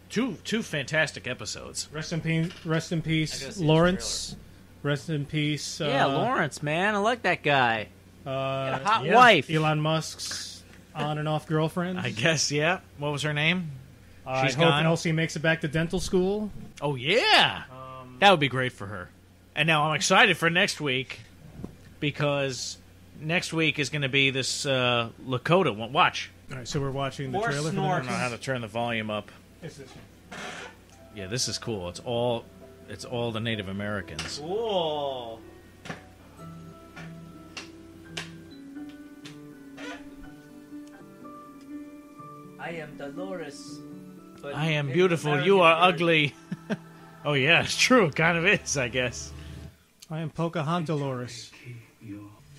Two fantastic episodes. Rest in peace, Lawrence. Rest in peace. Lawrence, man. I like that guy. A hot wife. Elon Musk's on and off girlfriend. I guess, yeah. What was her name? She's gone. I hope Elsie makes it back to dental school. Oh, yeah. That would be great for her. And now I'm excited for next week, because next week is going to be this Lakota one. Watch. All right, so we're watching the More trailer. I don't know how to turn the volume up. It's this one. Yeah, this is cool. It's all the Native Americans. Cool. I am Dolores. I am beautiful. You are ugly. Oh, yeah, it's true. It kind of is, I guess. I am Pocahontas.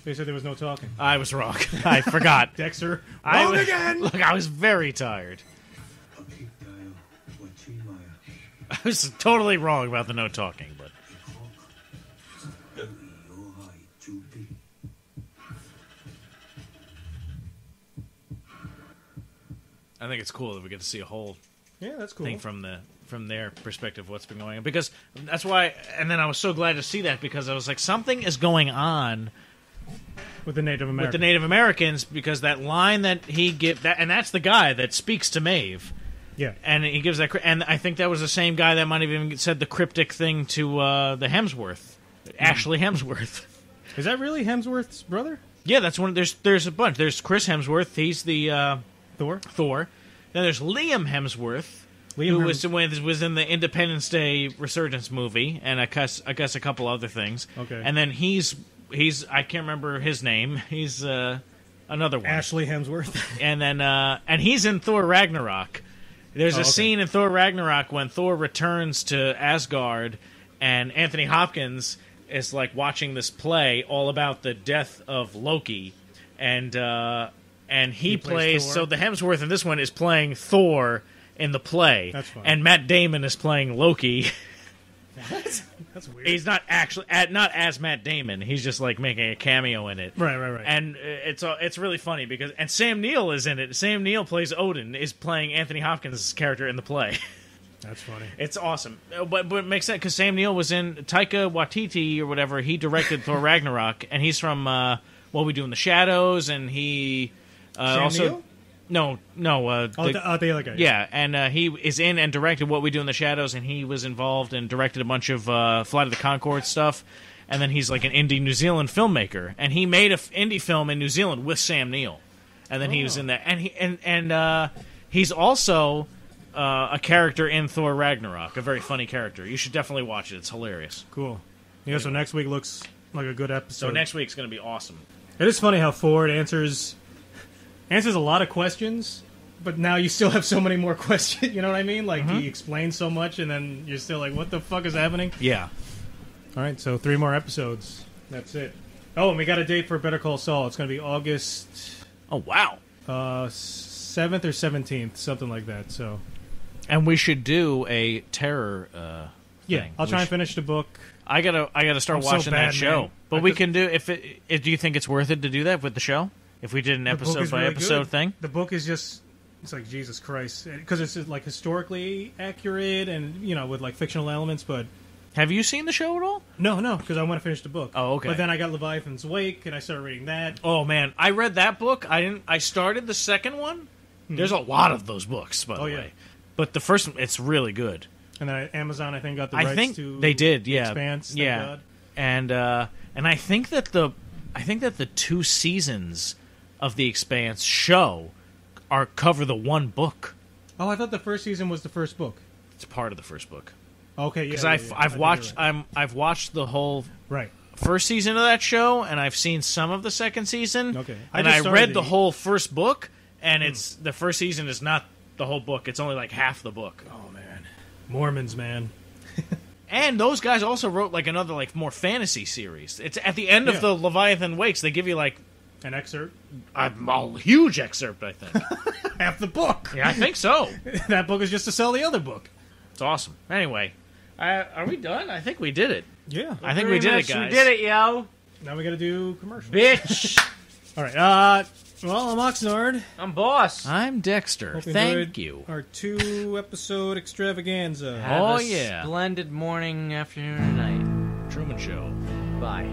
They said there was no talking. I was wrong. I forgot. Dexter, wrong again! Look, I was very tired. I was totally wrong about the no talking, but... I think it's cool that we get to see a whole that's cool. thing from their perspective, what's been going on. Because that's why, and then I was so glad to see that, because I was like, something is going on with the Native Americans, because that line that he gives, and that's the guy that speaks to Maeve. Yeah. And he gives that, and I think that was the same guy that might have even said the cryptic thing to the Hemsworth, Ashley Hemsworth. Is that really Hemsworth's brother? Yeah, that's one. There's a bunch. There's Chris Hemsworth. He's the Thor. Then there's Liam Hemsworth, who was in the Independence Day Resurgence movie, and I guess a couple other things. Okay. And then he's I can't remember his name. He's another one. Ashley Hemsworth. And then and he's in Thor Ragnarok. There's a scene in Thor Ragnarok when Thor returns to Asgard, and Anthony Hopkins is like watching this play all about the death of Loki, and he plays Thor. So the Hemsworth in this one is playing Thor in the play. That's fine. And Matt Damon is playing Loki. That's weird. He's not actually not as Matt Damon. He's just like making a cameo in it. Right. And it's really funny because Sam Neill is in it. Sam Neill plays Odin, is playing Anthony Hopkins' character in the play. That's funny. It's awesome, but it makes sense because Sam Neill was in Taika Waititi or whatever. He directed Thor Ragnarok, and he's from What We Do in the Shadows, and he Sam also. Neill? No. The other guy. Yeah, and he is in and directed What We Do in the Shadows, and he was involved and directed a bunch of Flight of the Conchords stuff. And then he's like an indie New Zealand filmmaker, and he made an indie film in New Zealand with Sam Neill, and then he was in that. And he's also a character in Thor Ragnarok, a very funny character. You should definitely watch it; it's hilarious. Cool. Yeah. So next week looks like a good episode. So next week's going to be awesome. It is funny how Ford answers a lot of questions, but now you still have so many more questions. You know what I mean? Like, he explains so much, and then you're still like, what the fuck is happening? Yeah. All right, so 3 more episodes. That's it. Oh, and we got a date for Better Call Saul. It's going to be August... Oh, wow. 7th or 17th, something like that, so... And we should do a terror thing. I'll try and finish the book. I gotta start watching that show. Man. But we can do... Do you think it's worth it to do that with the show? If we did an episode by episode thing? The book is just It's like, Jesus Christ. Because it's like historically accurate and, with like fictional elements, but... Have you seen the show at all? No, because I want to finish the book. Oh, okay. But then I got Leviathan's Wake, and I started reading that. Oh, man. I read that book. I started the second one. There's a lot of those books, by the way. But the first one, it's really good. And then Amazon, I think, got the rights to... They did, yeah. Expanse, yeah. And I think that the 2 seasons of the Expanse show cover the one book. Oh, I thought the first season was the first book. It's part of the first book. Okay, yeah. Because I've watched the whole first season of that show, and I've seen some of the second season. Okay, and I read the whole first book, and it's the first season is not the whole book. It's only like half the book. Oh man, Mormons, man. And those guys also wrote like another like more fantasy series. It's at the end of the Leviathan Wakes. They give you like an excerpt, a huge excerpt. I think half the book. Yeah, I think so. That book is just to sell the other book. It's awesome. Anyway, are we done? I think we did it. Yeah, I think we did it, guys. We did it, yo. Now we got to do commercials, bitch. All right. Well, I'm Oxnard. I'm Boss. I'm Dexter. Thank you. Our 2-episode extravaganza. Have a splendid morning, afternoon, and night. Truman Show. Bye.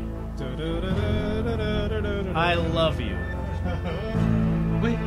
I love you. Wait.